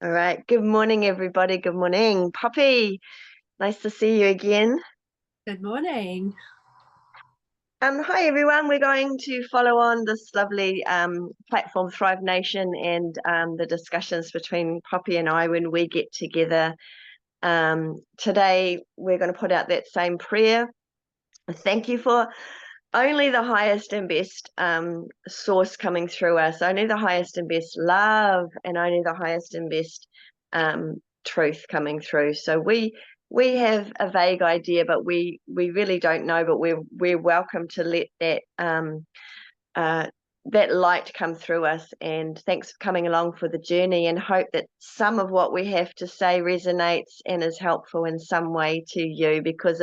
All right. Good morning, everybody. Good morning. Poppy, nice to see you again. Good morning. Hi, everyone. We're going to follow on this lovely platform, Thrive Nation, and the discussions between Poppy and I when we get together. Today, we're going to put out that same prayer. Thank you for only the highest and best source coming through us, only the highest and best love, and only the highest and best truth coming through. So we have a vague idea, but we really don't know. But we're welcome to let uh, that light come through us. And thanks for coming along for the journey, and hope that some of what we have to say resonates and is helpful in some way to you, because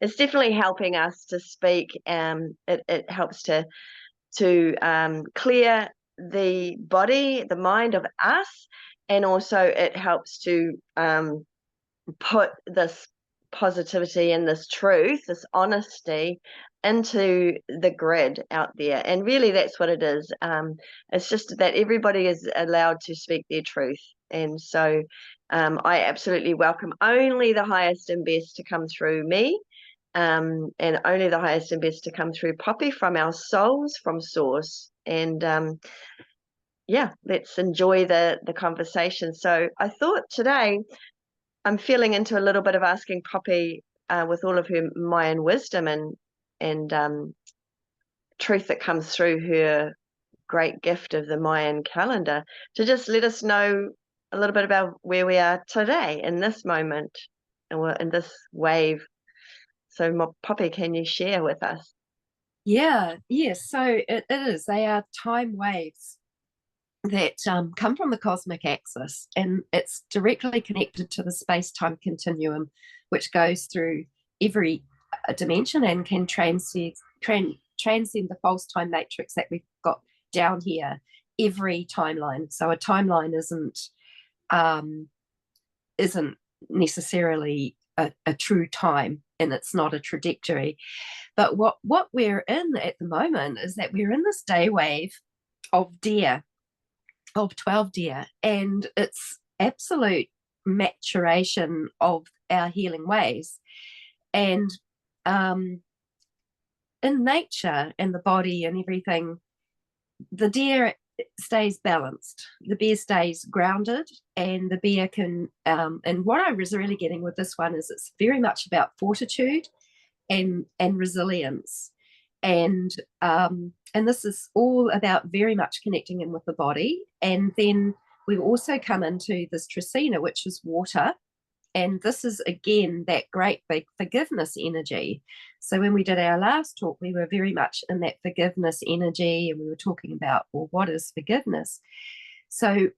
it's definitely helping us to speak. It helps to clear the body, the mind of us, and also it helps to put this positivity and this truth, this honesty into the grid out there. And really that's what it is. It's just that everybody is allowed to speak their truth. And so I absolutely welcome only the highest and best to come through me, and only the highest and best to come through Poppy, from our souls, from source. And yeah, let's enjoy the conversation. So I thought today I'm feeling into a little bit of asking Poppy, with all of her Mayan wisdom and truth that comes through her great gift of the Mayan calendar, to just let us know a little bit about where we are today in this moment, and we're in this wave. So Poppy, can you share with us? Yes. So it is. They are time waves that come from the cosmic axis, and it's directly connected to the space-time continuum, which goes through every dimension and can transcend the false time matrix that we've got down here. Every timeline. So a timeline isn't necessarily a true time, and it's not a trajectory. But what we're in at the moment is that we're in this day wave of deer, of 12 deer, and it's absolute maturation of our healing ways. And in nature and the body and everything, the deer stays balanced, the bear stays grounded, and the bear can and what I was really getting with this one is it's very much about fortitude and resilience, and this is all about very much connecting in with the body. And then we also come into this Tracina, which is water, and this is again that great big forgiveness energy. So when we did our last talk, we were very much in that forgiveness energy, and we were talking about, well, what is forgiveness? So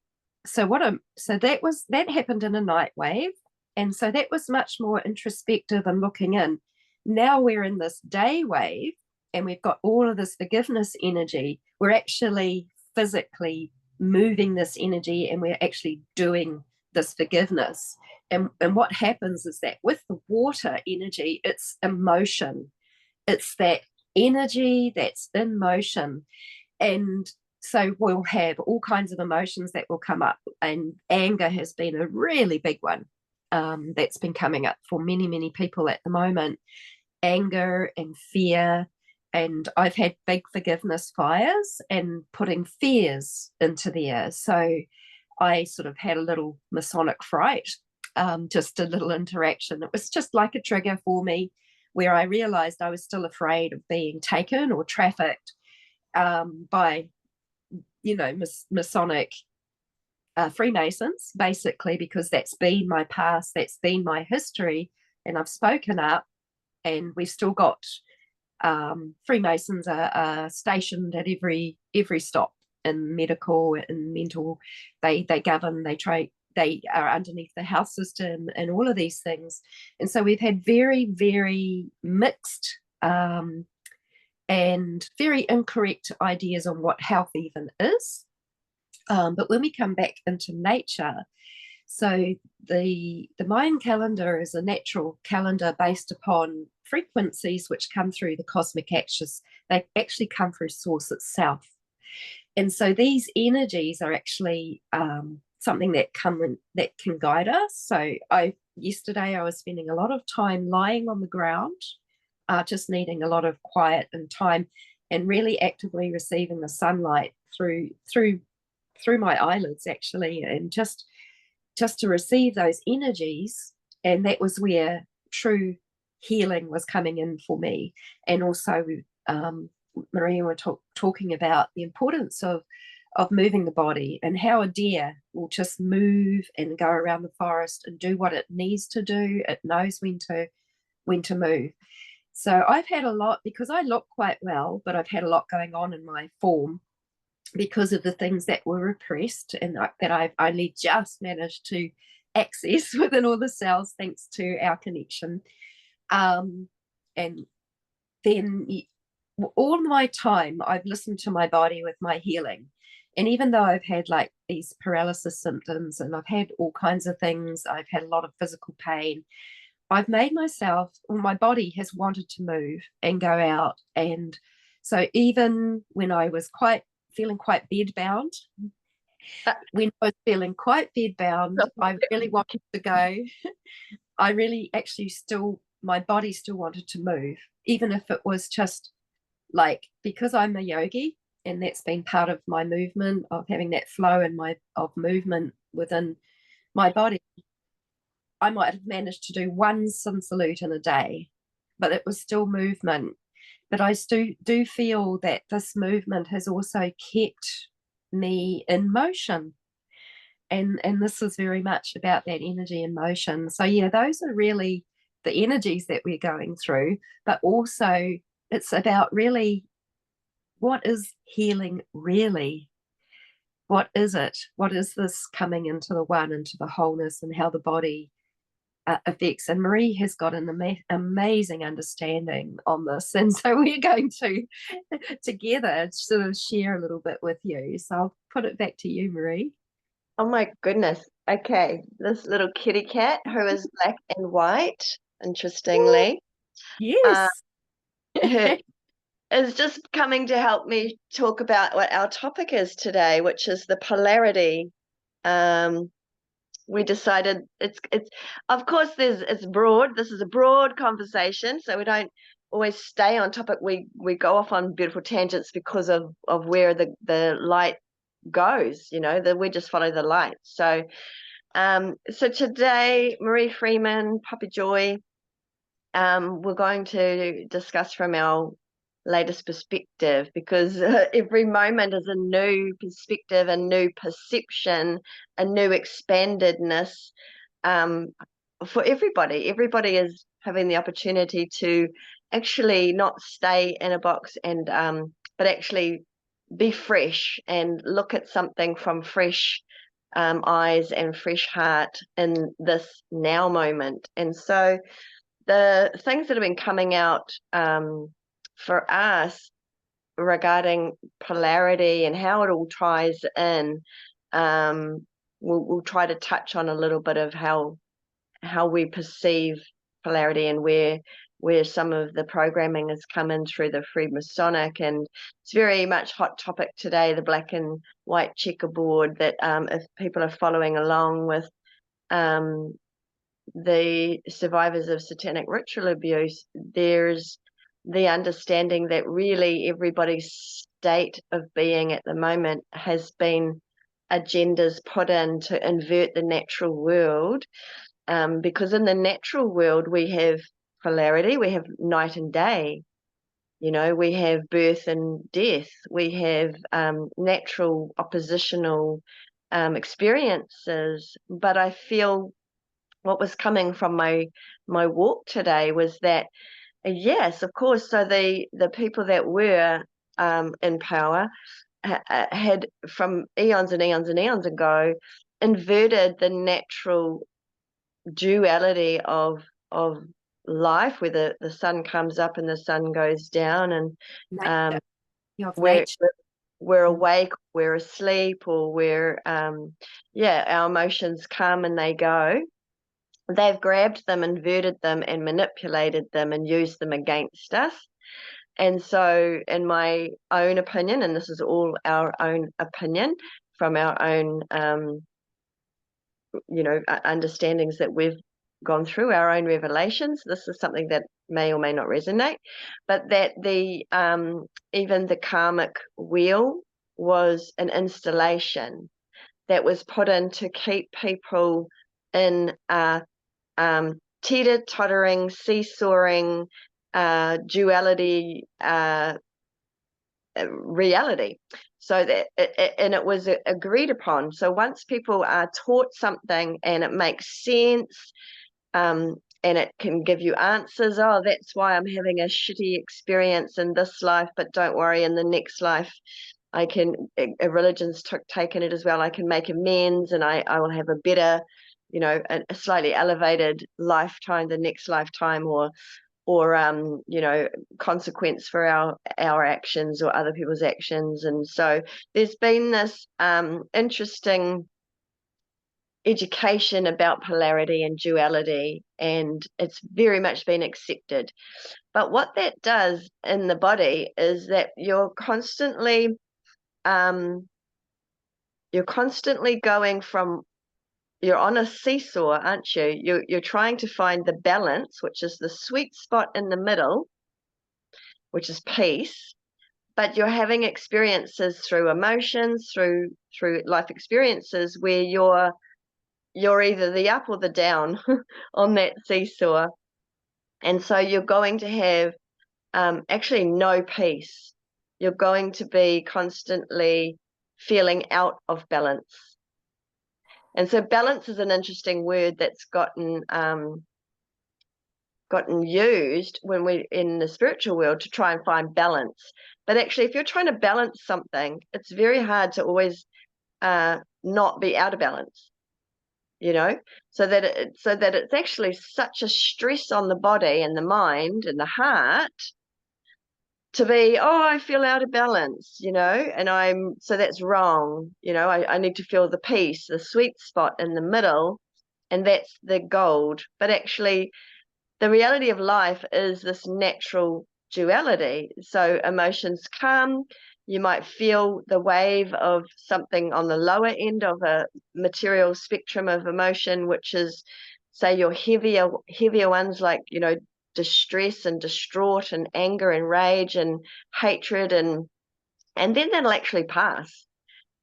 that happened in a night wave, and so that was much more introspective and looking in. Now we're in this day wave, and we've got all of this forgiveness energy. We're actually physically moving this energy, and we're actually doing this forgiveness. And what happens is that with the water energy, it's emotion. It's that energy that's in motion. And so we'll have all kinds of emotions that will come up. And anger has been a really big one, that's been coming up for many, many people at the moment. Anger and fear. And I've had big forgiveness fires and putting fears into there. So I sort of had a little Masonic fright, just a little interaction. It was just like a trigger for me, where I realized I was still afraid of being taken or trafficked by, Masonic Freemasons, basically, because that's been my past, that's been my history, and I've spoken up, and we've still got Freemasons are stationed at every stop, in medical and mental. They govern, they are underneath the health system and all of these things. And so we've had very, very mixed and very incorrect ideas on what health even is. But when we come back into nature, so the Mayan calendar is a natural calendar based upon frequencies which come through the cosmic axis. They actually come through source itself. And so these energies are actually something that can guide us. So yesterday I was spending a lot of time lying on the ground, just needing a lot of quiet and time, and really actively receiving the sunlight through my eyelids, actually, and just to receive those energies. And that was where true healing was coming in for me. And also Maria were talking about the importance of moving the body, and how a deer will just move and go around the forest and do what it needs to do. It knows when to move. So I've had a lot, because I look quite well, but I've had a lot going on in my form because of the things that were repressed and that I've only just managed to access within all the cells, thanks to our connection. And then all my time I've listened to my body with my healing. And even though I've had like these paralysis symptoms, and I've had all kinds of things, I've had a lot of physical pain, I've made my body has wanted to move and go out. And so even when I was feeling quite bedbound, I really wanted to go. I really actually my body still wanted to move, even if it was just like, because I'm a yogi, and that's been part of my movement of having that flow of movement within my body. I might have managed to do one sun salute in a day, but it was still movement. But I still do feel that this movement has also kept me in motion. And this is very much about that energy in motion. So yeah, those are really the energies that we're going through, but also it's about really, what is healing really? What is it? What is this coming into the one, into the wholeness, and how the body affects? And Marie has got an amazing understanding on this, and so we're going to together sort of share a little bit with you. So I'll put it back to you, Marie. Oh my goodness. Okay, this little kitty cat who is black and white, interestingly, Yes. who is just coming to help me talk about what our topic is today, which is the polarity. We decided it's of course it's broad. This is a broad conversation, so we don't always stay on topic. We go off on beautiful tangents because of where the light goes, that we just follow the light. So so today, Marie Freeman, Puppy Joy, we're going to discuss from our latest perspective, because every moment is a new perspective, a new perception, a new expandedness for everybody. Everybody is having the opportunity to actually not stay in a box, and but actually be fresh and look at something from fresh eyes and fresh heart in this now moment. And so the things that have been coming out for us regarding polarity and how it all ties in, we'll try to touch on a little bit of how we perceive polarity, and where some of the programming has come in through the Freemasonic. And it's very much hot topic today, the black and white checkerboard, that if people are following along with the survivors of satanic ritual abuse, there's the understanding that really everybody's state of being at the moment has been agendas put in to invert the natural world, because in the natural world we have polarity, we have night and day, we have birth and death, we have natural oppositional experiences. But I feel what was coming from my walk today was that, yes, of course, so the people that were in power had, from eons and eons and eons ago, inverted the natural duality of life, where the sun comes up and the sun goes down, and we're awake, we're asleep, or we're our emotions come and they go. They've grabbed them, inverted them, and manipulated them, and used them against us. And so, in my own opinion, and this is all our own opinion from our own understandings that we've gone through, our own revelations. This is something that may or may not resonate, but that the even the karmic wheel was an installation that was put in to keep people in a teeter-tottering, seesawing duality reality. So that it was agreed upon. So once people are taught something and it makes sense, and it can give you answers. Oh, that's why I'm having a shitty experience in this life, but don't worry, in the next life I can, religion's taken it as well, I can make amends, and I will have a better, a slightly elevated lifetime, the next lifetime, or consequence for our actions or other people's actions. And so there's been this interesting education about polarity and duality, and it's very much been accepted. But what that does in the body is that you're constantly going from, you're on a seesaw, aren't you? You're trying to find the balance, which is the sweet spot in the middle, which is peace. But you're having experiences through emotions, through life experiences, where you're either the up or the down on that seesaw. And so you're going to have actually no peace. You're going to be constantly feeling out of balance. And so balance is an interesting word that's gotten used when we in the spiritual world to try and find balance. But actually, if you're trying to balance something, it's very hard to always not be out of balance. So that it's actually such a stress on the body and the mind and the heart to be, oh, I feel out of balance, and so that's wrong. I need to feel the peace, the sweet spot in the middle, and that's the gold. But actually, the reality of life is this natural duality. So emotions come, you might feel the wave of something on the lower end of a material spectrum of emotion, which is, say, your heavier ones, like, distress and distraught and anger and rage and hatred, and then that'll actually pass.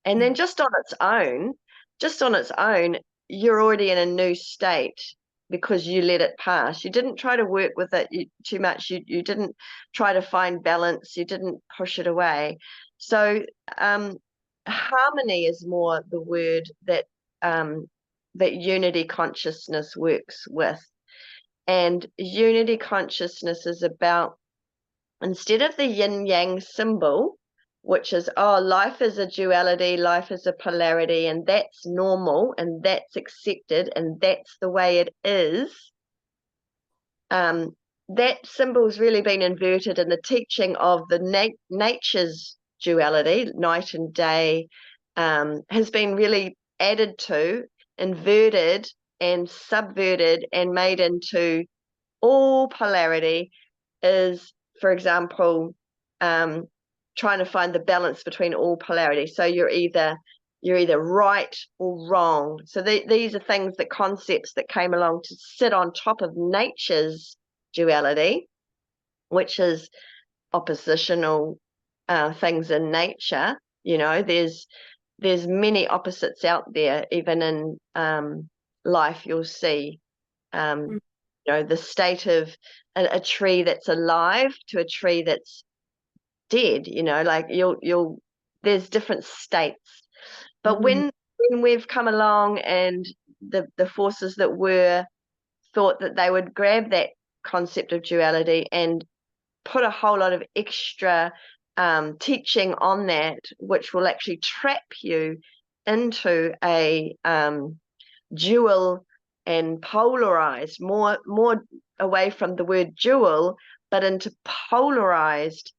And then just on its own, you're already in a new state because you let it pass. You didn't try to work with it too much. You didn't try to find balance. You didn't push it away. So harmony is more the word that unity consciousness works with. And unity consciousness is about, instead of the yin yang symbol, which is, oh, life is a duality, life is a polarity, and that's normal, and that's accepted, and that's the way it is. That symbol's really been inverted in the teaching of the nature's duality, night and day, has been really added to, inverted and subverted and made into all polarity is, for example, trying to find the balance between all polarity. So you're either right or wrong. So these are things, the concepts that came along to sit on top of nature's duality, which is oppositional things in nature. There's many opposites out there. Even in life, you'll see the state of a tree that's alive to a tree that's dead. Like there's different states. But when we've come along and the forces that were thought that they would grab that concept of duality and put a whole lot of extra teaching on that, which will actually trap you into a dual and polarized, more away from the word dual, but into polarized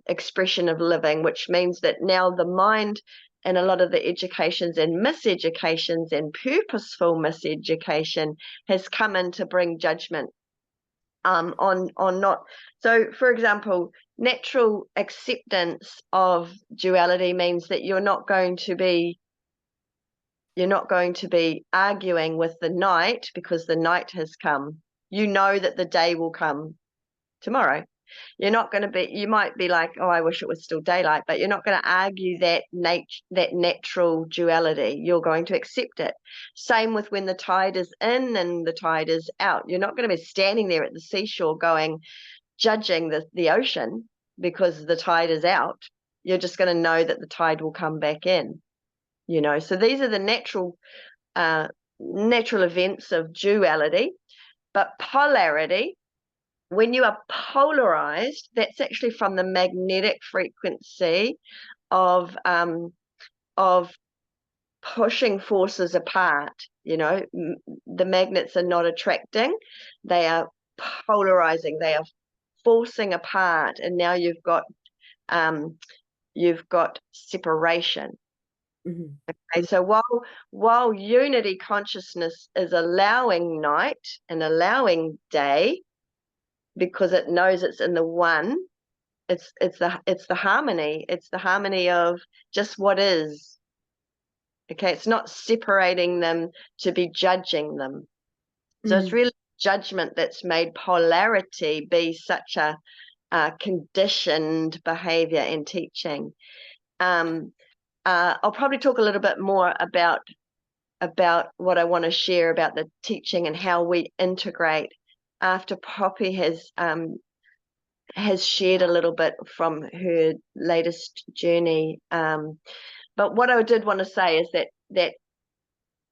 expression of living, which means that now the mind and a lot of the educations and miseducations and purposeful miseducation has come in to bring judgment on not. So, for example, natural acceptance of duality means that you're not going to be You're not going to be arguing with the night because the night has come. You know that the day will come tomorrow. You're not going to be, you might be like, oh, I wish it was still daylight, but you're not going to argue that natural duality. You're going to accept it. Same with when the tide is in and the tide is out. You're not going to be standing there at the seashore judging the ocean because the tide is out. You're just going to know that the tide will come back in, you know. So these are the natural events of duality. But polarity, when you are polarized, that's actually from the magnetic frequency of pushing forces apart. You know, the magnets are not attracting, they are polarizing, they are forcing apart, and now you've got separation. Okay, so while unity consciousness is allowing night and allowing day, because it knows it's in the one, it's the harmony of just what is. Okay, it's not separating them to be judging them. So it's really judgment that's made polarity be such a conditioned behavior and teaching. I'll probably talk a little bit more about what I want to share about the teaching and how we integrate after Poppy has shared a little bit from her latest journey. But what I did want to say is that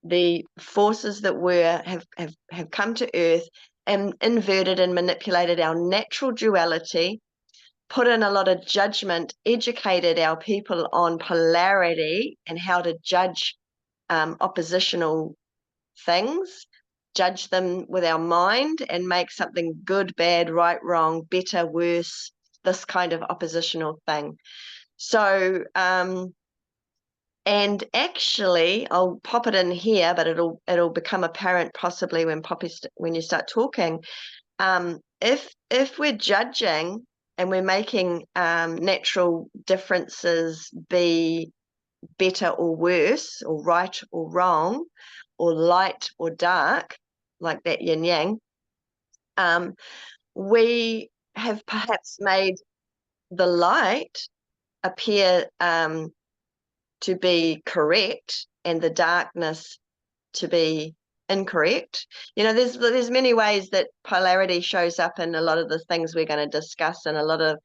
the forces that have come to Earth and inverted and manipulated our natural duality, put in a lot of judgment, educated our people on polarity and how to judge oppositional things, judge them with our mind and make something good, bad, right, wrong, better, worse, this kind of oppositional thing. So, and actually, I'll pop it in here, but it'll become apparent possibly when you start talking. If we're judging and we're making natural differences be better or worse, or right or wrong, or light or dark, like that yin yang, we have perhaps made the light appear to be correct and the darkness to be incorrect. You know, there's many ways that polarity shows up in a lot of the things we're going to discuss, and a lot of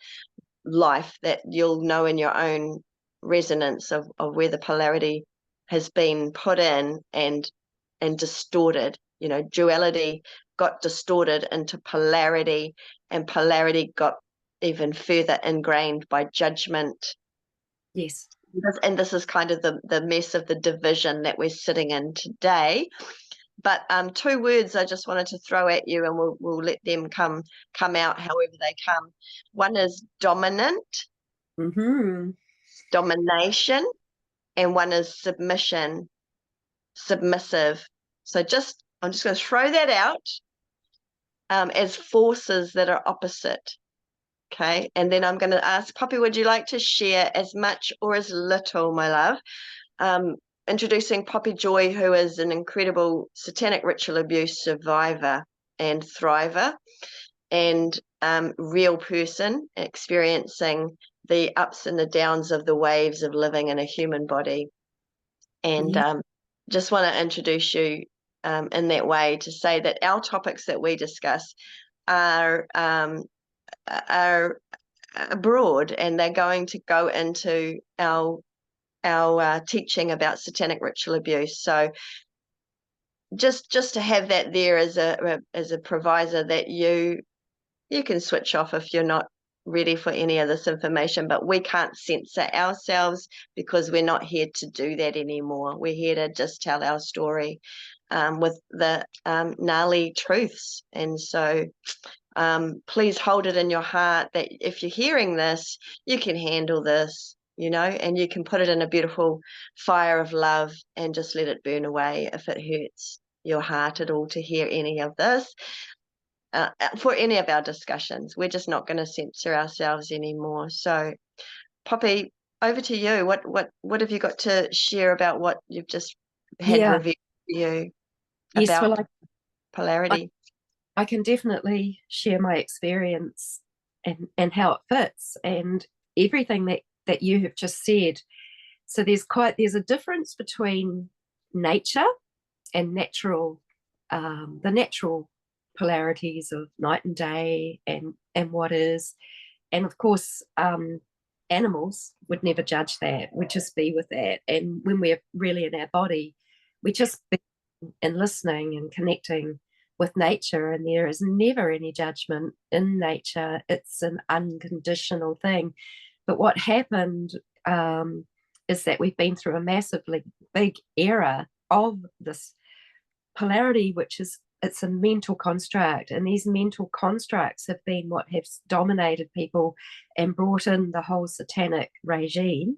life that you'll know in your own resonance of where the polarity has been put in and distorted. You know, duality got distorted into polarity, and polarity got even further ingrained by judgment. Yes. And this is kind of the mess of the division that we're sitting in today. But two words I just wanted to throw at you, and we'll let them come out however they come. One is dominant, domination, and one is submission, submissive. So I'm just going to throw that out as forces that are opposite. Okay, and then I'm going to ask Poppy, would you like to share as much or as little, my love? Introducing Poppy Joy, who is an incredible satanic ritual abuse survivor and thriver, and real person experiencing the ups and the downs of the waves of living in a human body. And just want to introduce you in that way to say that our topics that we discuss are broad, and they're going to go into our teaching about satanic ritual abuse. So just to have that there as a provisor that you can switch off if you're not ready for any of this information, but we can't censor ourselves because we're not here to do that anymore. We're here to just tell our story with the gnarly truths. And so please hold it in your heart that if you're hearing this, you can handle this, you know, and you can put it in a beautiful fire of love and just let it burn away if it hurts your heart at all to hear any of this. For any of our discussions, we're just not going to censor ourselves anymore. So, Poppy, over to you. What have you got to share about what you've just had Yeah. revealed to you Yes, well, about I, polarity? I can definitely share my experience and how it fits and everything that you have just said. So there's a difference between nature and natural, the natural polarities of night and day and what is. And of course, animals would never judge that. We'd just be with that. And when we're really in our body, we just be and listening and connecting with nature. And there is never any judgment in nature. It's an unconditional thing. But what happened is that we've been through a massively big era of this polarity, which is it's a mental construct, and these mental constructs have been what has dominated people and brought in the whole satanic regime.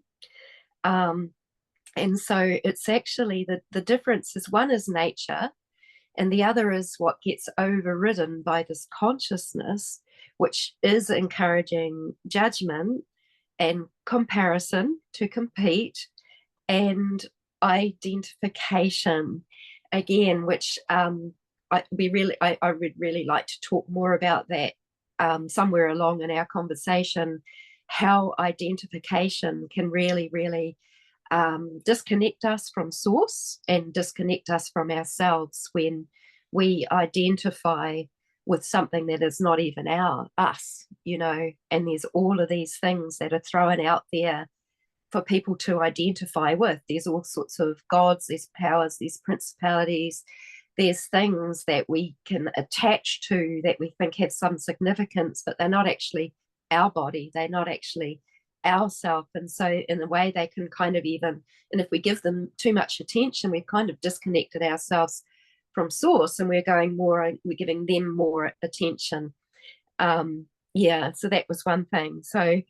And so it's actually the difference is one is nature, and the other is what gets overridden by this consciousness, which is encouraging judgment and comparison to compete and identification again, which I would really like to talk more about that somewhere along in our conversation, how identification can really disconnect us from source and disconnect us from ourselves when we identify with something that is not even us, and there's all of these things that are thrown out there for people to identify with. There's all sorts of gods, there's powers, there's principalities, there's things that we can attach to that we think have some significance, but they're not actually our body, they're not actually ourself. And so in a way they can kind of and if we give them too much attention, we've kind of disconnected ourselves from source, and we're giving them more attention. So that was one thing. So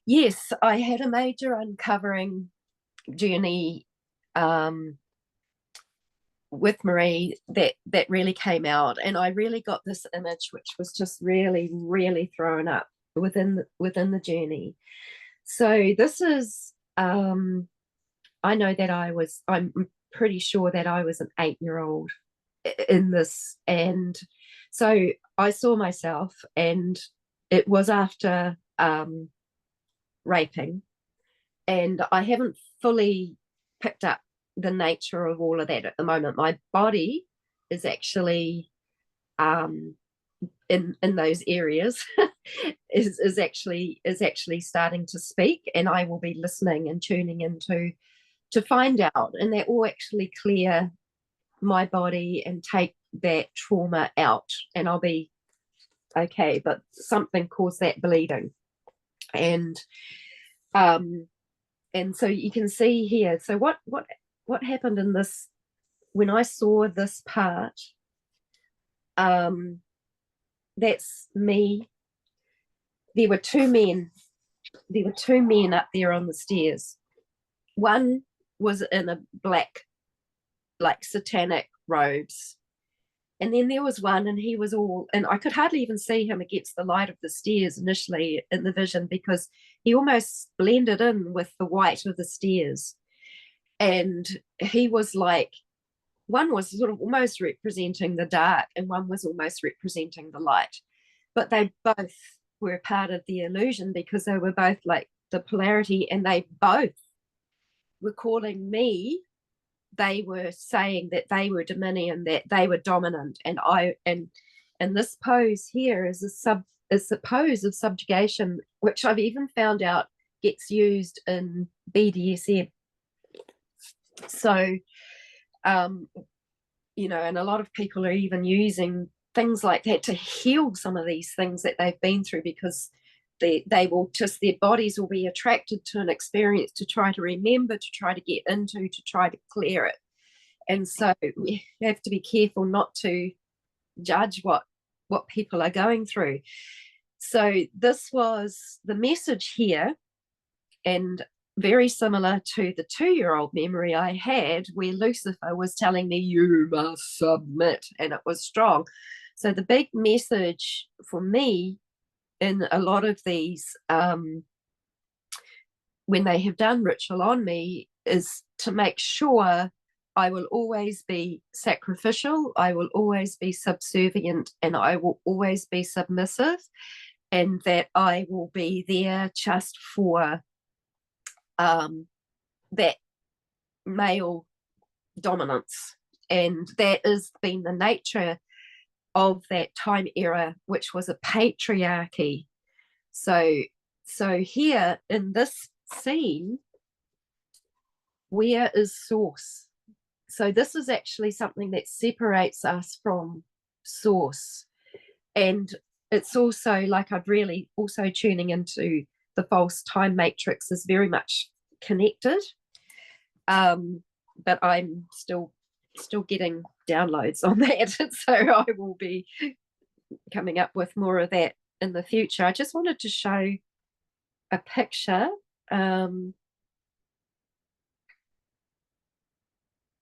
yes, I had a major uncovering journey with Marie that really came out, and I really got this image which was just really thrown up within the journey. So this is I know that I'm pretty sure that I was an 8-year-old in this, and so I saw myself, and it was after raping, and I haven't fully picked up the nature of all of that at the moment. My body is actually in those areas is actually starting to speak, and I will be listening and tuning into to find out, and that will actually clear my body and take that trauma out, and I'll be okay. But something caused that bleeding, and so you can see here. So what happened in this when I saw this part? That's me. There were two men up there on the stairs. One was in a black, like satanic robes. And then there was one, and he was all, and I could hardly even see him against the light of the stairs initially in the vision, because he almost blended in with the white of the stairs. And he was like, one was sort of almost representing the dark, and one was almost representing the light. But they both were part of the illusion, because they were both like the polarity, and they both were calling me. They were saying that they were dominion, that they were dominant, and this pose here is a pose of subjugation, which I've even found out gets used in BDSM. So, and a lot of people are even using things like that to heal some of these things that they've been through, because they will just, their bodies will be attracted to an experience to try to remember, to try to get into, to try to clear it. And so we have to be careful not to judge what people are going through. So this was the message here, and very similar to the 2-year-old memory I had, where Lucifer was telling me, you must submit, and it was strong. So the big message for me in a lot of these, when they have done ritual on me, is to make sure I will always be sacrificial, I will always be subservient, and I will always be submissive, and that I will be there just for that male dominance. And that has been the nature of that time era, which was a patriarchy. So here in this scene, where is source? So this is actually something that separates us from source. And it's also like I've really also tuning into the false time matrix is very much connected. But I'm still getting downloads on that. So I will be coming up with more of that in the future. I just wanted to show a picture.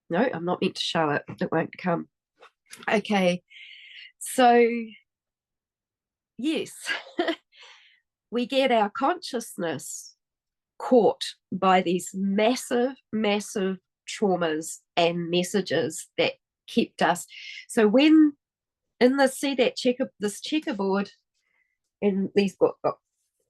No, I'm not meant to show it. It won't come. Okay. So, yes, we get our consciousness caught by these massive, massive traumas and messages that kept us. So when in the see that this checkerboard and these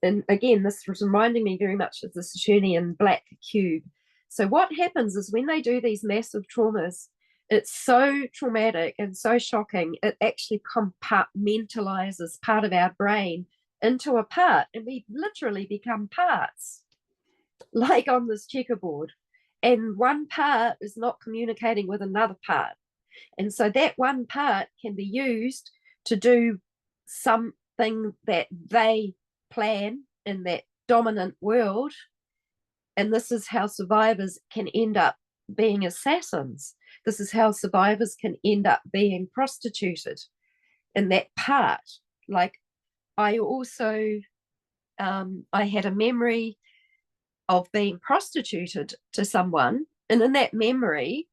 and again, this was reminding me very much of the Saturnian black cube. So what happens is when they do these massive traumas, it's so traumatic and so shocking, it actually compartmentalizes part of our brain into a part, and we literally become parts, like on this checkerboard. And one part is not communicating with another part. And so that one part can be used to do something that they plan in that dominant world. And this is how survivors can end up being assassins. This is how survivors can end up being prostituted in that part. Like I also, I had a memory of being prostituted to someone. And in that memory,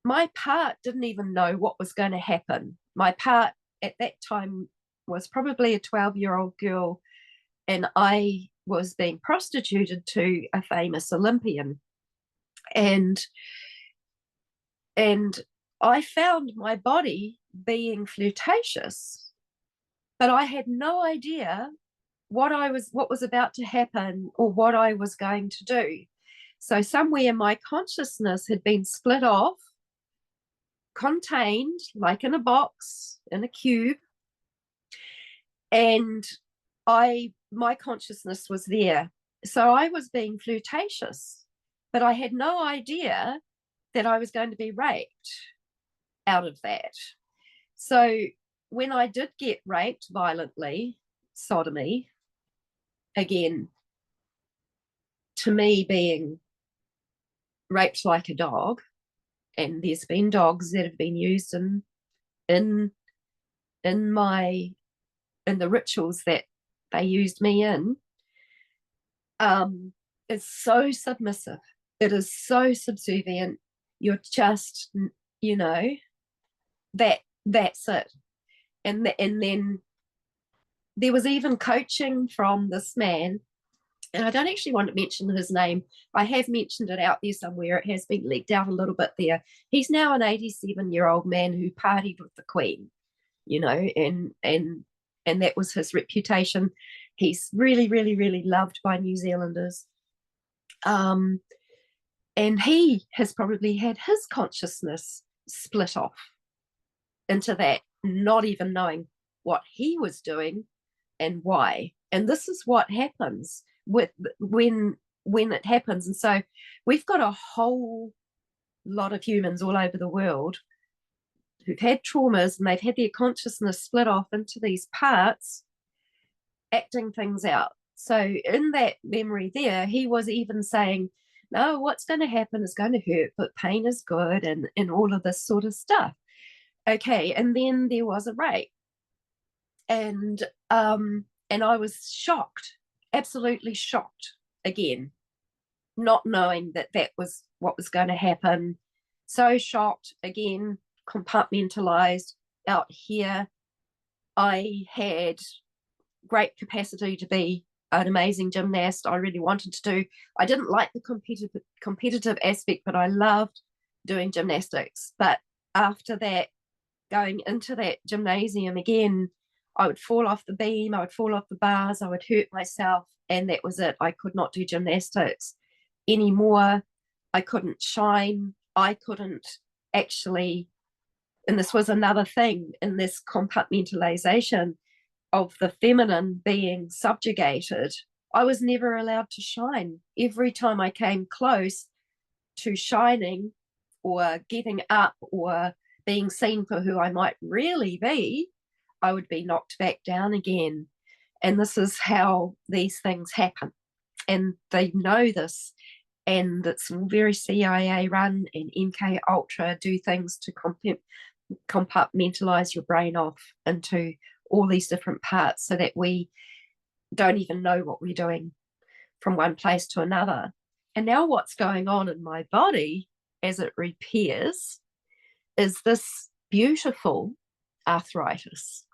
my part didn't even know what was going to happen. My part at that time was probably a 12-year-old girl, and I was being prostituted to a famous Olympian. And I found my body being flirtatious, but I had no idea what was about to happen or what I was going to do. So somewhere my consciousness had been split off, contained like in a box, in a cube, and my consciousness was there. So I was being flirtatious, but I had no idea that I was going to be raped out of that. So when I did get raped violently, sodomy, again, to me being raped like a dog, and there's been dogs that have been used in the rituals that they used me in, it's so submissive. It is so subservient. You're just, that's it. And then there was even coaching from this man, and I don't actually want to mention his name. I have mentioned it out there somewhere. It has been leaked out a little bit there. He's now an 87-year-old man who partied with the Queen, and that was his reputation. He's really, really, really loved by New Zealanders. And he has probably had his consciousness split off into that, not even knowing what he was doing and why. And this is what happens when it happens. And so we've got a whole lot of humans all over the world who've had traumas, and they've had their consciousness split off into these parts, acting things out. So in that memory there, he was even saying, no, what's going to happen is going to hurt, but pain is good, and all of this sort of stuff. Okay, and then there was a rape. And I was shocked, absolutely shocked again, not knowing that was what was going to happen. So shocked again, compartmentalized out here. I had great capacity to be an amazing gymnast. I really wanted to do. I didn't like the competitive aspect, but I loved doing gymnastics. But after that, going into that gymnasium again, I would fall off the beam, I would fall off the bars, I would hurt myself, and that was it. I could not do gymnastics anymore. I couldn't shine. I couldn't actually, and this was another thing in this compartmentalization of the feminine being subjugated. I was never allowed to shine. Every time I came close to shining or getting up or being seen for who I might really be, I would be knocked back down again. And this is how these things happen. And they know this. And it's very CIA run, and MK Ultra do things to compartmentalize your brain off into all these different parts so that we don't even know what we're doing from one place to another. And now what's going on in my body as it repairs is this beautiful arthritis.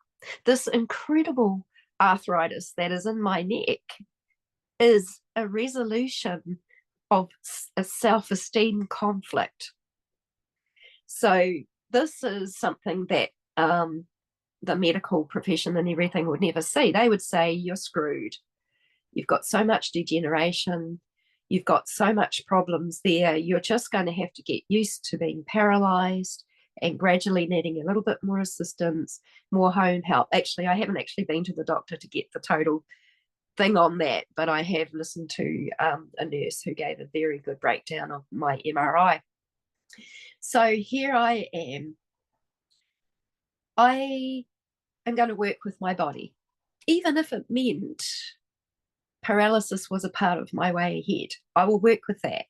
This incredible arthritis that is in my neck is a resolution of a self-esteem conflict. So this is something that the medical profession and everything would never see. They would say, you're screwed. You've got so much degeneration. You've got so much problems there. You're just going to have to get used to being paralyzed and gradually needing a little bit more assistance, more home help. Actually, I haven't actually been to the doctor to get the total thing on that, but I have listened to a nurse who gave a very good breakdown of my MRI. So here I am. I am going to work with my body, even if it meant paralysis was a part of my way ahead. I will work with that.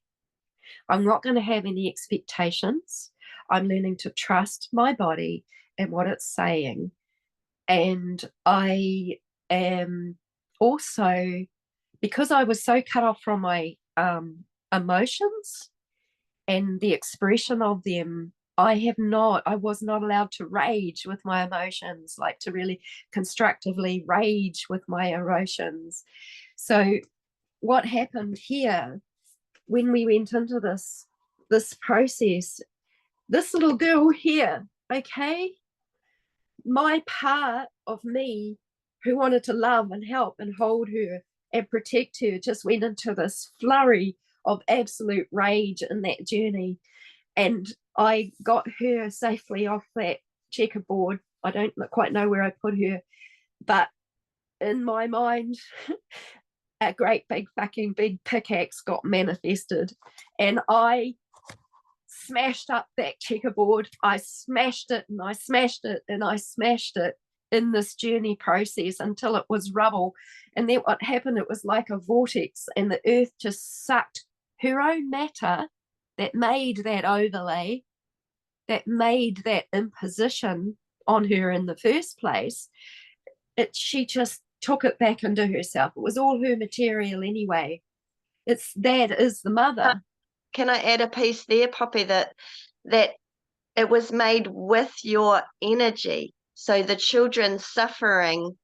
I'm not going to have any expectations. I'm learning to trust my body and what it's saying. And I am also, because I was so cut off from my emotions and the expression of them, I was not allowed to rage with my emotions, like to really constructively rage with my emotions. So what happened here when we went into this process, this little girl here, okay, my part of me who wanted to love and help and hold her and protect her just went into this flurry of absolute rage in that journey. And I got her safely off that checkerboard. I don't quite know where I put her, but in my mind, a great big fucking big pickaxe got manifested, and I smashed up that checkerboard. I smashed it and I smashed it and I smashed it in this journey process until it was rubble. And then what happened, it was like a vortex, and the earth just sucked her own matter that made that overlay, that made that imposition on her in the first place. She just took it back into herself. It was all her material anyway. That is the mother. Can I add a piece there, Poppy, that it was made with your energy. So the children's suffering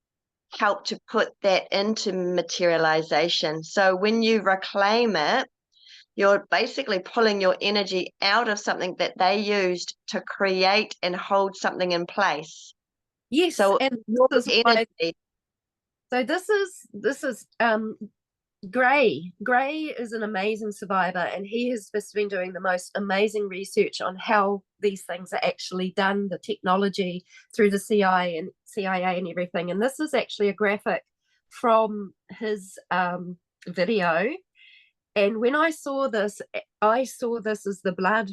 helped to put that into materialization. So when you reclaim it, you're basically pulling your energy out of something that they used to create and hold something in place. Yes, so and your this is energy. So this is Gray. Gray is an amazing survivor, and he has just been doing the most amazing research on how these things are actually done, the technology through the CIA and everything. And this is actually a graphic from his video. And when I saw this as the blood.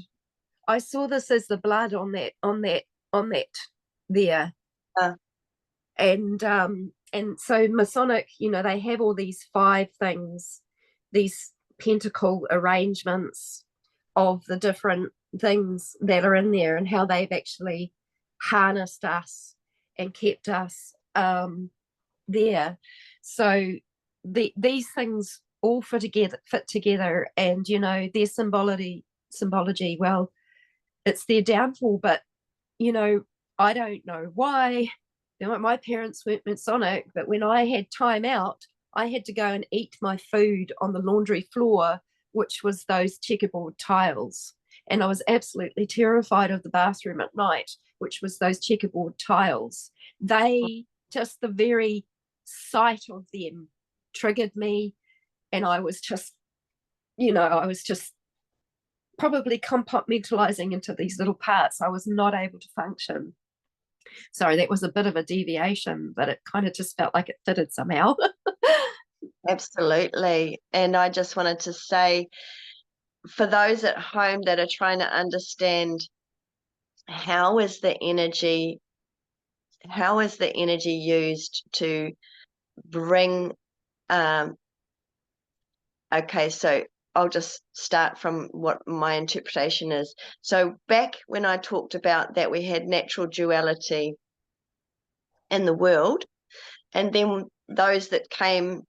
I saw this as the blood on that there. And so Masonic, they have all these 5 things, these pentacle arrangements of the different things that are in there, and how they've actually harnessed us and kept us there. So these things all fit together, and their symbology, well, it's their downfall, but I don't know why. My parents weren't Masonic, but when I had time out, I had to go and eat my food on the laundry floor, which was those checkerboard tiles. And I was absolutely terrified of the bathroom at night, which was those checkerboard tiles. They just, the very sight of them triggered me. And I was just, I was just probably compartmentalizing into these little parts. I was not able to function. Sorry, that was a bit of a deviation, but it kind of just felt like it fitted somehow. Absolutely. And I just wanted to say, for those at home that are trying to understand how is the energy used to bring, okay, so I'll just start from what my interpretation is. So back when I talked about that we had natural duality in the world, and then those that came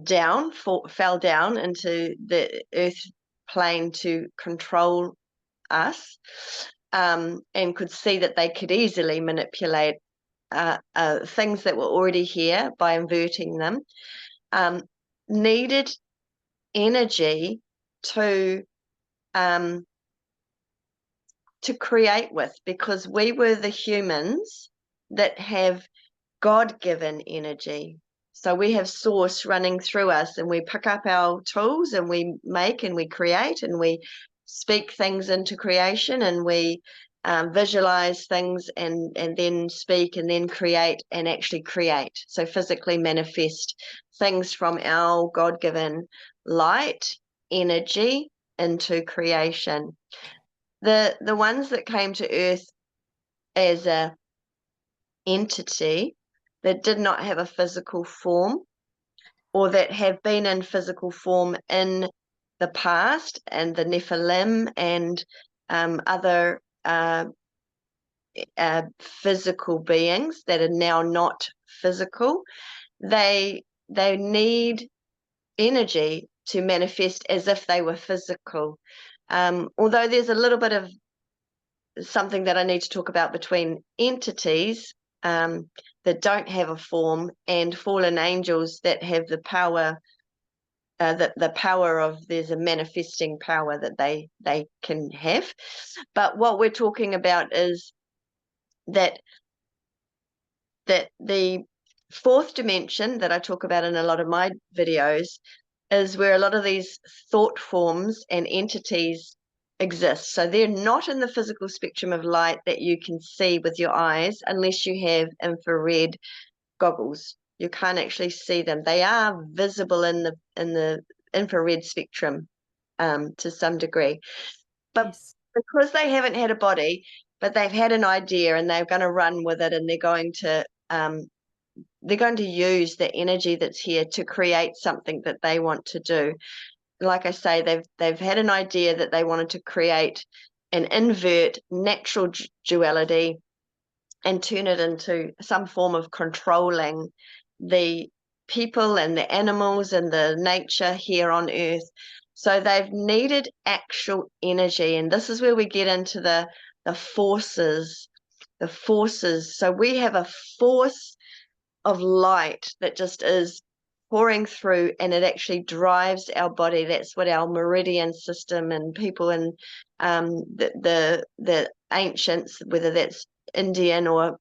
down, fell down into the earth plane to control us, and could see that they could easily manipulate things that were already here by inverting them, needed energy to create with, because we were the humans that have God-given energy. So we have source running through us, and we pick up our tools and we make and we create and we speak things into creation, and we visualize things and then speak and then create and actually create. So physically manifest things from our God-given light energy into creation. The ones that came to earth as a entity that did not have a physical form, or that have been in physical form in the past, and the Nephilim and other physical beings that are now not physical, they need energy to manifest as if they were physical. Although there's a little bit of something that I need to talk about between entities that don't have a form and fallen angels that have the power, the power of, there's a manifesting power that they can have. But what we're talking about is that the fourth dimension that I talk about in a lot of my videos is where a lot of these thought forms and entities exist. So they're not in the physical spectrum of light that you can see with your eyes unless you have infrared goggles. You can't actually see them. They are visible in the infrared spectrum to some degree. But Yes. because they haven't had a body, but they've had an idea and they're going to run with it, and they're going to use the energy that's here to create something that they want to do. Like I say, they've had an idea that they wanted to create an invert natural duality and turn it into some form of controlling the people and the animals and the nature here on earth. So they've needed actual energy, and this is where we get into the forces. So we have a force of light that just is pouring through, and it actually drives our body. That's what our meridian system and people in the ancients, whether that's Indian or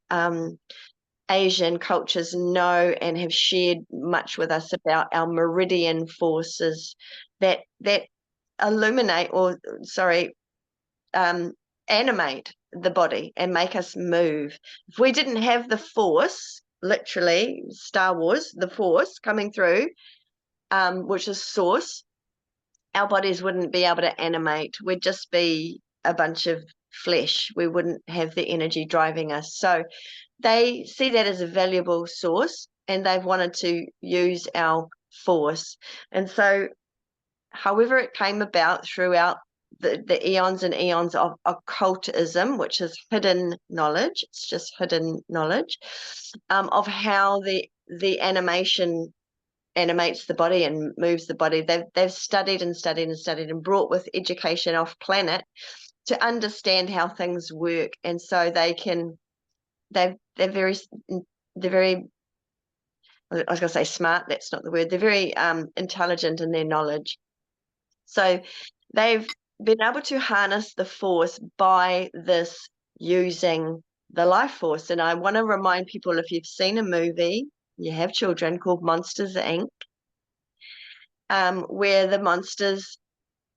Asian cultures, know and have shared much with us about our meridian forces that illuminate, or animate the body and make us move. If we didn't have the force, literally Star Wars, the force coming through, which is source, our bodies wouldn't be able to animate. We'd just be a bunch of flesh. We wouldn't have the energy driving us. So they see that as a valuable source, and they've wanted to use our force. And so however it came about throughout the eons and eons of occultism, which is hidden knowledge, it's just hidden knowledge of how the animation animates the body and moves the body. They've studied and studied and studied and brought with education off planet to understand how things work. And so they're very, I was going to say smart, that's not the word, they're very intelligent in their knowledge. So they've been able to harness the force by this using the life force. And I want to remind people, if you've seen a movie, you have children, called Monsters Inc., where the monsters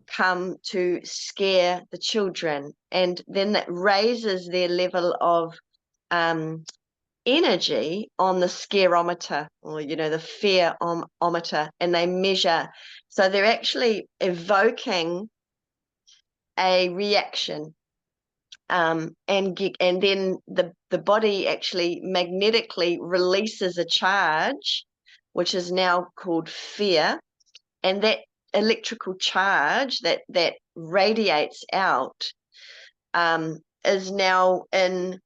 come to scare the children, and then that raises their level of energy on the scareometer, or the fearometer, and they measure. So they're actually evoking a reaction, and then the body actually magnetically releases a charge, which is now called fear, and that electrical charge that radiates out is now in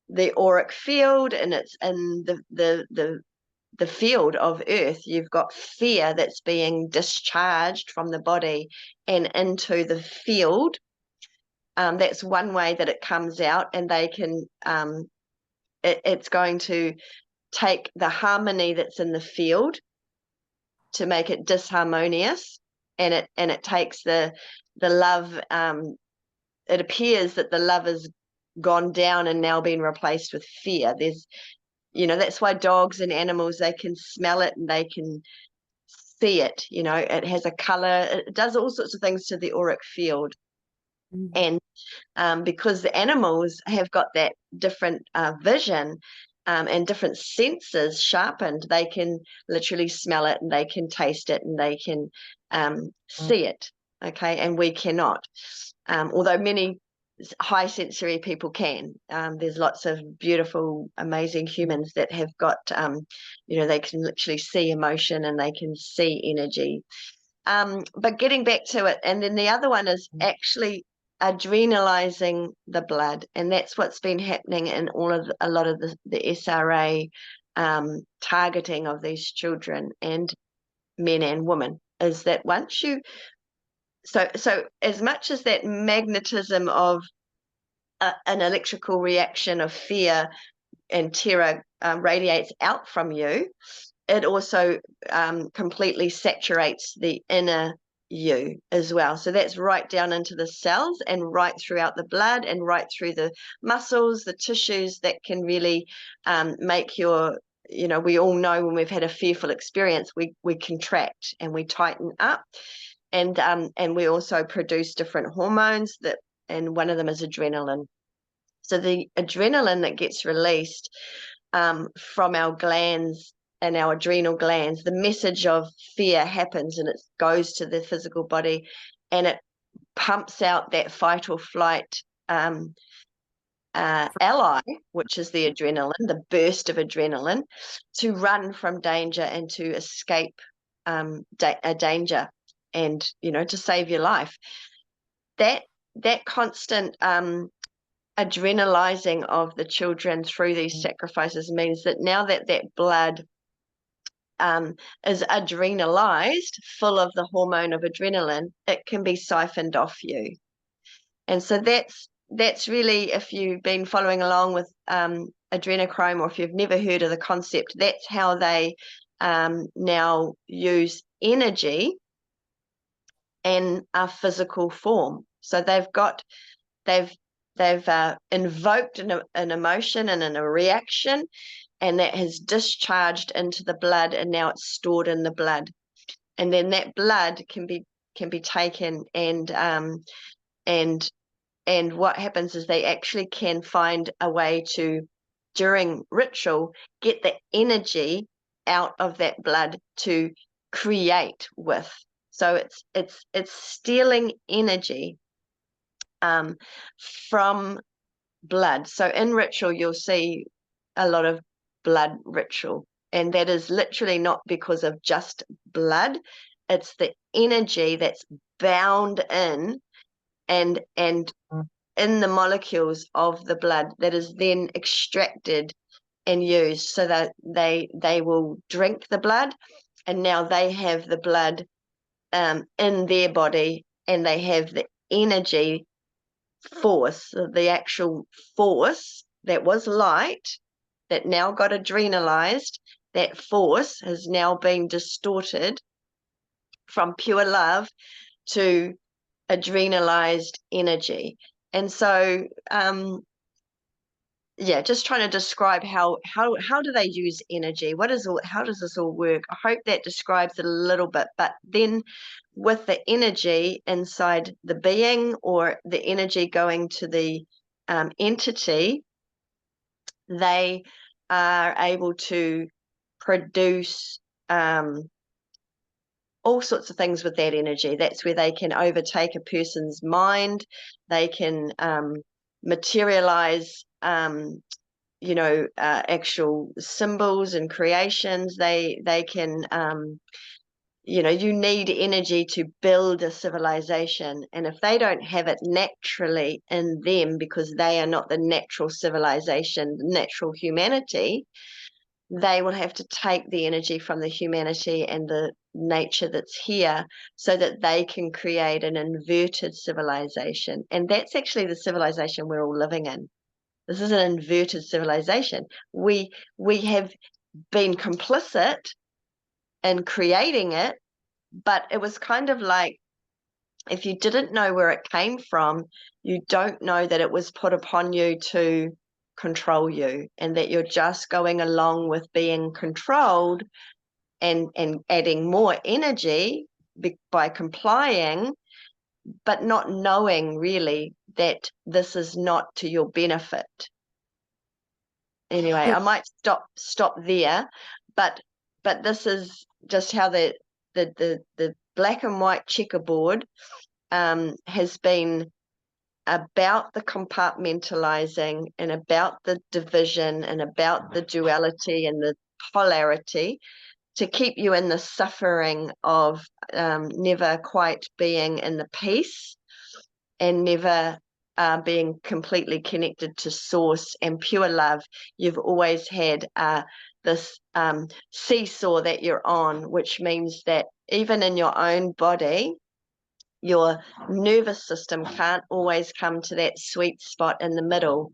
the auric field, and it's in the field of earth. You've got fear that's being discharged from the body and into the field. That's one way that it comes out, and they can it's going to take the harmony that's in the field to make it disharmonious, and it takes the love. It appears that the love has gone down and now been replaced with fear. There's that's why dogs and animals, they can smell it and they can see it. It has a color, it does all sorts of things to the auric field. And because the animals have got that different vision, and different senses sharpened, they can literally smell it, and they can taste it, and they can see it. Okay, and we cannot. Although many high sensory people can. There's lots of beautiful, amazing humans that have got, they can literally see emotion, and they can see energy. But getting back to it, and then the other one is actually adrenalizing the blood, and that's what's been happening in a lot of the SRA targeting of these children and men and women, is that once you so as much as that magnetism of an electrical reaction of fear and terror radiates out from you, it also completely saturates the inner you as well. So that's right down into the cells and right throughout the blood and right through the muscles, the tissues, that can really make your, we all know when we've had a fearful experience, we contract and we tighten up, and we also produce different hormones, and one of them is adrenaline. So the adrenaline that gets released from our glands and our adrenal glands, the message of fear happens, and it goes to the physical body, and it pumps out that fight or flight ally, which is the adrenaline, the burst of adrenaline, to run from danger and to escape a danger, and to save your life. That constant adrenalizing of the children through these sacrifices means that now that blood is adrenalized, full of the hormone of adrenaline, it can be siphoned off you. And so that's really, if you've been following along with adrenochrome, or if you've never heard of the concept, that's how they now use energy in a physical form. So they've invoked an emotion and a reaction, and that has discharged into the blood, and now it's stored in the blood. And then that blood can be taken, and what happens is they actually can find a way to, during ritual, get the energy out of that blood to create with. So it's stealing energy from blood. So in ritual, you'll see a lot of blood ritual, and that is literally not because of just blood. It's the energy that's bound in and in the molecules of the blood that is then extracted and used, so that they will drink the blood, and now they have the blood in their body, and they have the energy force, the actual force that was light, that now got adrenalized. That force has now been distorted from pure love to adrenalized energy. And so yeah, just trying to describe how do they use energy? How does this all work? I hope that describes it a little bit. But then with the energy inside the being, or the energy going to the entity, they are able to produce all sorts of things with that energy. That's where they can overtake a person's mind. They can materialize actual symbols and creations. They can you need energy to build a civilization, and if they don't have it naturally in them, because they are not the natural civilization, the natural humanity, they will have to take the energy from the humanity and the nature that's here, so that they can create an inverted civilization. And that's actually the civilization we're all living in. This is an inverted civilization. We have been complicit in creating it, but it was kind of like, if you didn't know where it came from, you don't know that it was put upon you to control you, and that you're just going along with being controlled and adding more energy by complying, but not knowing really that this is not to your benefit. Anyway, I might stop there, but this is just how the black and white checkerboard has been about the compartmentalizing, and about the division, and about the duality and the polarity, to keep you in the suffering of never quite being in the peace, and never being completely connected to source and pure love. You've always had this seesaw that you're on, which means that even in your own body, your nervous system can't always come to that sweet spot in the middle,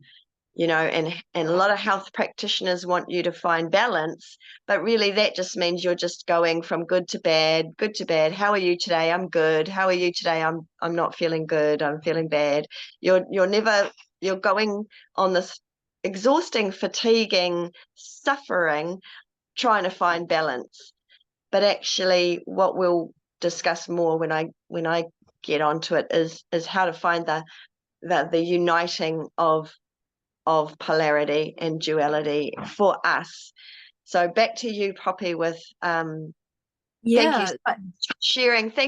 and a lot of health practitioners want you to find balance, but really that just means you're just going from good to bad, good to bad. How are you today? I'm good. How are you today? I'm not feeling good. I'm feeling bad. You're going on this exhausting, fatiguing, suffering, trying to find balance. But actually, what we'll discuss more when I get onto it is how to find the uniting of polarity and duality for us. So back to you, Poppy, with thank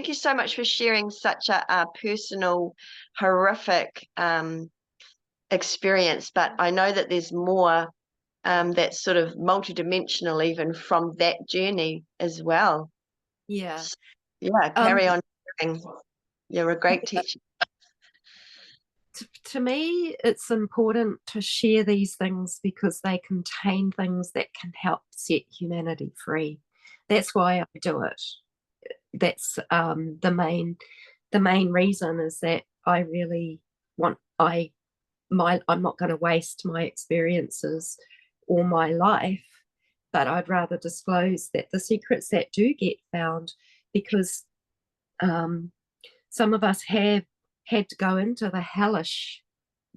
you so much for sharing such a personal, horrific experience. But I know that there's more that's sort of multidimensional, even from that journey as well. Yeah. Carry on sharing. You're a great teacher. To me, it's important to share these things because they contain things that can help set humanity free. That's why I do it. That's the main reason, is that I really want I'm not going to waste my experiences or my life, but I'd rather disclose that the secrets that do get found, because some of us have had to go into the hellish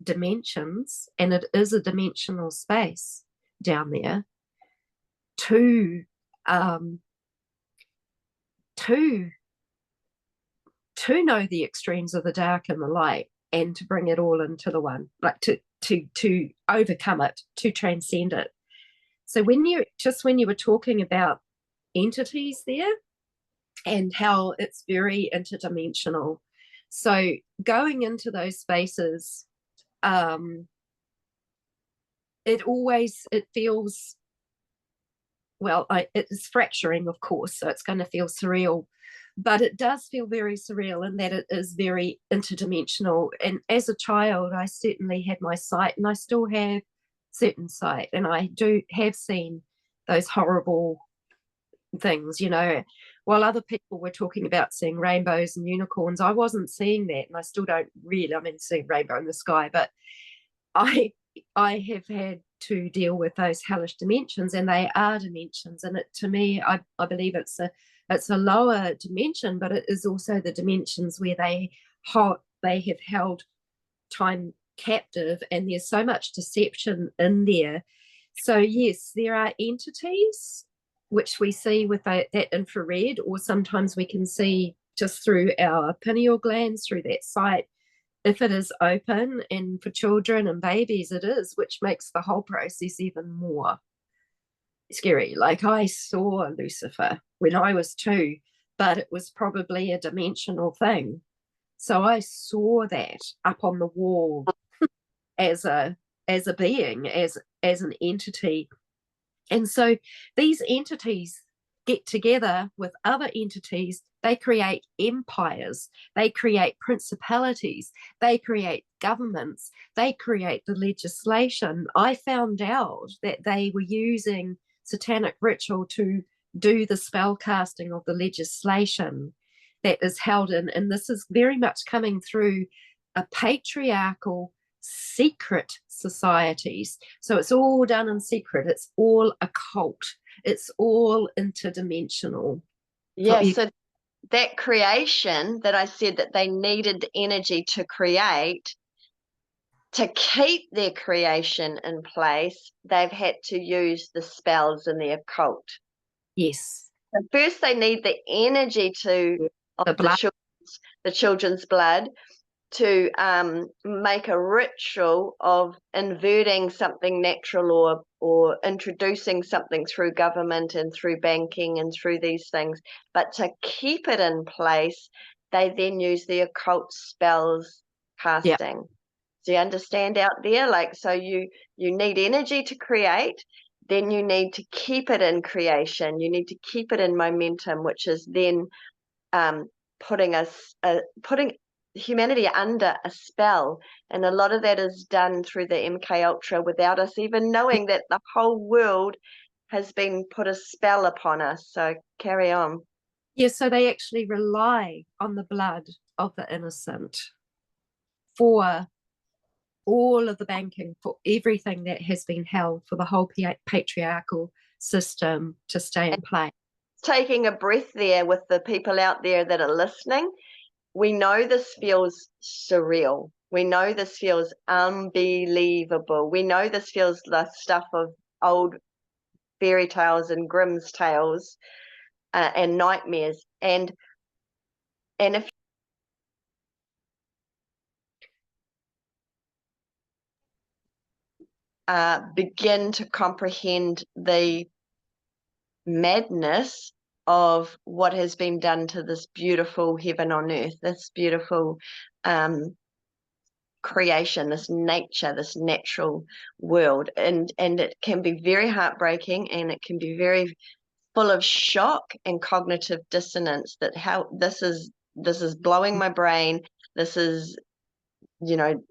dimensions, and it is a dimensional space down there, to know the extremes of the dark and the light, and to bring it all into the one, like to overcome it, to transcend it. So when you were talking about entities there, and how it's very interdimensional, so going into those spaces, it feels, well, it is fracturing, of course, so it's going to feel surreal, but it does feel very surreal in that it is very interdimensional. And as a child, I certainly had my sight, and I still have certain sight, and I do have seen those horrible things, while other people were talking about seeing rainbows and unicorns. I wasn't seeing that, and I still don't really. I mean, seeing rainbow in the sky, but I have had to deal with those hellish dimensions, and they are dimensions. And to me, I believe it's a lower dimension, but it is also the dimensions where they they have held time captive, and there's so much deception in there. So yes, there are entities which we see with that infrared, or sometimes we can see just through our pineal glands, through that site, if it is open. And for children and babies it is, which makes the whole process even more scary. Like, I saw Lucifer when I was 2, but it was probably a dimensional thing. So I saw that up on the wall as a being, as an entity. And so these entities get together with other entities, they create empires, they create principalities, they create governments, they create the legislation. I found out that they were using satanic ritual to do the spell casting of the legislation that is held in, and this is very much coming through a patriarchal secret societies. So it's all done in secret, it's all occult, it's all interdimensional. Yeah, so that creation that I said that they needed energy to create, to keep their creation in place, they've had to use the spells in the occult. Yes. So first they need the energy of the children's blood to make a ritual of inverting something natural, or introducing something through government and through banking and through these things. But to keep it in place, they then use the occult spells casting. Yep. Do you understand out there? Like, so you need energy to create, then you need to keep it in creation. You need to keep it in momentum, which is then putting humanity under a spell. And a lot of that is done through the MK Ultra without us even knowing that the whole world has been put a spell upon us. So carry on. Yeah, so they actually rely on the blood of the innocent for all of the banking, for everything that has been held, for the whole patriarchal system to stay in place. Taking a breath there with the people out there that are listening, we know this feels surreal. We know this feels unbelievable. We know this feels the stuff of old fairy tales and Grimm's tales and nightmares. And if begin to comprehend the madness of what has been done to this beautiful heaven on earth, this beautiful creation, this nature, this natural world, and it can be very heartbreaking, and it can be very full of shock and cognitive dissonance, that how this is blowing my brain, this is, you know,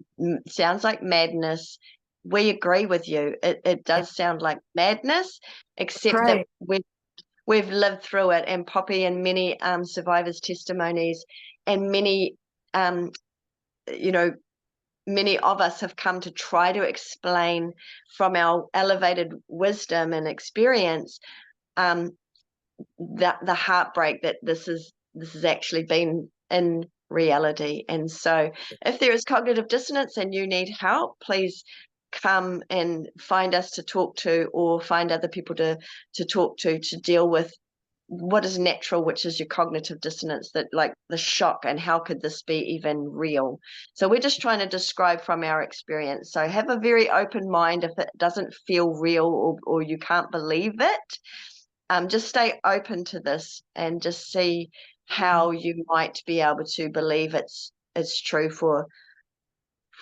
sounds like madness. We agree with you, it does sound like madness, except that we've lived through it, and Poppy and many survivors' testimonies, and many many of us have come to try to explain from our elevated wisdom and experience the heartbreak that this has actually been in reality. And so if there is cognitive dissonance and you need help, please come and find us to talk to, or find other people to talk to deal with what is natural, which is your cognitive dissonance, that like the shock, and how could this be even real? So we're just trying to describe from our experience. So have a very open mind if it doesn't feel real, or you can't believe it. Just stay open to this and just see how you might be able to believe it's true for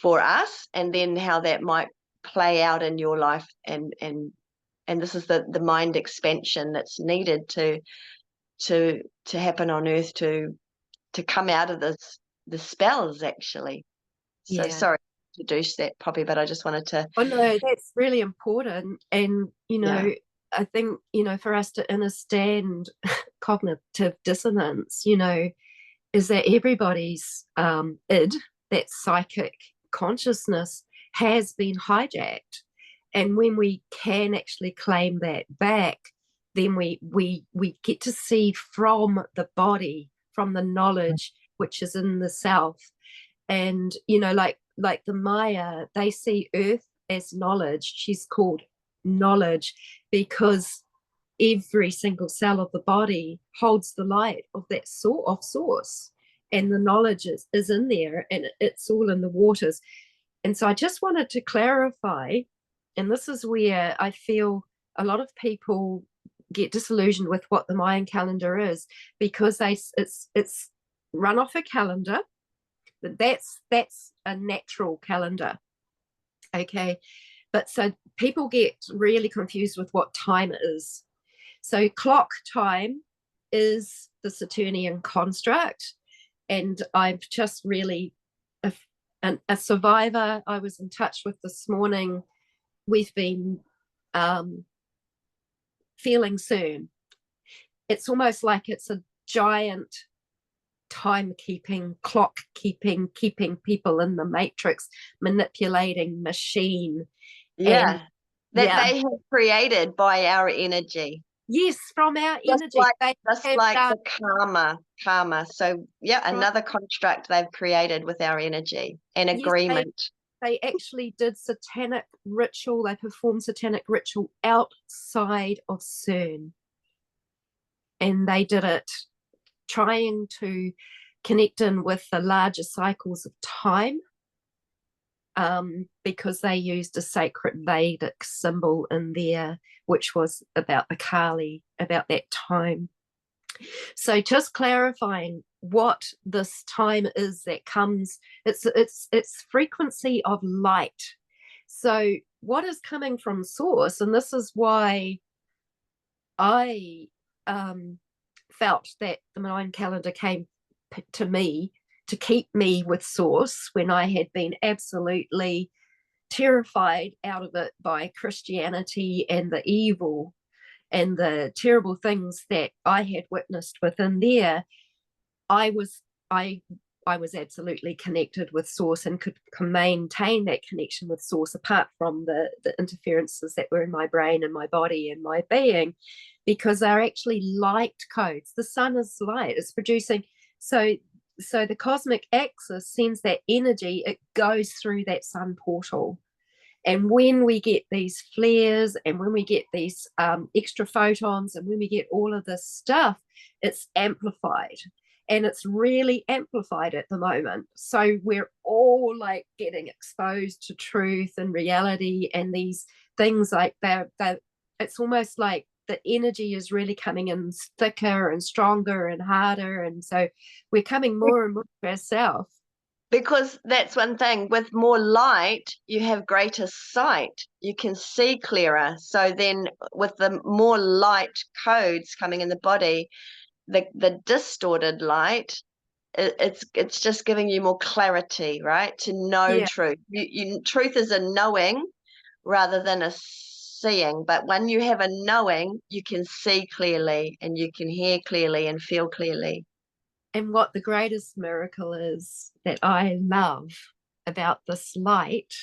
us, and then how that might play out in your life, and this is the mind expansion that's needed to happen on earth, to come out of the spells, actually. So sorry to introduce that, Poppy, but I just wanted to. Oh no, that's really important. And I think, for us to understand cognitive dissonance, is that everybody's id, that psychic consciousness, has been hijacked. And when we can actually claim that back, then we get to see from the body, from the knowledge which is in the self, And like the Maya, they see earth as knowledge. She's called knowledge because every single cell of the body holds the light of that sort of source, and the knowledge is in there, and it's all in the waters. And so I just wanted to clarify, and this is where I feel a lot of people get disillusioned with what the Mayan calendar is, because it's run off a calendar, but that's a natural calendar. Okay. But so people get really confused with what time is. So clock time is the Saturnian construct. And I'm just really a survivor I was in touch with this morning. We've been feeling soon. It's almost like it's a giant time-keeping, clock-keeping, keeping people in the matrix, manipulating machine. Yeah. And That they have created by our energy. Yes, from our Just energy. like the karma. So yeah, another construct they've created with our energy and agreement. They actually did satanic ritual. They performed satanic ritual outside of CERN. And they did it trying to connect in with the larger cycles of time, because they used a sacred Vedic symbol in there, which was about the Kali, about that time. So just clarifying what this time is that comes, it's frequency of light. So what is coming from source, and this is why I felt that the Mayan calendar came to me to keep me with source when I had been absolutely terrified out of it by Christianity and the evil and the terrible things that I had witnessed within there. I was absolutely connected with source and could maintain that connection with source apart from the interferences that were in my brain and my body and my being, because they're actually light codes. The sun is light, it's producing. So the cosmic axis sends that energy, it goes through that sun portal. And when we get these flares and when we get these extra photons and when we get all of this stuff, it's amplified. And it's really amplified at the moment. So we're all like getting exposed to truth and reality and these things like that. It's almost like the energy is really coming in thicker and stronger and harder. And so we're coming more and more to ourselves. Because that's one thing, with more light, you have greater sight. You can see clearer. So then with the more light codes coming in the body, the distorted light, it's just giving you more clarity, right? To know truth. Truth is a knowing rather than a seeing. But when you have a knowing, you can see clearly and you can hear clearly and feel clearly. And what the greatest miracle is that I love about this light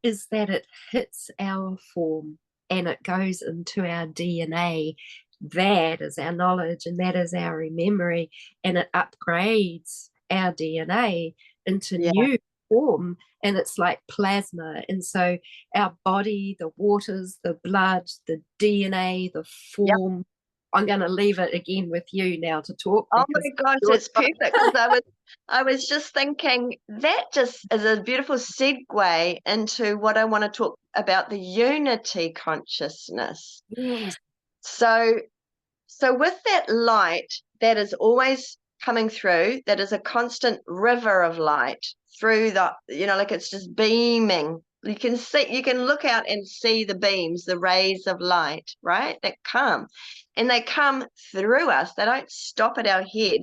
is that it hits our form and it goes into our DNA. That is our knowledge and that is our memory, and it upgrades our DNA into new form, and it's like plasma. And so our body, the waters, the blood, the DNA, the form, I'm going to leave it again with you now to talk. Oh my gosh, it's perfect, because I was just thinking that just is a beautiful segue into what I want to talk about, the unity consciousness. Yes. So with that light that is always coming through, that is a constant river of light through the, like it's just beaming. You can look out and see the beams, the rays of light, right? That come. And they come through us. They don't stop at our head.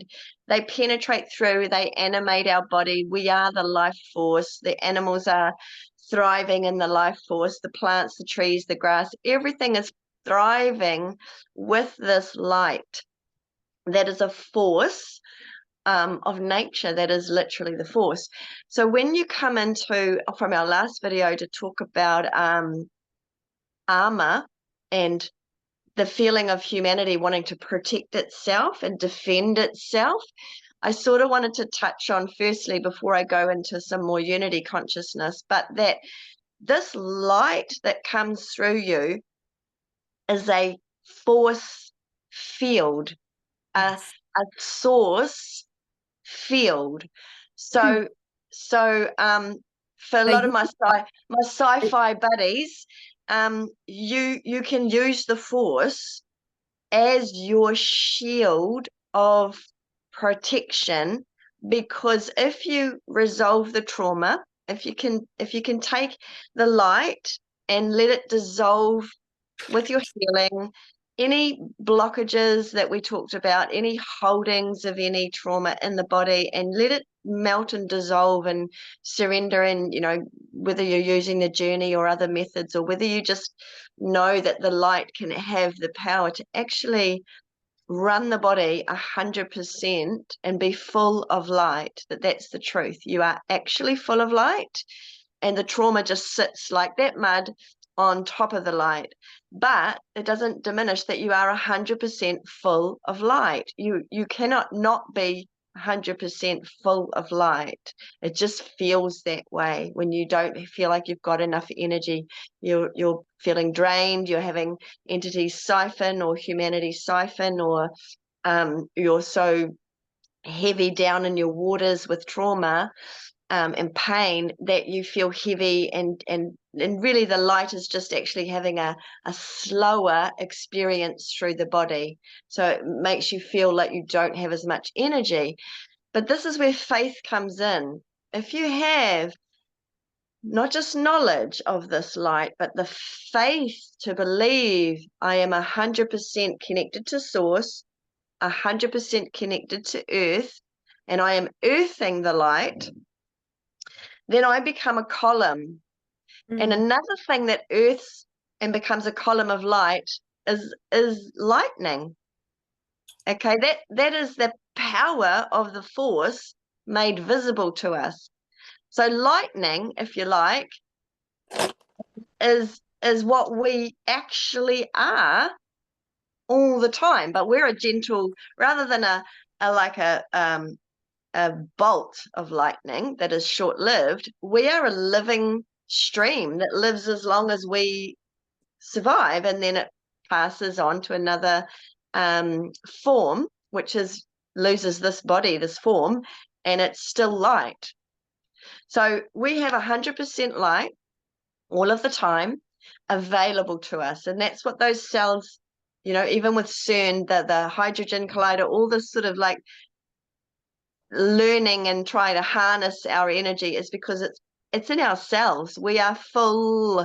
They penetrate through, they animate our body. We are the life force. The animals are thriving in the life force. The plants, the trees, the grass, everything is thriving with this light. That is a force of nature, that is literally the force. So when you come into, from our last video, to talk about armor and the feeling of humanity wanting to protect itself and defend itself, I sort of wanted to touch on firstly before I go into some more unity consciousness, but that this light that comes through you is a force field, Yes. a source field. So for a So lot of you, my sci-fi buddies, you can use the force as your shield of protection, because if you resolve the trauma, if you can take the light and let it dissolve with your healing, any blockages that we talked about, any holdings of any trauma in the body, and let it melt and dissolve and surrender. And, you know, whether you're using the journey or other methods, or whether you just know that the light can have the power to actually run the body 100% and be full of light, that's the truth. You are actually full of light, and the trauma just sits like that mud on top of the light. But it doesn't diminish that you are 100% full of light. You cannot not be 100% full of light. It just feels that way when you don't feel like you've got enough energy. You're feeling drained, you're having entities siphon or humanity siphon, or you're so heavy down in your waters with trauma and pain that you feel heavy, and really the light is just actually having a slower experience through the body. So it makes you feel like you don't have as much energy. But this is where faith comes in. If you have not just knowledge of this light, but the faith to believe I am 100% connected to source, 100% connected to earth, and I am earthing the light, then I become a column. And another thing that earths and becomes a column of light is lightning. Okay, that is the power of the force made visible to us. So lightning, if you like, is what we actually are all the time. But we're a gentle, rather than a bolt of lightning that is short-lived, we are a living stream that lives as long as we survive, and then it passes on to another form, which loses this body, this form, and it's still light. So we have 100% light all of the time available to us, and that's what those cells, you know, even with CERN, the hydrogen collider, all this sort of like learning and trying to harness our energy, is because it's in ourselves. We are full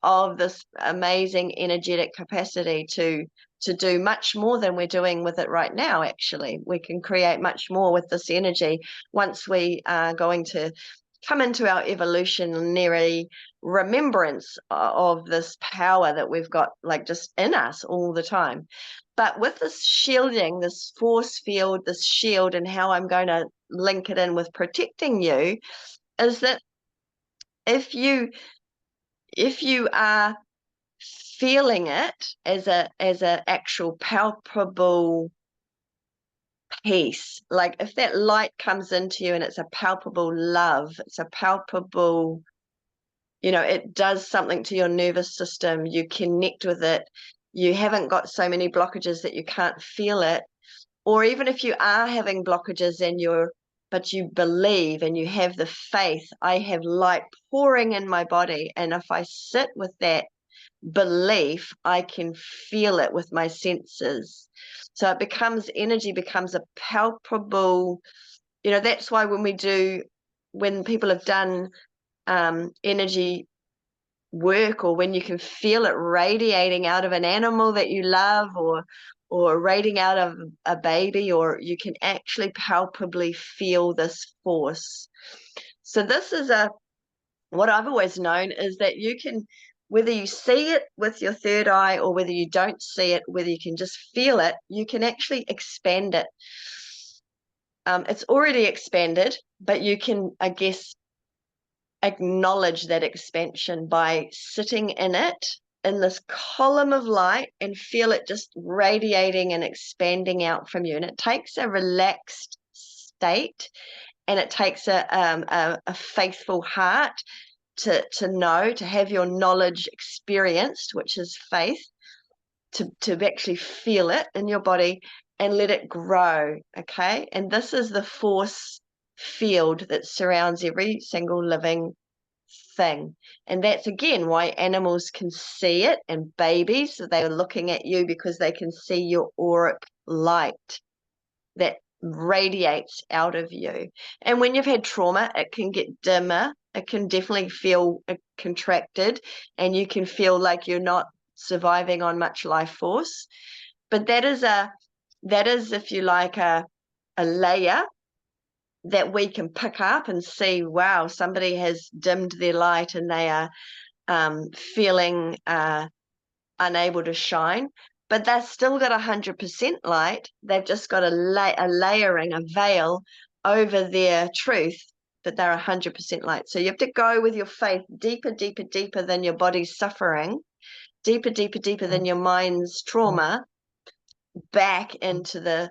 of this amazing energetic capacity to do much more than we're doing with it right now. Actually, we can create much more with this energy once we are going to come into our evolutionary remembrance of this power that we've got, like, just in us all the time. But with this shielding, this force field, this shield, and how I'm going to link it in with protecting you, is that if you are feeling it as a actual palpable peace, like if that light comes into you and it's a palpable love, it's a palpable, you know, it does something to your nervous system, you connect with it, you haven't got so many blockages that you can't feel it. Or even if you are having blockages but you believe and you have the faith, I have light pouring in my body, and if I sit with that belief, I can feel it with my senses. So it becomes, energy becomes a palpable, you know, that's why when people have done energy work, or when you can feel it radiating out of an animal that you love, or radiating out of a baby, or you can actually palpably feel this force. So this is what I've always known, is that you can, whether you see it with your third eye or whether you don't see it, whether you can just feel it, you can actually expand it. It's already expanded, but you can, I guess, acknowledge that expansion by sitting in it, in this column of light, and feel it just radiating and expanding out from you. And it takes a relaxed state, and it takes a faithful heart to know, to have your knowledge experienced, which is faith, to actually feel it in your body and let it grow. Okay, and this is the force field that surrounds every single living thing. And that's again why animals can see it, and babies, so they're looking at you because they can see your auric light that radiates out of you. And when you've had trauma, it can get dimmer. It can definitely feel contracted, and you can feel like you're not surviving on much life force. But that is, if you like, a layer that we can pick up and see, wow, somebody has dimmed their light and they are feeling unable to shine, but they've still got 100% light. They've just got a layering, a veil over their truth, but they're 100% light. So you have to go with your faith deeper, deeper, deeper than your body's suffering, deeper, deeper, deeper than your mind's trauma, back into the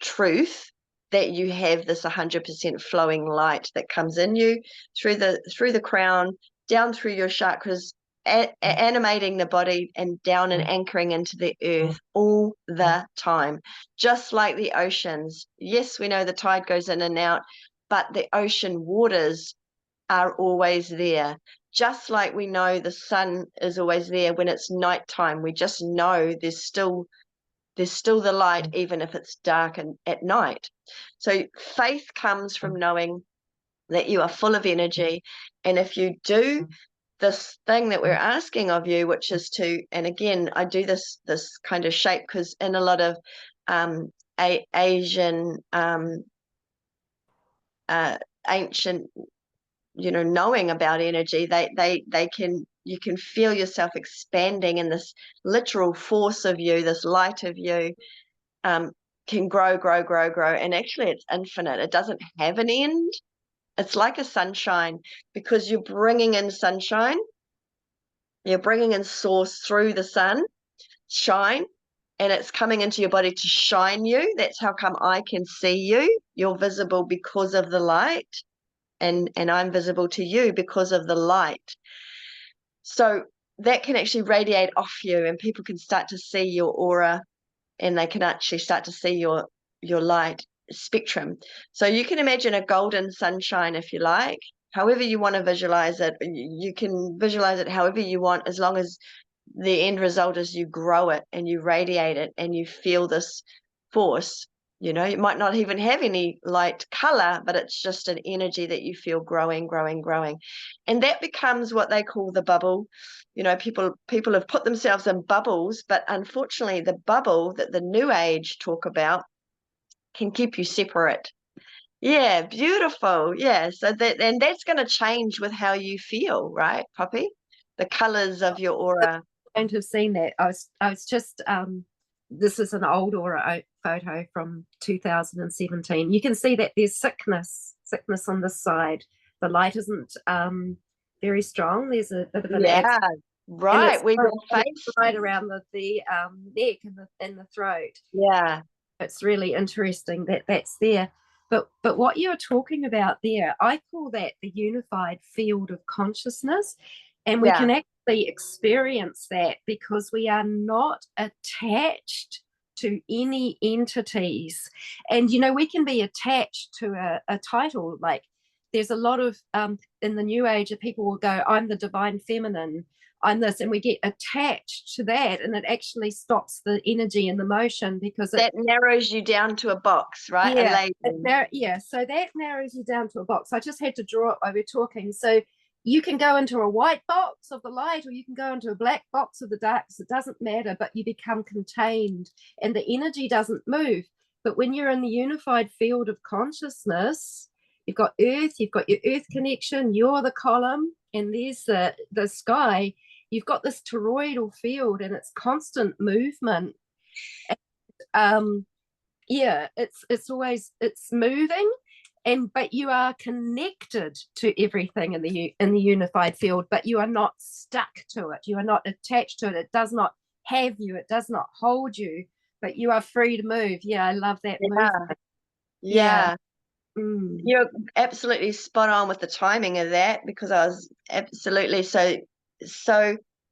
truth that you have this 100% flowing light that comes in you through the crown, down through your chakras, animating the body, and down and anchoring into the earth all the time, just like the oceans. Yes, we know the tide goes in and out, but the ocean waters are always there. Just like we know the sun is always there when it's nighttime, we just know there's still the light, even if it's dark and at night. So faith comes from knowing that you are full of energy. And if you do this thing that we're asking of you, which is to, and again, I do this kind of shape because in a lot of Asian ancient, knowing about energy, you can feel yourself expanding, and this literal force of you, this light of you, can grow, grow, grow, grow. And actually it's infinite. It doesn't have an end. It's like a sunshine, because you're bringing in sunshine. You're bringing in source through the sun, shine, and it's coming into your body to shine you. That's how come I can see you. You're visible because of the light, and I'm visible to you because of the light. So that can actually radiate off you, and people can start to see your aura, and they can actually start to see your light spectrum. So you can imagine a golden sunshine, if you like, however you want to visualize it. You can visualize it however you want, as long as the end result is you grow it and you radiate it and you feel this force. It might not even have any light color, but it's just an energy that you feel growing, growing, growing. And that becomes what they call the bubble. People have put themselves in bubbles, but unfortunately the bubble that the New Age talk about can keep you separate. Yeah, beautiful. Yeah, so that's going to change with how you feel, right, Poppy? The colors of your aura. I don't have seen that. I was just this is an old aura photo from 2017. You can see that there's sickness on this side. The light isn't very strong. There's a bit of an right. We will face right around the neck and the throat. Yeah, it's really interesting that that's there. But what you're talking about there, I call that the unified field of consciousness, and we can actually experience that because we are not attached to any entities. And we can be attached to a title. Like there's a lot of in the New Age, people will go, I'm the divine feminine, I'm this, and we get attached to that, and it actually stops the energy and the motion, because that narrows you down to a box, right? So that narrows you down to a box. I just had to draw it while we're talking. So you can go into a white box of the light, or you can go into a black box of the darkness. It doesn't matter, but you become contained and the energy doesn't move. But when you're in the unified field of consciousness, you've got earth, you've got your earth connection, you're the column, and there's the sky. You've got this toroidal field, and it's constant movement. It's always moving, but you are connected to everything in the unified field, but you are not stuck to it. You are not attached to it. It does not have you. It does not hold you, but you are free to move. Yeah, I love that movement. Yeah. You're absolutely spot on with the timing of that, because I was absolutely so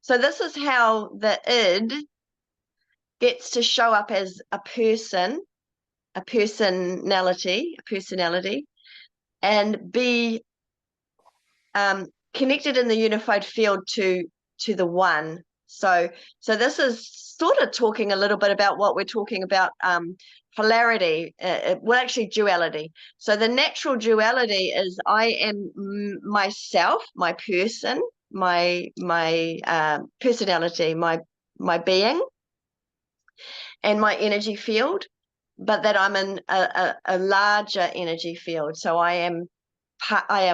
this is how the id gets to show up as a personality, and be connected in the unified field to the one. So this is sort of talking a little bit about what we're talking about, polarity, well, actually duality. So the natural duality is I am myself, my person, my personality, my being, and my energy field, but that I'm in a larger energy field. So I am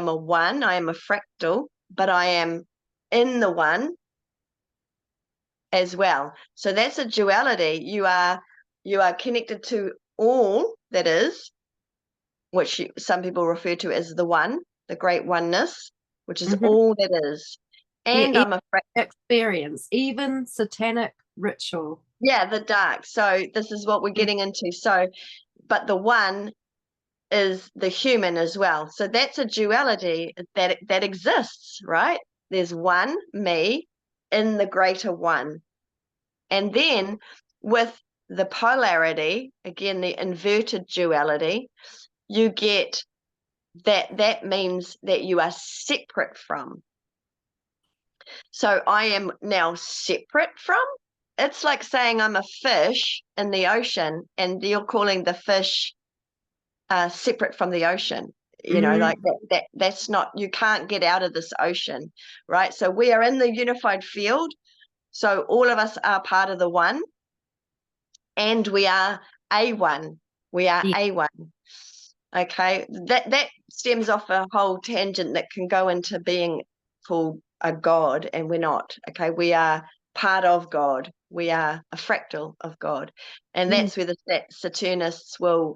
a one, I am a fractal, but I am in the one as well. So that's a duality. You are connected to all that is, which some people refer to as the one, the great oneness, which is all that is. And Yeah, I'm a experience, even satanic ritual. Yeah, the dark. So this is what we're getting into. So, but the one is the human as well. So that's a duality that exists, right? There's one, me, in the greater one. And then with the polarity, again, the inverted duality, you get that means that you are separate from. So I am now separate from. It's like saying I'm a fish in the ocean and you're calling the fish separate from the ocean. You know, like that's not, you can't get out of this ocean, right? So we are in the unified field. So all of us are part of the one, and we are a one. We are a one. Okay, that stems off a whole tangent that can go into being called a god, and we're not. Okay, we are part of God. We are a fractal of God, and that's where the Saturnists will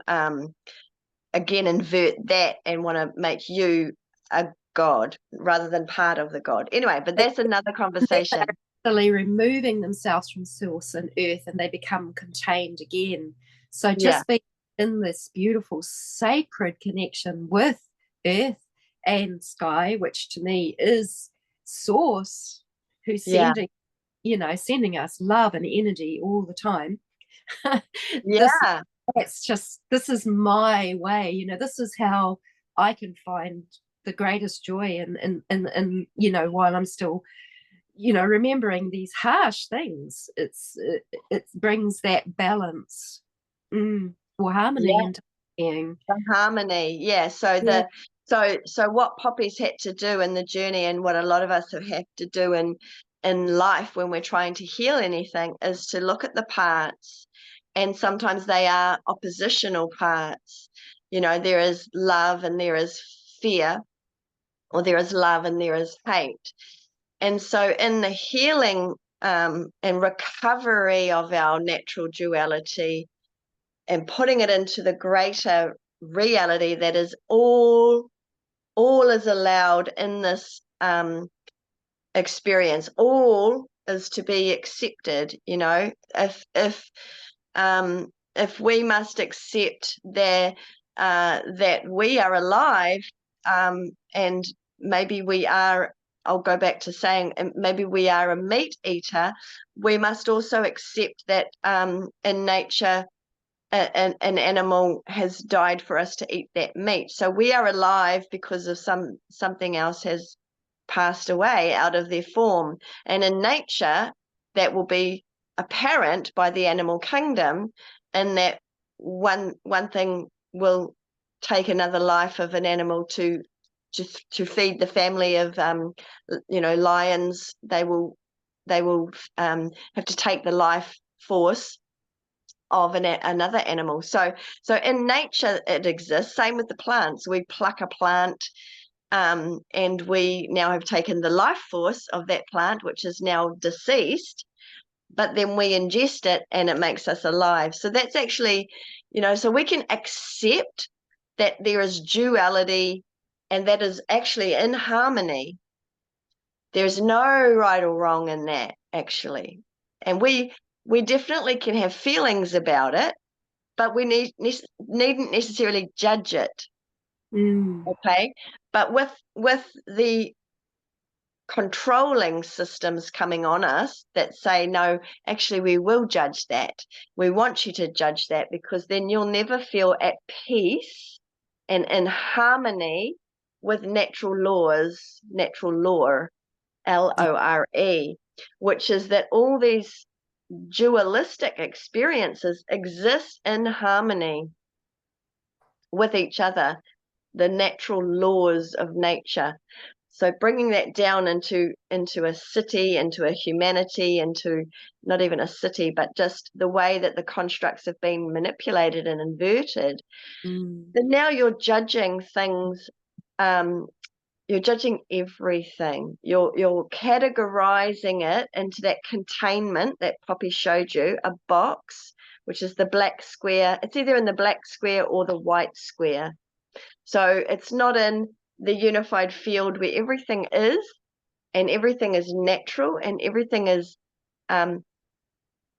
again invert that and want to make you a god rather than part of the god. Anyway, but that's another conversation. Actually removing themselves from source and earth, and they become contained again. So just being in this beautiful sacred connection with earth and sky, which to me is source, who's sending sending us love and energy all the time. This is my way. This is how I can find the greatest joy and while I'm still remembering these harsh things. It brings that balance or harmony into being. The harmony, so what Poppy's had to do in the journey, and what a lot of us have had to do in life when we're trying to heal anything, is to look at the parts, and sometimes they are oppositional parts. There is love and there is fear, or there is love and there is hate. And so in the healing and recovery of our natural duality and putting it into the greater reality that is all is allowed in this experience, all is to be accepted. If we must accept that we are alive, and maybe we are, I'll go back to saying maybe we are a meat eater, we must also accept that in nature an animal has died for us to eat that meat. So we are alive because of something else has passed away out of their form. And in nature, that will be apparent by the animal kingdom, in that one thing will take another life of an animal to feed the family of lions. They will have to take the life force of another animal. So in nature it exists. Same with the plants. We pluck a plant, and we now have taken the life force of that plant, which is now deceased, but then we ingest it and it makes us alive. So that's actually, so we can accept that there is duality, and that is actually in harmony. There's no right or wrong in that, actually. And we definitely can have feelings about it, but we needn't necessarily judge it. Okay, but with the controlling systems coming on us that say, no, actually we will judge that, we want you to judge that, because then you'll never feel at peace and in harmony with natural laws, natural law, LORE, which is that all these dualistic experiences exist in harmony with each other, the natural laws of nature. So bringing that down into a city, into a humanity, into not even a city, but just the way that the constructs have been manipulated and inverted, then now you're judging things, you're judging everything. You're categorizing it into that containment that Poppy showed you, a box, which is the black square. It's either in the black square or the white square. So it's not in the unified field where everything is, and everything is natural, and everything is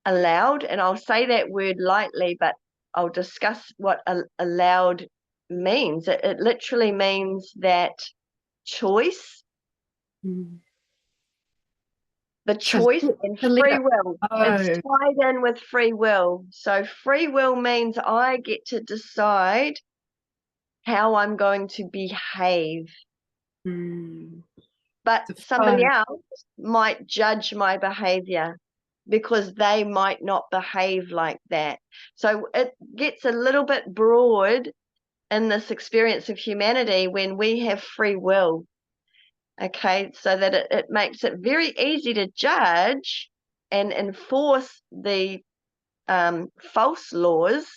allowed. And I'll say that word lightly, but I'll discuss what allowed means. It literally means that choice, the choice and free will. It's tied in with free will. So free will means I get to decide how I'm going to behave. But somebody else might judge my behavior because they might not behave like that. So it gets a little bit broad in this experience of humanity when we have free will. Okay, so that it makes it very easy to judge and enforce the false laws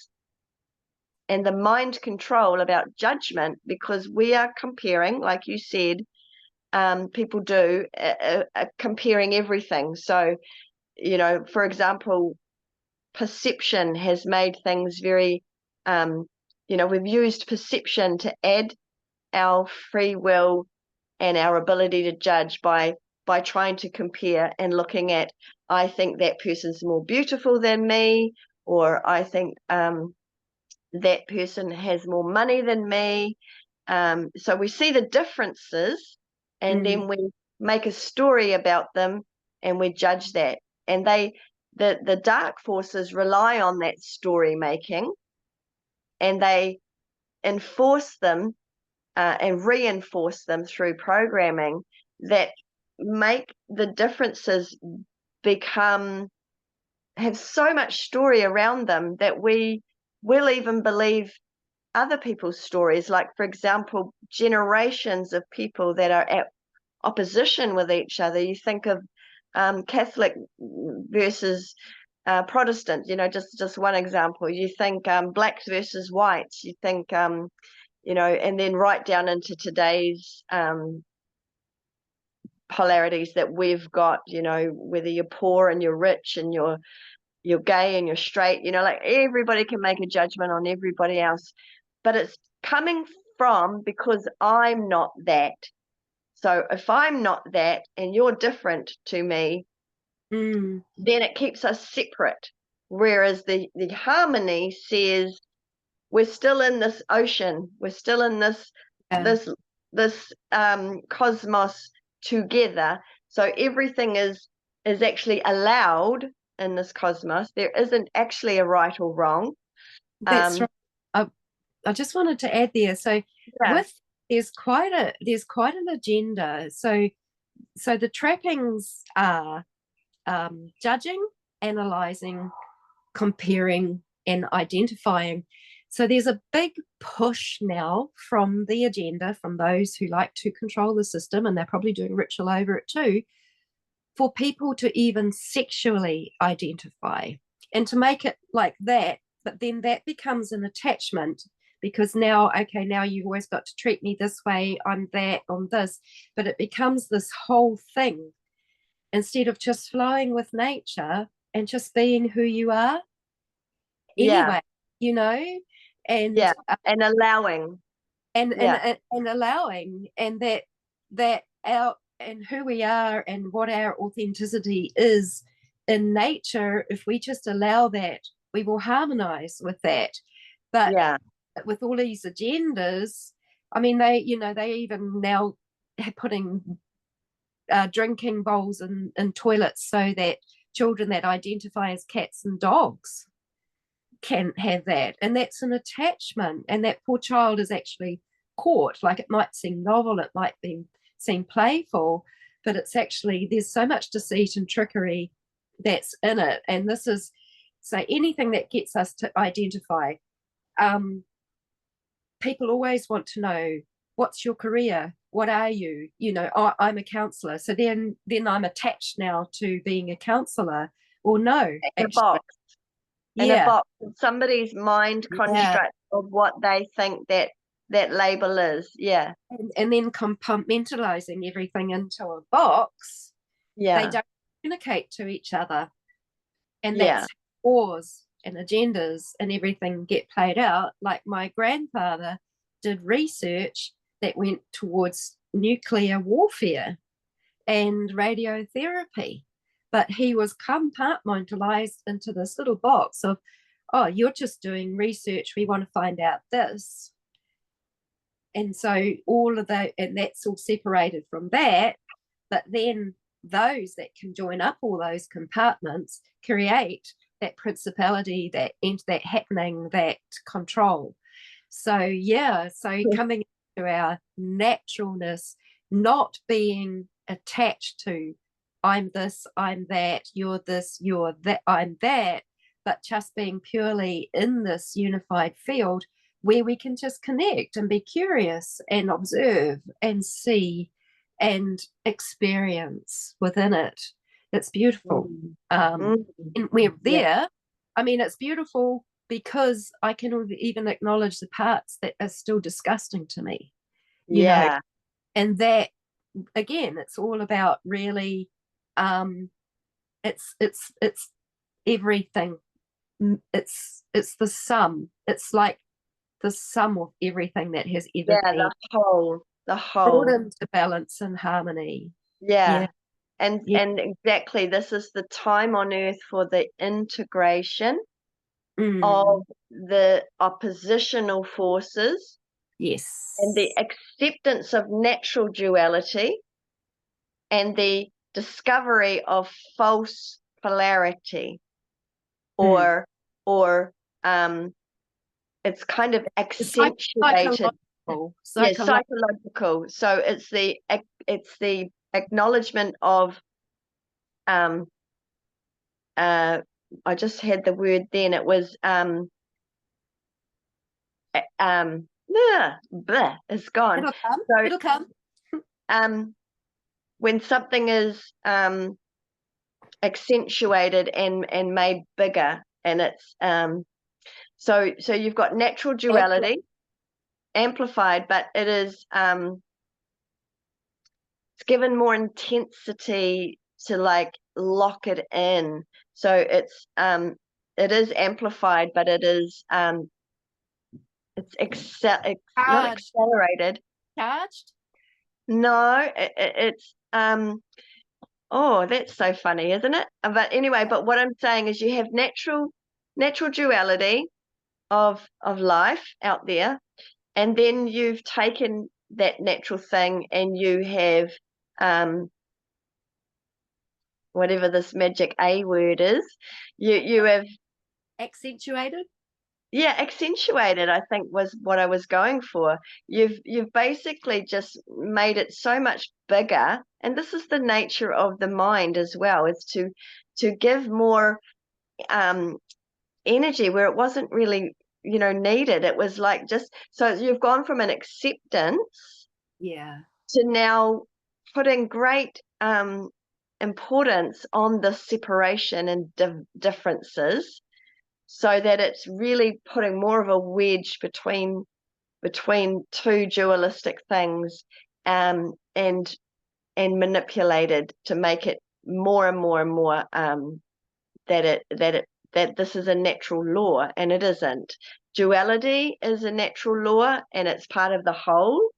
and the mind control about judgment, because we are comparing, like you said, people do, comparing everything. So, you know, for example, perception has made things very, you know, we've used perception to add our free will and our ability to judge by trying to compare and looking at, I think that person's more beautiful than me, or I think that person has more money than me. So we see the differences, and then we make a story about them and we judge that. And the dark forces rely on that story making, and they enforce them and reinforce them through programming that make the differences have so much story around them that we will even believe other people's stories. Like, for example, generations of people that are at opposition with each other. You think of Catholic versus Protestant, you know, just one example. You think blacks versus whites. You think, you know, and then right down into today's polarities that we've got, you know, whether you're poor and you're rich and you're gay and you're straight, you know, like everybody can make a judgment on everybody else, but it's coming from because I'm not that. So if I'm not that and you're different to me, then it keeps us separate. Whereas the harmony says we're still in this ocean, we're still in this cosmos together. So everything is actually allowed in this cosmos. There isn't actually a right or wrong. That's right. I just wanted to add there. So there's quite an agenda. So the trappings are judging, analyzing, comparing, and identifying. So there's a big push now from the agenda, from those who like to control the system, and they're probably doing ritual over it too, for people to even sexually identify and to make it like that. But then that becomes an attachment, because now, okay, now you've always got to treat me this way, I'm that, I'm this, but it becomes this whole thing instead of just flowing with nature and just being who you are anyway, you know, and and allowing and allowing, and that our and who we are and what our authenticity is in nature, if we just allow that, we will harmonize with that. But with all these agendas, I mean, they even now are putting drinking bowls in toilets so that children that identify as cats and dogs can have that. And that's an attachment. And that poor child is actually caught. Like, it might seem novel, it might seem playful, but it's actually, there's so much deceit and trickery that's in it. And this is, so anything that gets us to identify, people always want to know, what's your career? What are you? I'm a counselor. So then I'm attached now to being a counselor. Or no, In a actually, box, in a yeah, box, somebody's mind yeah. construct of what they think that label is. Yeah, And then compartmentalizing everything into a box, they yeah, don't communicate to each other. And yeah. that's wars and agendas and everything get played out. Like, my grandfather did research that went towards nuclear warfare and radiotherapy, but he was compartmentalized into this little box of, oh, you're just doing research, we want to find out this. And so all of that, and that's all separated from that. But then those that can join up all those compartments create that principality, that happening, that control. So yeah, so coming to our naturalness, not being attached to, I'm this, I'm that, you're this, you're that, I'm that, but just being purely in this unified field where we can just connect and be curious and observe and see and experience within it. It's beautiful. Mm. And we're Yeah, there. I mean, it's beautiful because I can even acknowledge the parts that are still disgusting to me, yeah, and that, again, it's all about really, it's everything. It's the sum. It's like the sum of everything that has ever yeah. been The brought whole. into balance and harmony. Yeah, Yeah, yeah. and exactly. This is the time on earth for the integration of Mm, the oppositional forces and the yes. acceptance of natural duality and the discovery of false polarity, Mm. or or it's kind of accentuated. Psychological, Yeah, psychological. psychological. So it's the acknowledgement of um I just had the word then. It was bleh, it's gone. It'll come. So It'll come. um when something is accentuated and made bigger, and it's so you've got natural duality amplified, but it is it's given more intensity to like lock it in. So it is amplified, but it's not Charged. accelerated. Charged. No, it's oh, that's so funny, isn't it? But anyway, but what I'm saying is you have natural duality of life out there, and then you've taken that natural thing and you have whatever this magic A word is, you have, Accentuated. yeah, accentuated, I think was what I was going for. You've basically just made it so much bigger, and this is the nature of the mind as well, is to give more um energy where it wasn't really, needed. It was like, just so you've gone from an acceptance Yeah. to now putting great importance on the separation and differences, so that it's really putting more of a wedge between two dualistic things, and manipulated to make it more and more and more that this is a natural law, and it isn't. Duality is a natural law and it's part of the whole.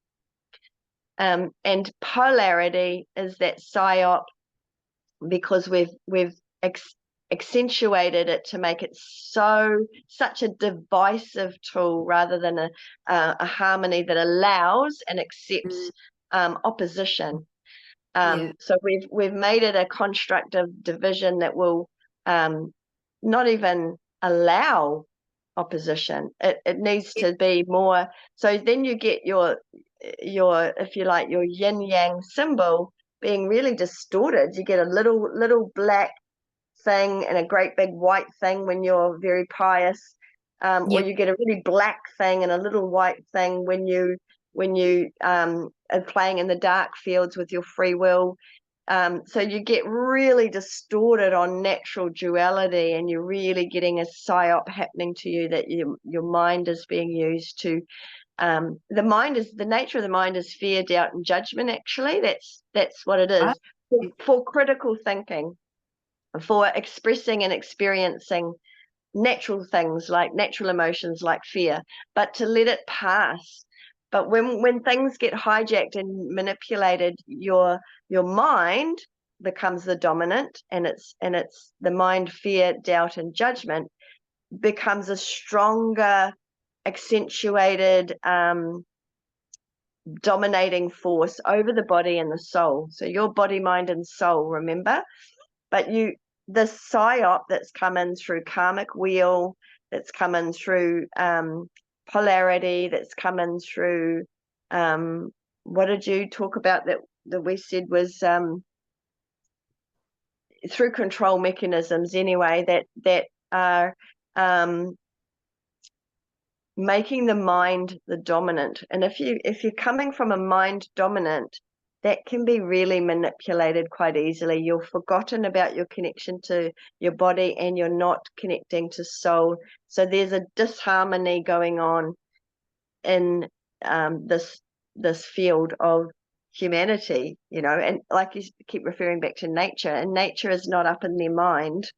And polarity is that psyop, because we've accentuated it to make it such a divisive tool rather than a harmony that allows and accepts opposition. So we've made it a construct of division that will not even allow opposition. It needs to be more. So then you get your if you like, your yin yang symbol being really distorted. You get a little black thing and a great big white thing when you're very pious, or you get a really black thing and a little white thing when you are playing in the dark fields with your free will. So you get really distorted on natural duality, and you're really getting a psyop happening to you that your mind is being used to. The nature of the mind is fear, doubt, and judgment. Actually, that's what it is for critical thinking, for expressing and experiencing natural things like natural emotions like fear, but to let it pass. But when things get hijacked and manipulated, your mind becomes the dominant, and it's the mind, fear, doubt, and judgment becomes a stronger, accentuated, dominating force over the body and the soul. So your body, mind, and soul, remember? But the psyop that's coming through karmic wheel, that's coming through polarity, that's coming through what did you talk about that we said was through control mechanisms anyway, that are making the mind the dominant. And if you're coming from a mind dominant, that can be really manipulated quite easily. You're forgotten about your connection to your body, and you're not connecting to soul. So there's a disharmony going on in this field of humanity, and like you keep referring back to nature, and nature is not up in their mind,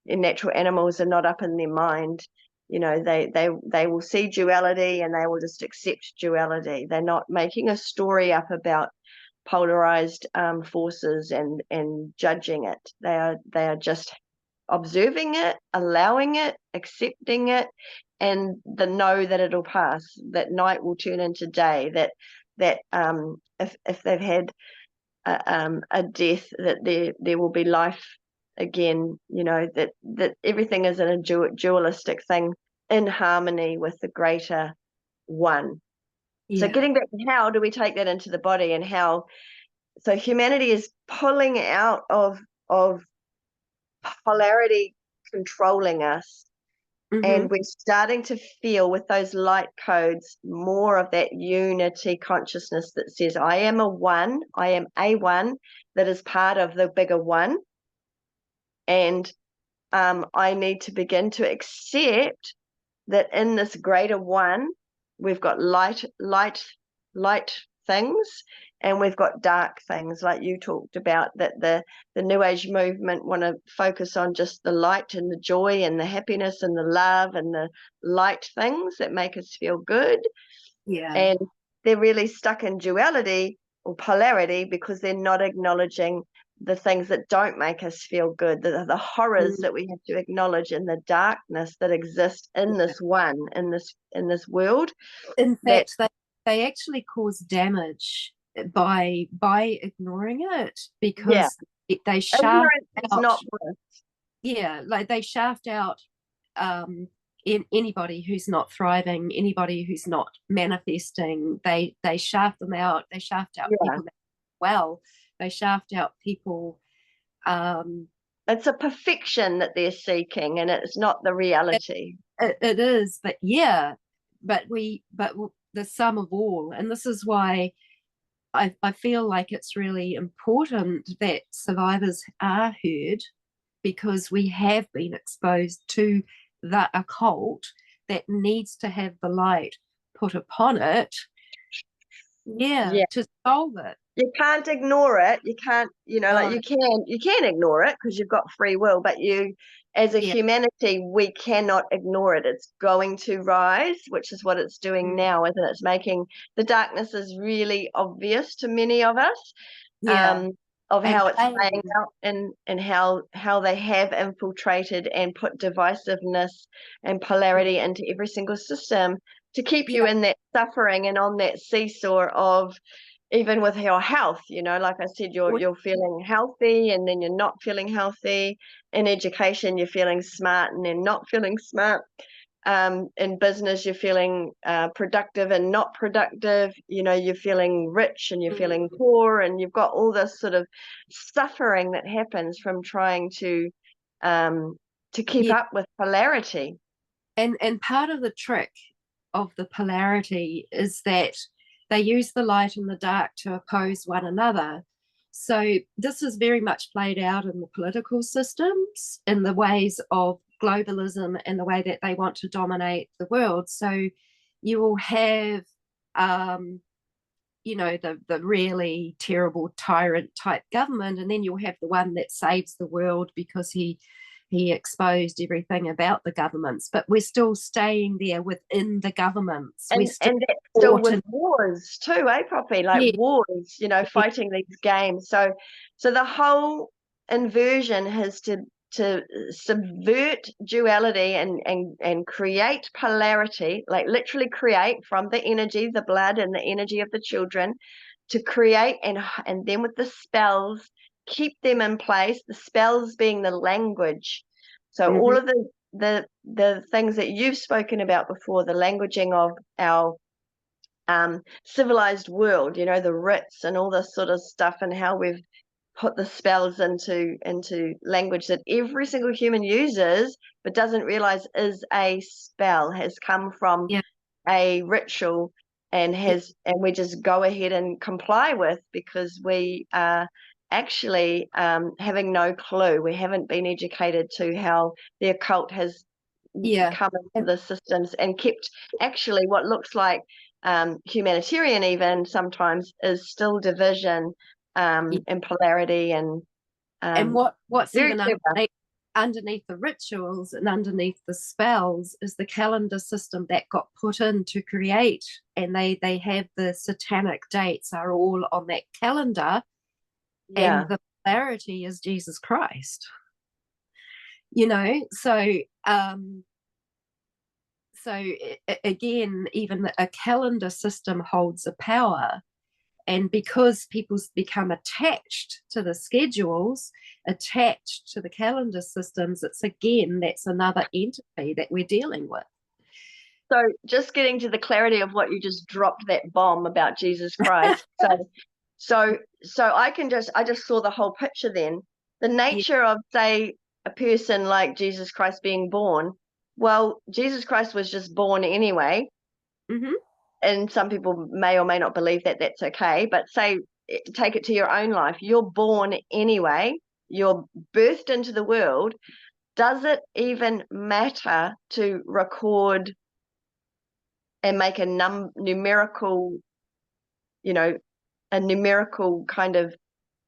and natural animals are not up in their mind. They will see duality and they will just accept duality. They're not making a story up about polarized forces and judging it. They are just observing it, allowing it, accepting it, and the know that it'll pass, that night will turn into day, that if they've had a death, that there will be life again, that everything is in a dualistic thing in harmony with the greater one. So getting back to how do we take that into the body, and how, so humanity is pulling out of polarity controlling us, and we're starting to feel with those light codes more of that unity consciousness that says, I am a one that is part of the bigger one. And I need to begin to accept that in this greater one, we've got light things, and we've got dark things, like you talked about, that the New Age movement want to focus on just the light and the joy and the happiness and the love and the light things that make us feel good. And they're really stuck in duality or polarity because they're not acknowledging the things that don't make us feel good, the horrors that we have to acknowledge, and the darkness that exists in this one, in this world. In fact, they actually cause damage by ignoring it, because they shaft out. Not like they shaft out in anybody who's not thriving, anybody who's not manifesting. They shaft them out. They shaft out people that they shaft out people. It's a perfection that they're seeking, and it's not the reality. It is, but the sum of all. And this is why I feel like it's really important that survivors are heard, because we have been exposed to the occult that needs to have the light put upon it to solve it. You can't ignore it. You can't, like you can ignore it because you've got free will, but you, as a humanity, we cannot ignore it. It's going to rise, which is what it's doing now, isn't it? It's making the darkness is really obvious to many of us. of And how it's playing. playing out, and how they have infiltrated and put divisiveness and polarity into every single system to keep you Yeah, in that suffering and on that seesaw of, even with your health, you know, like I said, you're feeling healthy and then you're not feeling healthy. In education, you're feeling smart and then not feeling smart. In business, you're feeling productive and not productive. You know, you're feeling rich and you're feeling poor, and you've got all this sort of suffering that happens from trying to keep yeah. up with polarity. And part of the trick of the polarity is that they use the light and the dark to oppose one another. So this is very much played out in the political systems, in the ways of globalism and the way that they want to dominate the world. So you will have you know, the really terrible tyrant type government, and then you'll have the one that saves the world because he exposed everything about the governments, but we're still staying there within the governments. We're still And that's still with wars too, Poppy? Like, yeah, wars, you know, fighting these games. So the whole inversion has to subvert duality and create polarity, like literally create from the energy, the blood and the energy of the children, to create, and then with the spells, keep them in place, the spells being the language. So all of the things that you've spoken about before, the languaging of our civilized world, you know, the writs and all this sort of stuff, and how we've put the spells into language that every single human uses but doesn't realize is a spell, has come from yeah, a ritual, and yeah, we just go ahead and comply with, because we are actually having no clue. We haven't been educated to how the occult has yeah. come into the systems and kept, actually, what looks like humanitarian even sometimes is still division Yeah. and polarity, and And what's very even clever. underneath the rituals and underneath the spells is the calendar system that got put in to create, and they have the satanic dates are all on that calendar, Yeah. and the polarity is Jesus Christ, you know. So so again, even a calendar system holds a power, and because people become attached to the schedules, attached to the calendar systems, it's again, that's another entity that we're dealing with. So just getting to the clarity of what you just dropped, that bomb about Jesus Christ. So I just saw the whole picture then. The Yeah. nature of, say, a person like Jesus Christ being born. Well, Jesus Christ was just born anyway. Mm-hmm. And some people may or may not believe that that's okay. But say, take it to your own life. You're born anyway. You're birthed into the world. Does it even matter to record and make a numerical, you know, a numerical kind of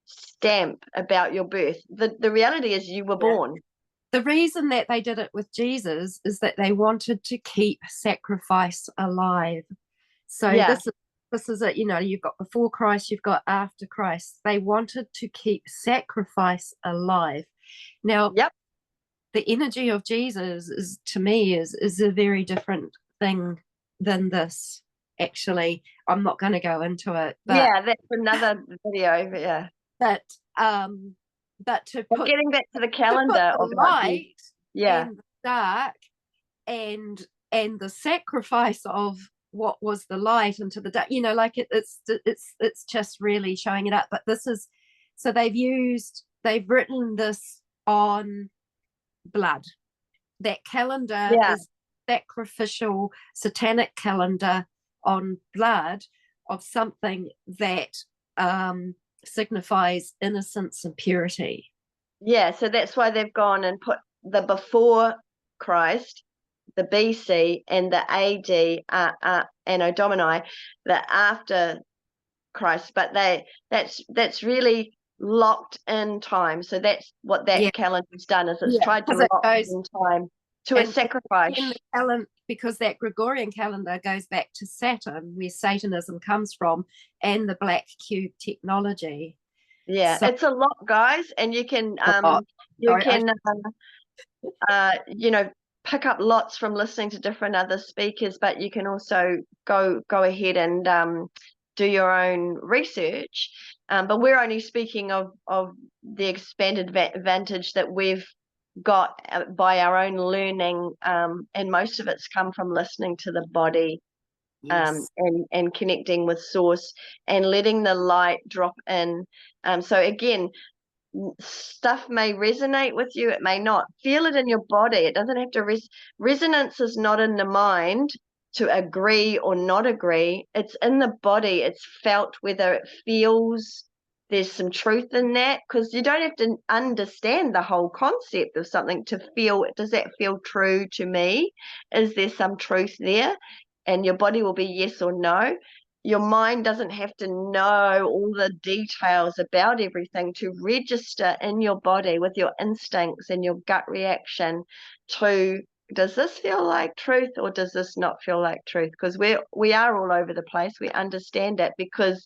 stamp about your birth? The reality is you were Yeah. born. The reason that they did it with Jesus is that they wanted to keep sacrifice alive. So Yeah. this is it, you know, you've got before Christ, you've got after Christ. They wanted to keep sacrifice alive. Now, Yep. the energy of Jesus is, to me, is a very different thing than this. Actually, I'm not going to go into it, Yeah, that's another video. But yeah. but um, but But getting back to the to put calendar the about Jesus. light Yeah. and the dark and the sacrifice of what was the light into the dark, you know, like it's just really showing it up. But this is, so they've written this on blood. That calendar Yeah. is sacrificial satanic calendar on blood of something that signifies innocence and purity. Yeah. So that's why they've gone and put the before Christ, the BC, and the AD, Anno Domini, the after Christ. But that's really locked in time. So that's what Yeah, that calendar's done, is it's yeah, tried to because it lock goes, in time to a and sacrifice. in the calendar, because that Gregorian calendar goes back to Saturn, where Satanism comes from, and the black cube technology. Yeah, So it's a lot, guys, and a lot. you Sorry, can you know, pick up lots from listening to different other speakers, but you can also go ahead and do your own research. But we're only speaking of the expanded advantage that we've got by our own learning, and most of it's come from listening to the body, yes. and connecting with source and letting the light drop in. So again, stuff may resonate with you, it may not. Feel it in your body. It doesn't have to resonance is not in the mind to agree or not agree. It's in the body. It's felt, whether it feels there's some truth in that, because you don't have to understand the whole concept of something to feel, does that feel true to me? Is there some truth there? And your body will be yes or no. Your mind doesn't have to know all the details about everything to register in your body with your instincts and your gut reaction to, does this feel like truth or does this not feel like truth? Because we are all over the place. We understand it because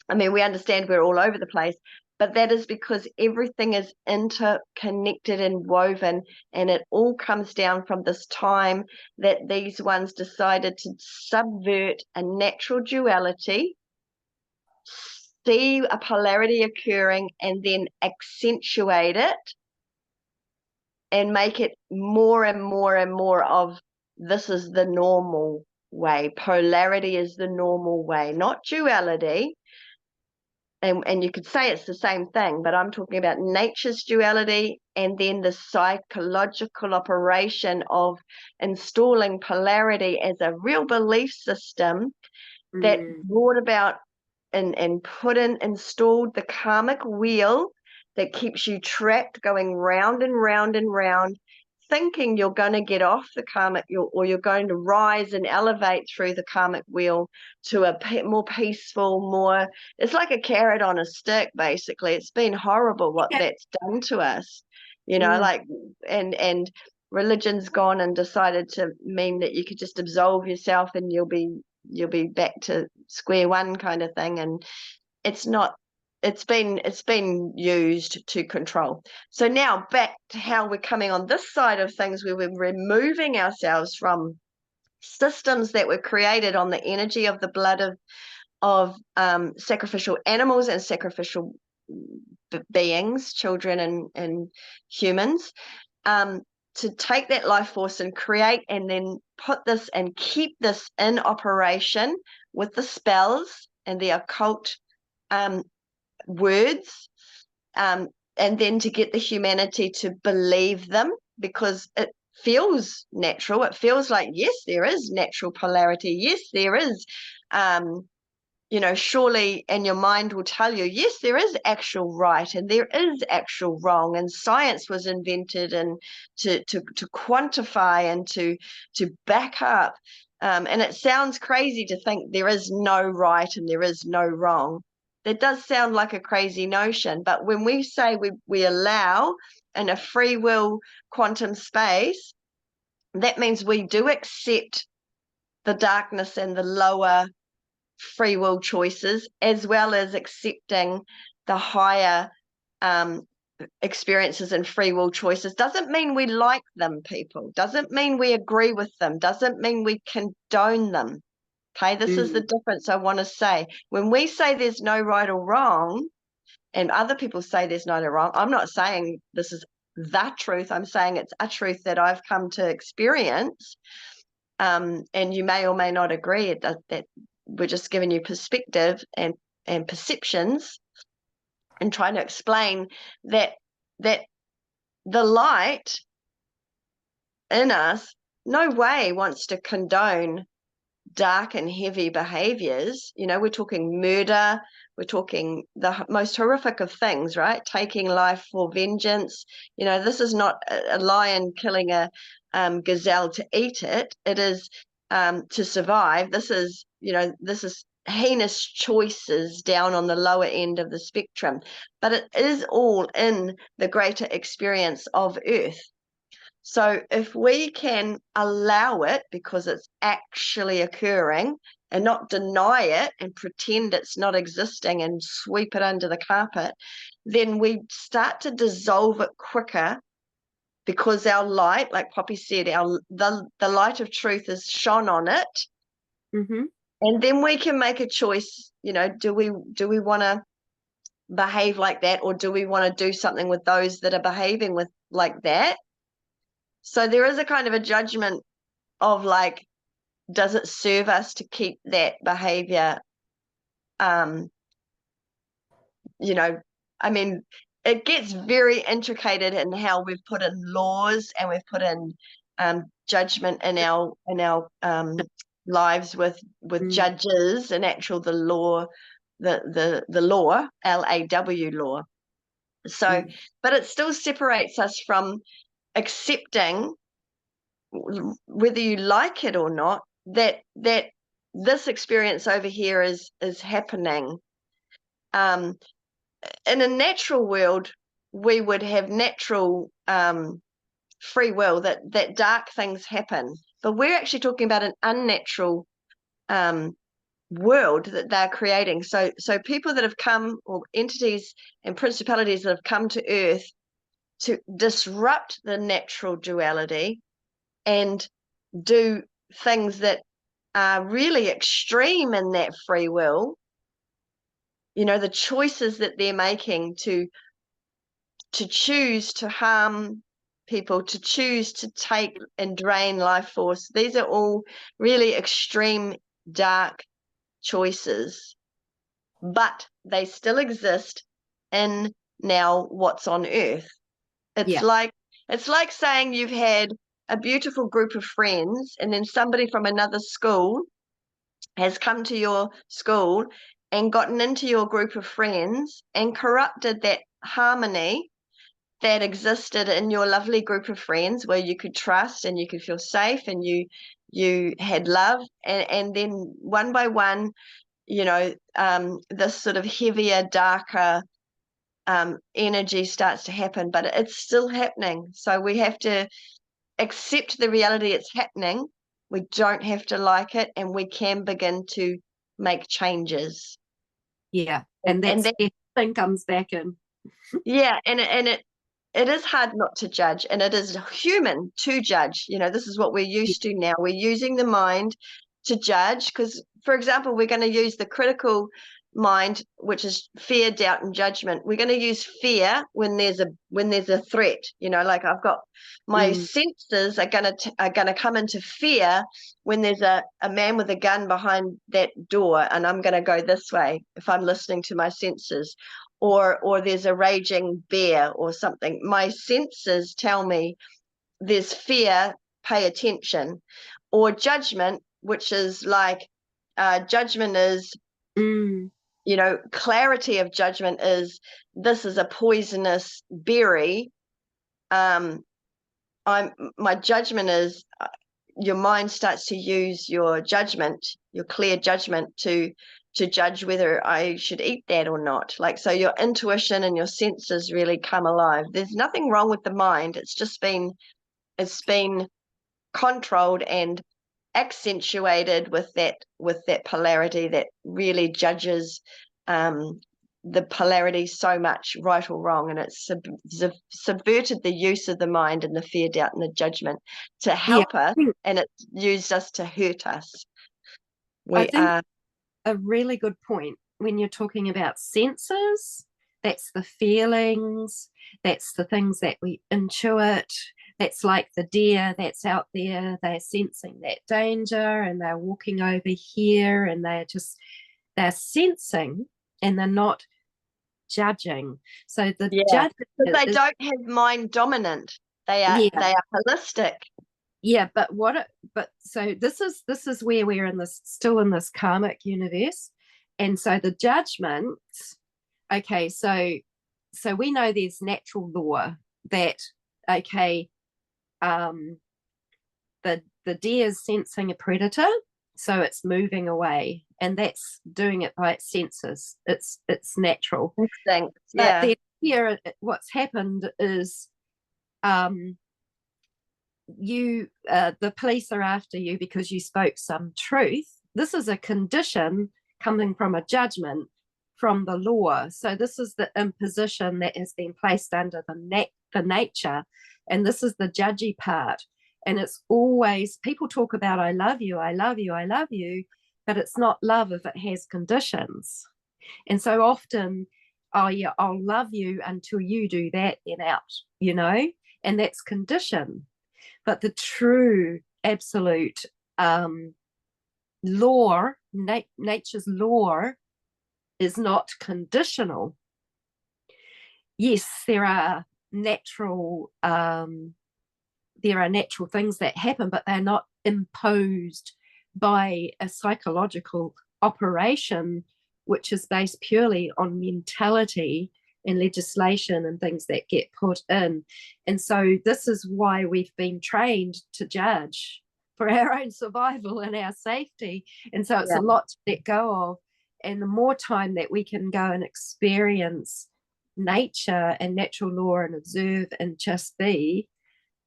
I mean, we understand we're all over the place, but that is because everything is interconnected and woven, and it all comes down from this time that these ones decided to subvert a natural duality, see a polarity occurring, and then accentuate it and make it more and more and more of, this is the normal way. Polarity is the normal way, not duality. And you could say it's the same thing, but I'm talking about nature's duality and then the psychological operation of installing polarity as a real belief system that brought about and installed the karmic wheel that keeps you trapped, going round and round and round, thinking you're going to get off the karmic, or you're going to rise and elevate through the karmic wheel to a more peaceful, more, it's like a carrot on a stick, basically. It's been horrible what that's done to us, you know, like, and religion's gone and decided to mean that you could just absolve yourself and you'll be back to square one kind of thing. And it's not, it's been used to control. So now back to how we're coming on this side of things, where we're removing ourselves from systems that were created on the energy of the blood of sacrificial animals and sacrificial beings, children and humans, to take that life force and create and then put this and keep this in operation with the spells and the occult words, and then to get the humanity to believe them, because it feels natural. It feels like, yes, there is natural polarity. Yes, there is, you know, surely, and your mind will tell you, yes, there is actual right and there is actual wrong, and science was invented and to quantify and to back up. And it sounds crazy to think there is no right and there is no wrong. That does sound like a crazy notion, but when we say we allow in a free will quantum space, that means we do accept the darkness and the lower free will choices, as well as accepting the higher experiences and free will choices. Doesn't mean we like them, people. Doesn't mean we agree with them. Doesn't mean we condone them. Okay, this is the difference I want to say. When we say there's no right or wrong, and other people say there's no wrong, I'm not saying this is the truth. I'm saying it's a truth that I've come to experience. And you may or may not agree. That we're just giving you perspective and perceptions, and trying to explain that the light in us no way wants to condone dark and heavy behaviors. You know, we're talking murder, we're talking the most horrific of things, right? Taking life for vengeance. You know, this is not a lion killing a gazelle to eat it. It is to survive. This is, you know, this is heinous choices down on the lower end of the spectrum, but it is all in the greater experience of Earth. So if we can allow it, because it's actually occurring, and not deny it and pretend it's not existing and sweep it under the carpet, then we start to dissolve it quicker, because our light, like Poppy said, the light of truth is shone on it. Mm-hmm. And then we can make a choice, do we want to behave like that, or do we want to do something with those that are behaving like that? So there is a kind of a judgment of like, does it serve us to keep that behavior? I mean, it gets very intricated in how we've put in laws, and we've put in judgment in our lives with judges, and the law, the law, LAW law. So, but it still separates us from accepting, whether you like it or not, that this experience over here is happening. In a natural world, we would have natural free will, that dark things happen, but we're actually talking about an unnatural world that they're creating. So people that have come, or entities and principalities that have come to Earth to disrupt the natural duality and do things that are really extreme in that free will, the choices that they're making to choose to harm people, to choose to take and drain life force. These are all really extreme, dark choices, but they still exist in now what's on Earth. It's like saying you've had a beautiful group of friends, and then somebody from another school has come to your school and gotten into your group of friends and corrupted that harmony that existed in your lovely group of friends, where you could trust and you could feel safe and you had love, and then one by one, this sort of heavier, darker energy starts to happen, but it's still happening. So we have to accept the reality it's happening. We don't have to like it, and we can begin to make changes. Yeah, and that thing comes back in. Yeah, and it is hard not to judge, and it is human to judge. This is what we're used to now. We're using the mind to judge, because, for example, we're going to use the critical mind, which is fear, doubt, and judgment. We're going to use fear when there's a threat. Like I've got my senses are going to come into fear when there's a man with a gun behind that door, and I'm going to go this way if I'm listening to my senses. Or there's a raging bear or something. My senses tell me there's fear, pay attention. Or judgment, which is like, judgment is, clarity of judgment is, this is a poisonous berry. My judgment is, your mind starts to use your judgment, your clear judgment, to judge whether I should eat that or not. Like, so your intuition and your senses really come alive. There's nothing wrong with the mind. It's been controlled and accentuated with that polarity that really judges the polarity so much, right or wrong, and it's subverted the use of the mind and the fear, doubt, and the judgment to help us, and it's used us to hurt us. I think a really good point when you're talking about senses. That's the feelings, that's the things that we intuit. That's like the deer that's out there, they're sensing that danger and they're walking over here, and they're sensing, and they're not judging. So the judgment, they don't have mind dominant. They are holistic. Yeah, but so this is where we're still in this karmic universe. And so the judgments, okay, so we know there's natural law that, okay, the deer is sensing a predator, so it's moving away, and that's doing it by its senses. It's natural. Instinct. But then here, what's happened is, the police are after you because you spoke some truth this is a condition coming from a judgment from the law. So this is the imposition that has been placed under the nature, and this is the judgy part. And it's always, people talk about I love you, I love you, I love you, but it's not love if it has conditions. And so often, oh yeah, I'll love you until you do that, then out, you know, and that's condition. But the true absolute law, nature's law, is not conditional. Yes, there are natural things that happen, but they're not imposed by a psychological operation, which is based purely on mentality and legislation and things that get put in. And so this is why we've been trained to judge for our own survival and our safety. And so it's a lot to let go of. And the more time that we can go and experience nature and natural law and observe and just be,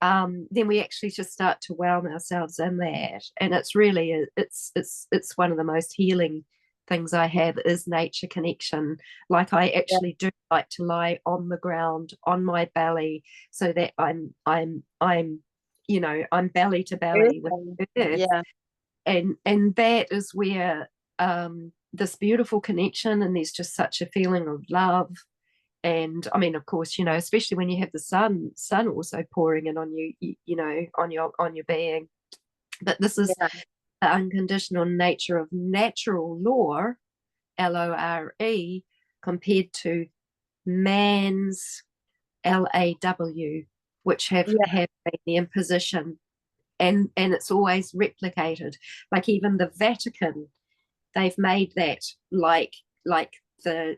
then we actually just start to whelm ourselves in that. And it's really, it's one of the most healing things I have is nature connection. Like I actually do like to lie on the ground on my belly so that I'm you know, I'm belly to belly with earth. And that is where this beautiful connection, and there's just such a feeling of love. And I mean, of course, you know, especially when you have the sun also pouring in on you, you know, on your being. But this is the unconditional nature of natural law, LORE, compared to man's LAW, which have been the imposition, and it's always replicated. Like even the Vatican, they've made that like the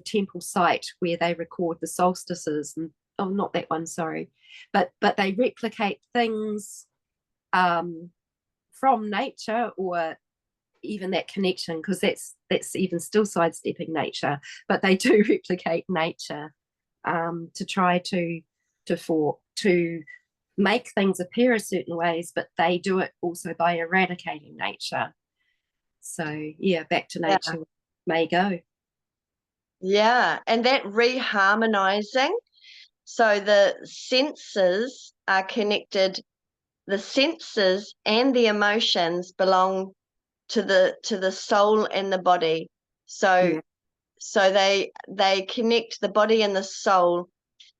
temple site where they record the solstices, and not that one, sorry, but they replicate things from nature, or even that connection, because that's even still sidestepping nature, but they do replicate nature to try to make things appear a certain ways, but they do it also by eradicating nature. So yeah, back to nature may go. Yeah, and that reharmonizing. So the senses are connected. The senses and the emotions belong to the soul and the body. So they connect the body and the soul,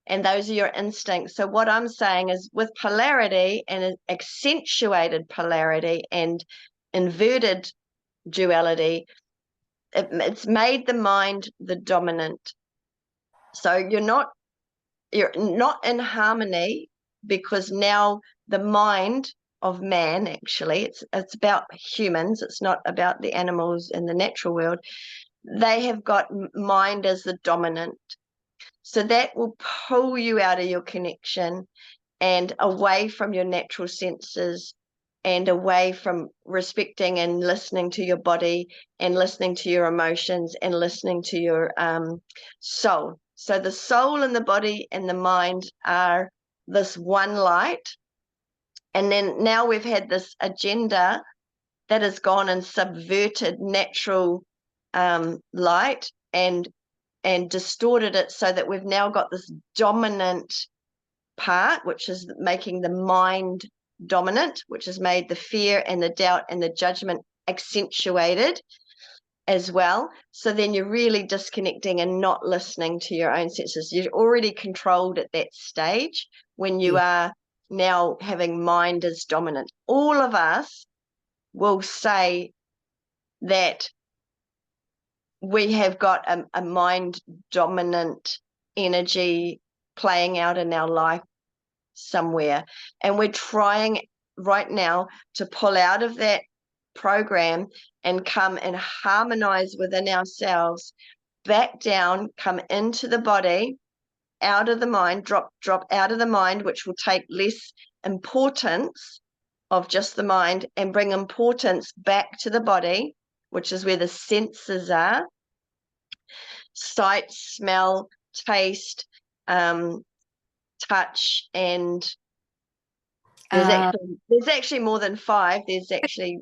and those are your instincts. So what I'm saying is, with polarity and accentuated polarity and inverted duality, it's made the mind the dominant. So you're not in harmony, because now the mind of man, actually, it's about humans, it's not about the animals in the natural world. They have got mind as the dominant. So that will pull you out of your connection and away from your natural senses, and away from respecting and listening to your body and listening to your emotions and listening to your soul. So the soul and the body and the mind are this one light. And then now we've had this agenda that has gone and subverted natural light and distorted it, so that we've now got this dominant part, which is making the mind dominant, which has made the fear and the doubt and the judgment accentuated as well. So then you're really disconnecting and not listening to your own senses. You're already controlled at that stage when you are now having mind as dominant. All of us will say that we have got a mind dominant energy playing out in our life somewhere, and we're trying right now to pull out of that program and come and harmonize within ourselves, back down, come into the body, out of the mind, drop out of the mind, which will take less importance of just the mind, and bring importance back to the body, which is where the senses are: sight, smell, taste, touch, and there's actually more than 5. There's actually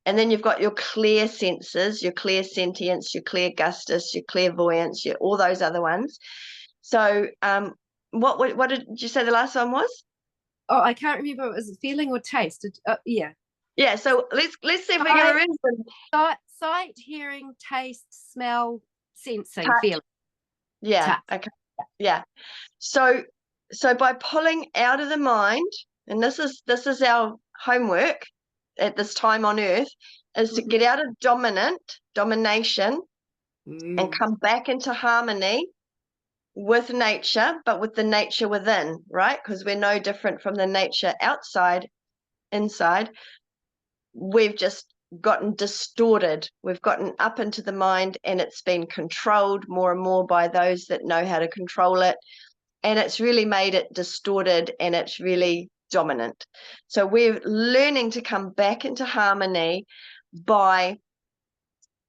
And then you've got your clear senses, your clear sentience, your clear gustus, your clairvoyance, all those other ones. So what did you say the last one was? Oh, I can't remember. Was it feeling or taste? Yeah. Yeah, so let's see if we can remember. Sight, hearing, taste, smell, sensing, Touch. feeling. Yeah, Touch. okay. Yeah. So by pulling out of the mind, and this is our homework at this time on earth, is to get out of domination and come back into harmony with nature, but with the nature within, right? Because we're no different from the nature outside, inside. We've just gotten distorted. We've gotten up into the mind, and it's been controlled more and more by those that know how to control it. And it's really made it distorted, and it's really dominant. So we're learning to come back into harmony by,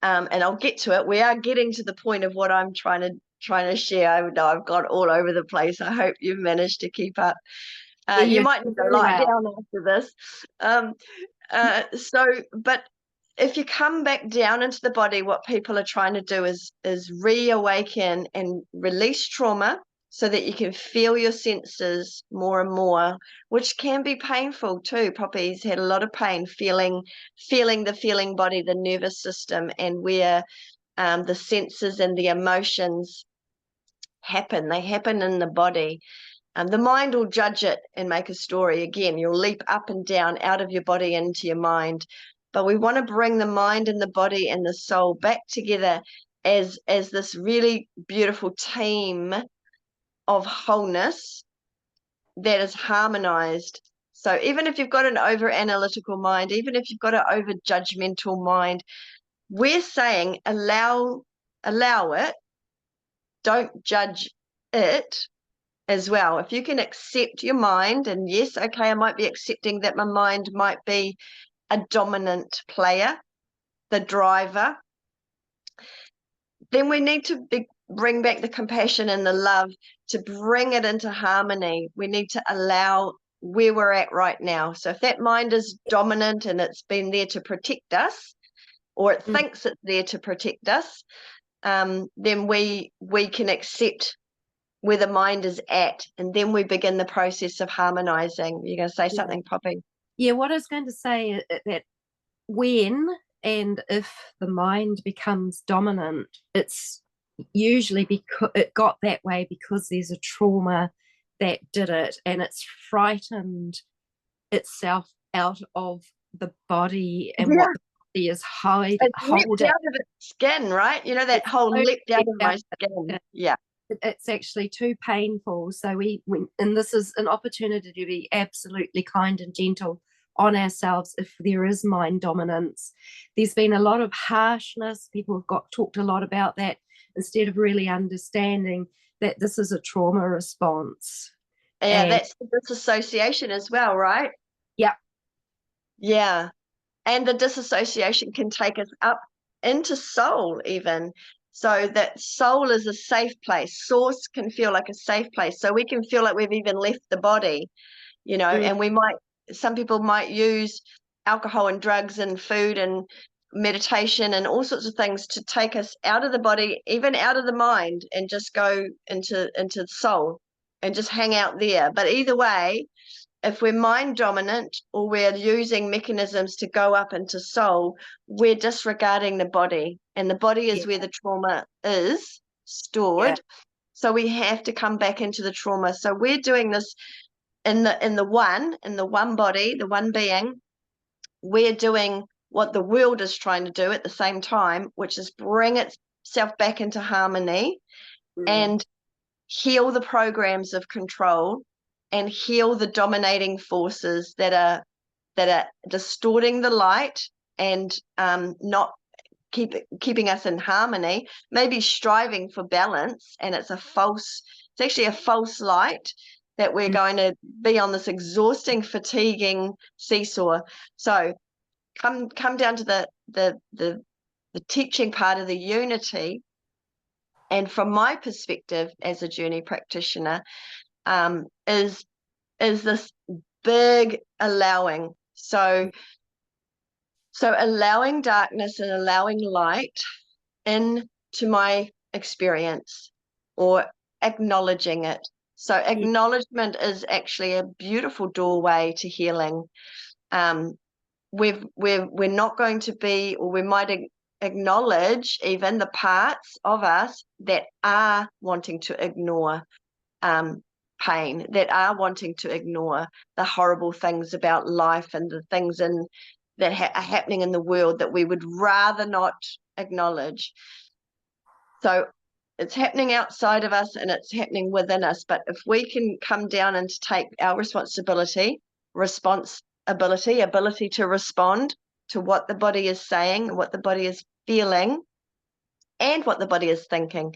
and I'll get to it. We are getting to the point of what I'm trying to share. I know I've got all over the place. I hope you've managed to keep up. You might need to lie down after this. But if you come back down into the body, what people are trying to do is reawaken and release trauma so that you can feel your senses more and more, which can be painful too. Poppy's had a lot of pain feeling the feeling body, the nervous system, and where the senses and the emotions happen. They happen in the body. The mind will judge it and make a story. Again, you'll leap up and down out of your body into your mind. But we want to bring the mind and the body and the soul back together as this really beautiful team of wholeness that is harmonized. So even if you've got an over analytical mind, even if you've got an over judgmental mind, we're saying allow it, don't judge it as well. If you can accept your mind, and yes, okay, I might be accepting that my mind might be a dominant player, the driver, then we need to bring back the compassion and the love to bring it into harmony. We need to allow where we're at right now. So if that mind is dominant and it's been there to protect us, or it thinks it's there to protect us, then we can accept where the mind is at, and then we begin the process of harmonizing. You're going to say something, Poppy? Yeah, what I was going to say is that when and if the mind becomes dominant, it's usually because it got that way because there's a trauma that did it, and it's frightened itself out of the body and what the body is holding. It's leapt out of its skin, right? You know, that It's whole so leapt out of my skin. Yeah. It's actually too painful. So and this is an opportunity to be absolutely kind and gentle on ourselves if there is mind dominance. There's been a lot of harshness. People have talked a lot about that instead of really understanding that this is a trauma response. Yeah, and that's the disassociation as well, right? Yeah. Yeah. And the disassociation can take us up into soul even. So that soul is a safe place. Source can feel like a safe place. So we can feel like we've even left the body, you know, and some people might use alcohol and drugs and food and meditation and all sorts of things to take us out of the body, even out of the mind, and just go into soul and just hang out there. But either way, if we're mind dominant or we're using mechanisms to go up into soul, we're disregarding the body, and the body is where the trauma is stored. So we have to come back into the trauma. So we're doing this in the one body, the one being. We're doing what the world is trying to do at the same time, which is bring itself back into harmony and heal the programs of control and heal the dominating forces that are distorting the light and not keeping us in harmony, maybe striving for balance, and it's actually a false light that we're going to be on this exhausting, fatiguing seesaw. So come down to the teaching part of the unity. And from my perspective as a journey practitioner, is this big allowing. So So allowing darkness and allowing light into my experience, or acknowledging it. So acknowledgement is actually a beautiful doorway to healing. We're not going to be, or we might acknowledge even the parts of us that are wanting to ignore pain, that are wanting to ignore the horrible things about life and the things that are happening in the world that we would rather not acknowledge. So it's happening outside of us and it's happening within us. But if we can come down and take our responsibility, ability to respond to what the body is saying, what the body is feeling, and what the body is thinking.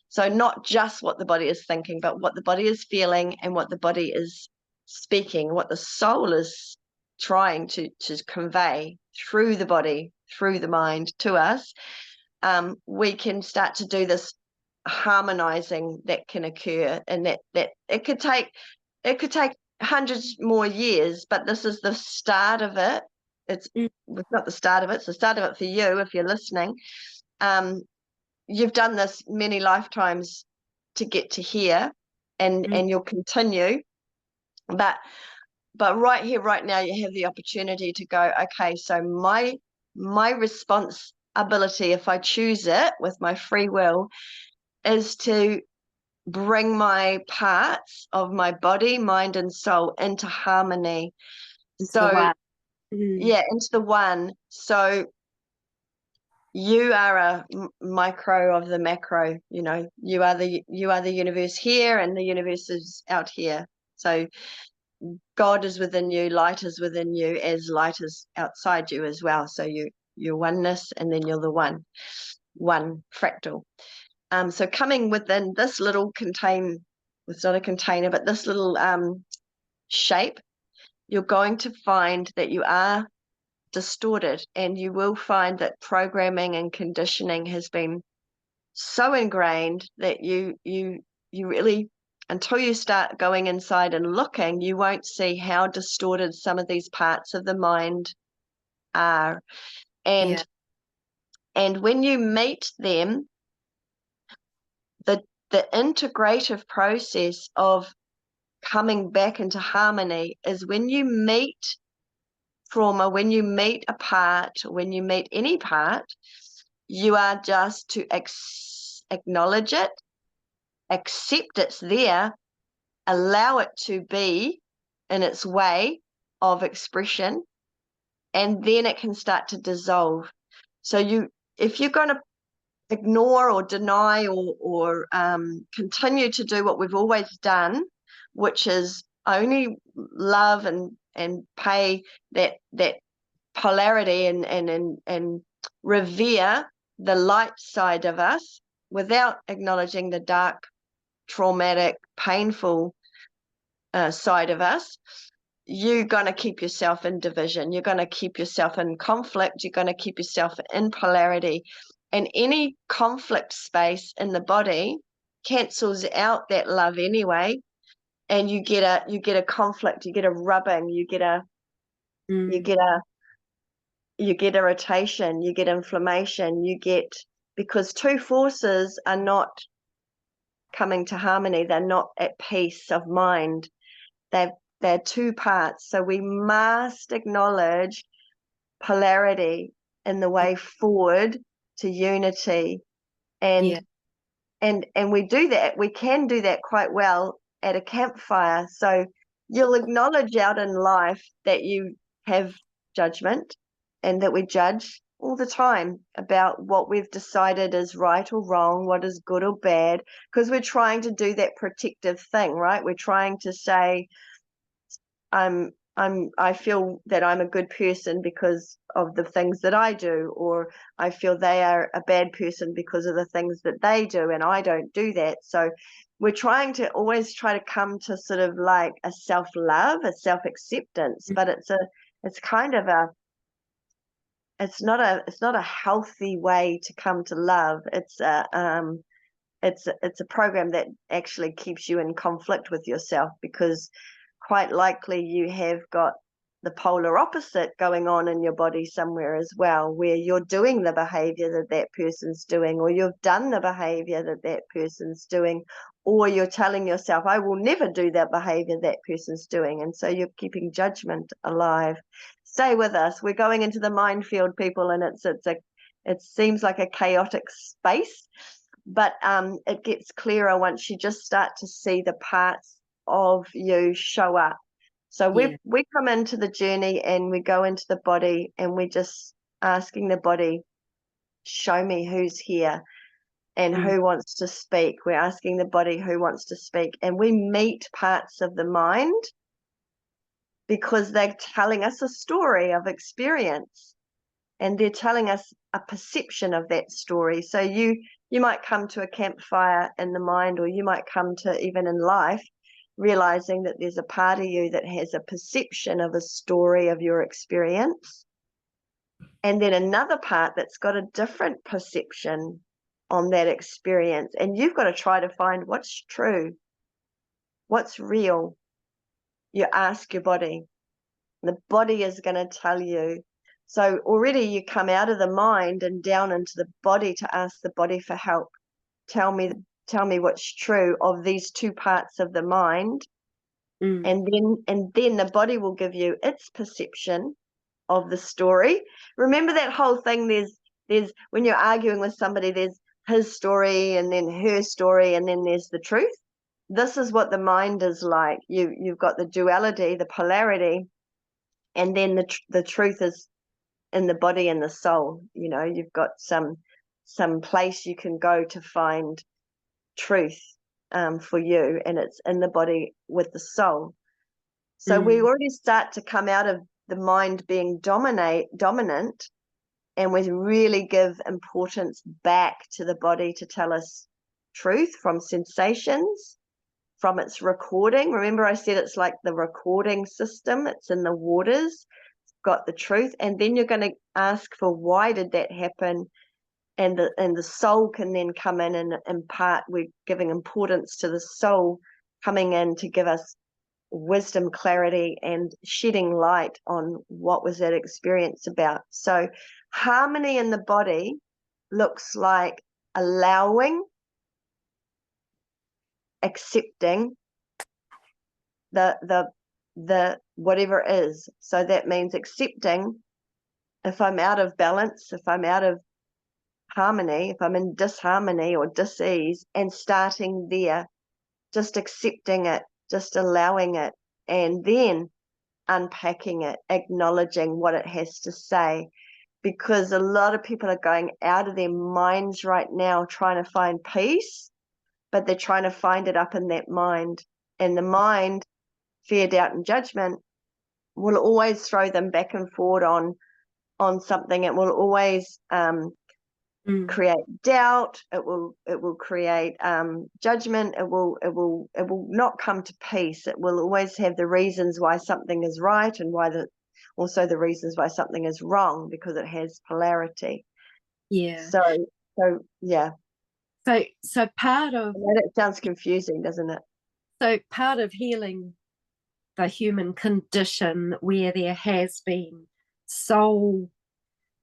So not just what the body is thinking, but what the body is feeling and what the body is speaking, what the soul is trying to convey through the body, through the mind to us. We can start to do this harmonizing that can occur, and that it could take hundreds more years, but this is the start of it. It's not the start of it, it's the start of it for you if you're listening. You've done this many lifetimes to get to here, and you'll continue, but right here, right now, you have the opportunity to go, okay, so my responsibility, if I choose it with my free will, is to bring my parts of my body, mind, and soul into harmony. So yeah, into the one. So you are a micro of the macro. You know, you are the universe here, and the universe is out here. So God is within you, light is within you, as light is outside you as well. So you're oneness, and then you're the one fractal. So coming within this little it's not a container, but this little shape, you're going to find that you are distorted, and you will find that programming and conditioning has been so ingrained that you really, until you start going inside and looking, you won't see how distorted some of these parts of the mind are. And when you meet them, the integrative process of coming back into harmony is when you meet trauma, when you meet a part, when you meet any part, you are just to acknowledge it, accept it's there, allow it to be in its way of expression, and then it can start to dissolve. So if you're going to ignore or deny or continue to do what we've always done, which is only love and pay that polarity and revere the light side of us without acknowledging the dark, traumatic, painful side of us, you're going to keep yourself in division. You're going to keep yourself in conflict. You're going to keep yourself in polarity. And any conflict space in the body cancels out that love anyway. And you get a conflict, you get a rubbing, you get irritation, you get inflammation, because two forces are not coming to harmony. They're not at peace of mind. They're two parts. So we must acknowledge polarity in the way forward to unity. And we do that. We can do that quite well at a campfire. So you'll acknowledge out in life that you have judgment, and that we judge all the time about what we've decided is right or wrong, what is good or bad, because we're trying to do that protective thing, right? We're trying to say, I feel that I'm a good person because of the things that I do, or I feel they are a bad person because of the things that they do, and I don't do that. So we're trying to always try to come to sort of like a self-love, a self-acceptance, but it's not a healthy way to come to love. It's a program that actually keeps you in conflict with yourself, because quite likely you have got the polar opposite going on in your body somewhere as well, where you're doing the behavior that that person's doing, or you've done the behavior that that person's doing, or you're telling yourself, I will never do that behavior that person's doing. And so you're keeping judgment alive. Stay with us. We're going into the minefield, people, and it seems like a chaotic space, but it gets clearer once you just start to see the parts of you show up. So we come into the journey and we go into the body, and we're just asking the body, show me who's here and who wants to speak. We're asking the body who wants to speak, and we meet parts of the mind because they're telling us a story of experience, and they're telling us a perception of that story. So you might come to a campfire in the mind, or you might come to even in life realizing that there's a part of you that has a perception of a story of your experience, and then another part that's got a different perception on that experience. And you've got to try to find what's true, what's real. You ask your body. The body is going to tell you. So already you come out of the mind and down into the body to ask the body for help. Tell me what's true of these two parts of the mind. And then the body will give you its perception of the story. Remember that whole thing, there's when you're arguing with somebody, there's his story and then her story, and then there's the truth. This is what the mind is like. You've got the duality, the polarity, and then the truth is in the body and the soul. You know, you've got some place you can go to find truth for you, and it's in the body with the soul. So we already start to come out of the mind being dominant, and we really give importance back to the body to tell us truth from sensations, from its recording. Remember I said it's like the recording system, it's in the waters, it's got the truth, and then you're going to ask for why did that happen. And the soul can then come in and impart. We're giving importance to the soul coming in to give us wisdom, clarity, and shedding light on what was that experience about. So harmony in the body looks like allowing, accepting the whatever is. So that means accepting if I'm out of balance, if I'm out of harmony, if I'm in disharmony or dis-ease, and starting there, just accepting it, just allowing it, and then unpacking it, acknowledging what it has to say. Because a lot of people are going out of their minds right now trying to find peace, but they're trying to find it up in that mind. And the mind, fear, doubt, and judgment will always throw them back and forward on something. It will always create doubt. It will create judgment. It will not come to peace. It will always have the reasons why something is right, and also the reasons why something is wrong, because it has polarity. So yeah. So part of that sounds confusing, doesn't it? So part of healing the human condition where there has been soul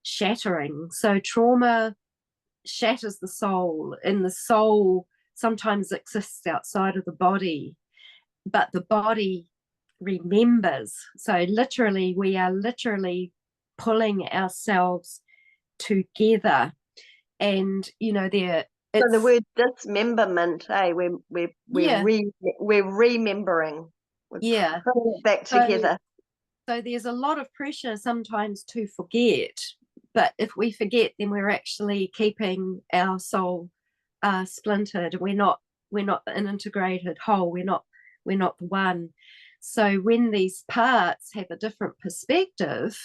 shattering. So trauma shatters the soul, and the soul sometimes exists outside of the body, but the body remembers. So literally, we are literally pulling ourselves together. And you know, so the word dismemberment, hey, we're remembering. We're putting it back together. So there's a lot of pressure sometimes to forget, but if we forget, then we're actually keeping our soul splintered. We're not an integrated whole. We're not the one. So when these parts have a different perspective,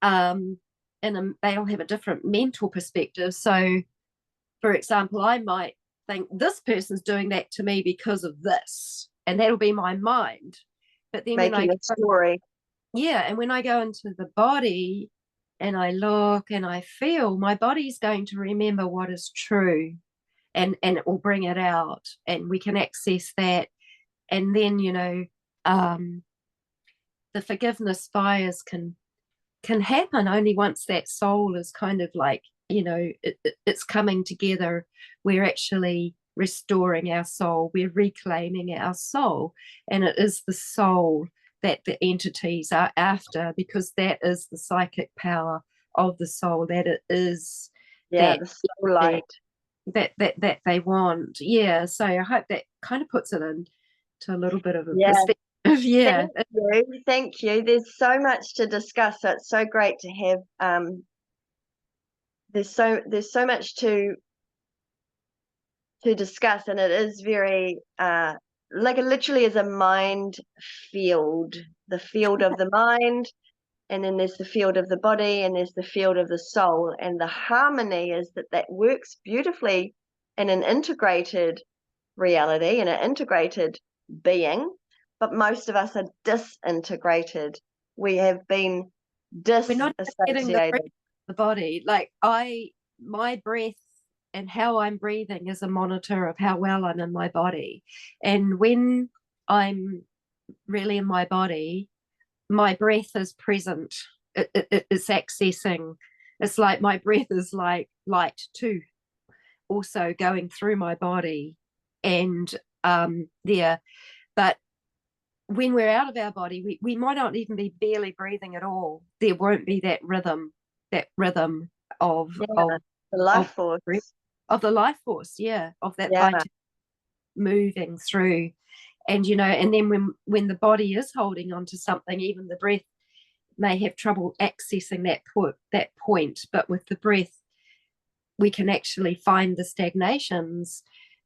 and they'll have a different mental perspective. So, for example, I might think this person's doing that to me because of this, and that'll be my mind. But then making a story. And when I go into the body and I look and I feel, my body's going to remember what is true, and it will bring it out, and we can access that. And then, you know, the forgiveness fires can happen only once that soul is kind of like, it's coming together. We're actually restoring our soul, we're reclaiming our soul, and it is the soul that the entities are after, because that is the psychic power of the soul, that it is Yeah, that the soul light. that they want. Yeah, so I hope that kind of puts it into a little bit of a Yeah. perspective. Yeah, Thank you. There's so much to discuss, so it's so great to have there's so much to discuss, and it is very like it literally is a mind field, the field of the mind, and then there's the field of the body, and there's the field of the soul, and the harmony is that works beautifully in an integrated reality, in an integrated being. But most of us are disintegrated. We have been we're not getting the breath disassociated. of the body. Like my breath and how I'm breathing is a monitor of how well I'm in my body. And when I'm really in my body, my breath is present. It's accessing. It's like my breath is like light too, also going through my body. And there, but when we're out of our body, we might not even be barely breathing at all. There won't be that rhythm of Yeah, the life of force. of the life force, yeah, of that Yeah, vitality moving through. And and then when the body is holding on to something, even the breath may have trouble accessing that point. But with the breath, we can actually find the stagnation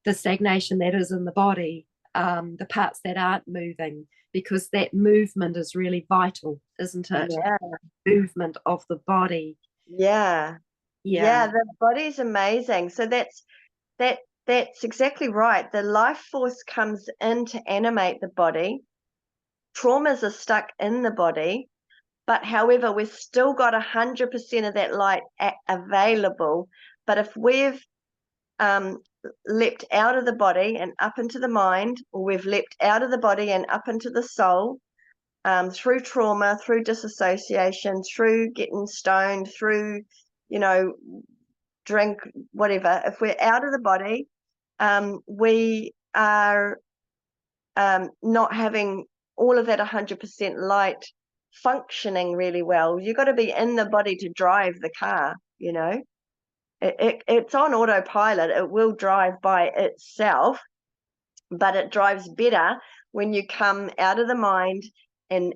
that is in the body, the parts that aren't moving, because that movement is really vital, isn't it? yeah, Movement of the body. yeah, Yeah. yeah. The body's amazing. So that's exactly right. The life force comes in to animate the body. Traumas are stuck in the body, but however, we've still got 100% of that light available. But if we've um, leapt out of the body and up into the mind, or we've leapt out of the body and up into the soul, through trauma, through disassociation, through getting stoned, through, drink, whatever. If we're out of the body, we are not having all of that 100% light functioning really well. You've got to be in the body to drive the car, it's on autopilot. It will drive by itself, but it drives better when you come out of the mind and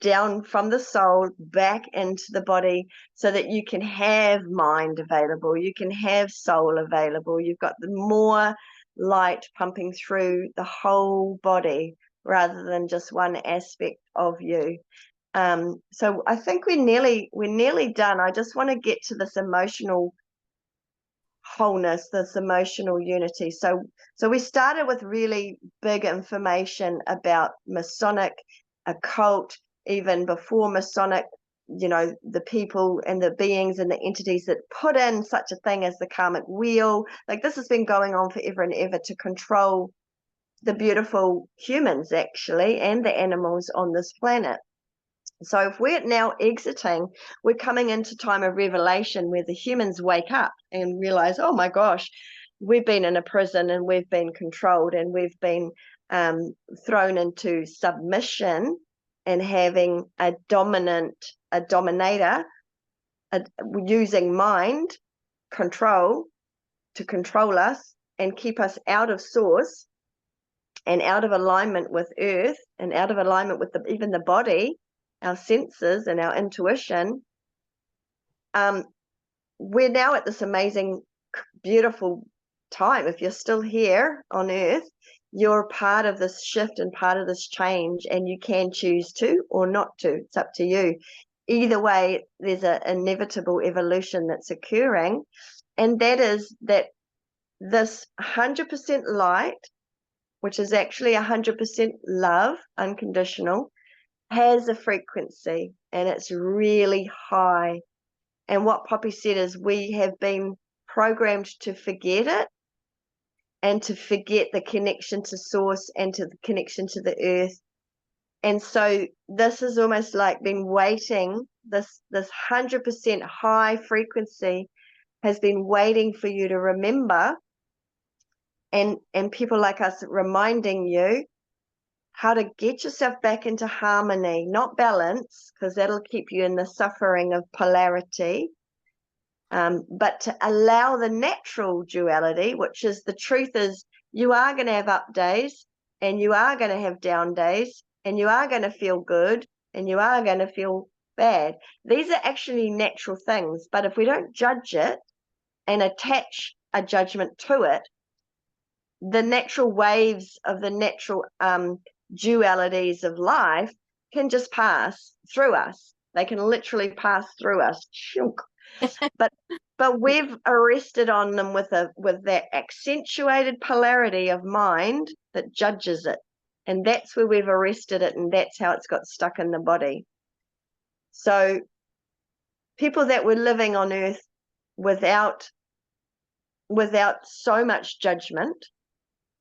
down from the soul back into the body, so that you can have mind available, you can have soul available. You've got the more light pumping through the whole body rather than just one aspect of you. So I think we're nearly done. I just want to get to this emotional wholeness, this emotional unity. So we started with really big information about Masonic, occult, even before Masonic, the people and the beings and the entities that put in such a thing as the karmic wheel. Like, this has been going on forever and ever to control the beautiful humans, actually, and the animals on this planet. So if we're now exiting, we're coming into time of revelation, where the humans wake up and realize, oh my gosh, we've been in a prison and we've been controlled, and we've been thrown into submission and having a dominator, using mind control to control us and keep us out of source and out of alignment with earth, and out of alignment with even the body, our senses and our intuition. We're now at this amazing, beautiful time. If you're still here on earth, you're part of this shift and part of this change, and you can choose to or not to. It's up to you. Either way, there's an inevitable evolution that's occurring, and that is that this 100% light, which is actually 100% love, unconditional, has a frequency, and it's really high. And what Poppy said is, we have been programmed to forget it, and to forget the connection to source and to the connection to the earth, And so this is almost like been waiting, this 100% high frequency has been waiting for you to remember, and people like us reminding you how to get yourself back into harmony, not balance, because that'll keep you in the suffering of polarity, but to allow the natural duality, which is the truth is you are going to have up days and you are going to have down days and you are going to feel good and you are going to feel bad. These are actually natural things, but if we don't judge it and attach a judgment to it, the natural waves of the natural dualities of life can just pass through us. They can literally pass through us. But we've arrested on them with that accentuated polarity of mind that judges it. And that's where we've arrested it, and that's how it's got stuck in the body. So people that were living on earth without so much judgment,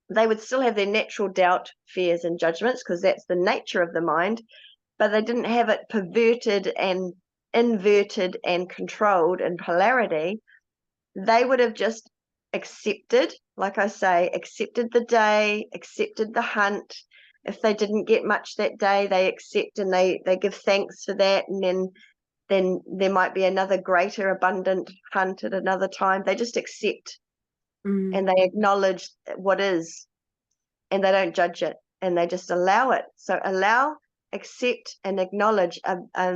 they would still have their natural doubt, fears, and judgments, because that's the nature of the mind, but they didn't have it perverted and inverted and controlled in polarity. They would have just accepted, like I say, accepted the day, accepted the hunt. If they didn't get much that day, they accept and they give thanks for that, and then there might be another greater abundant hunt at another time. They just accept and they acknowledge what is, and they don't judge it, and they just allow it. So allow, accept, and acknowledge are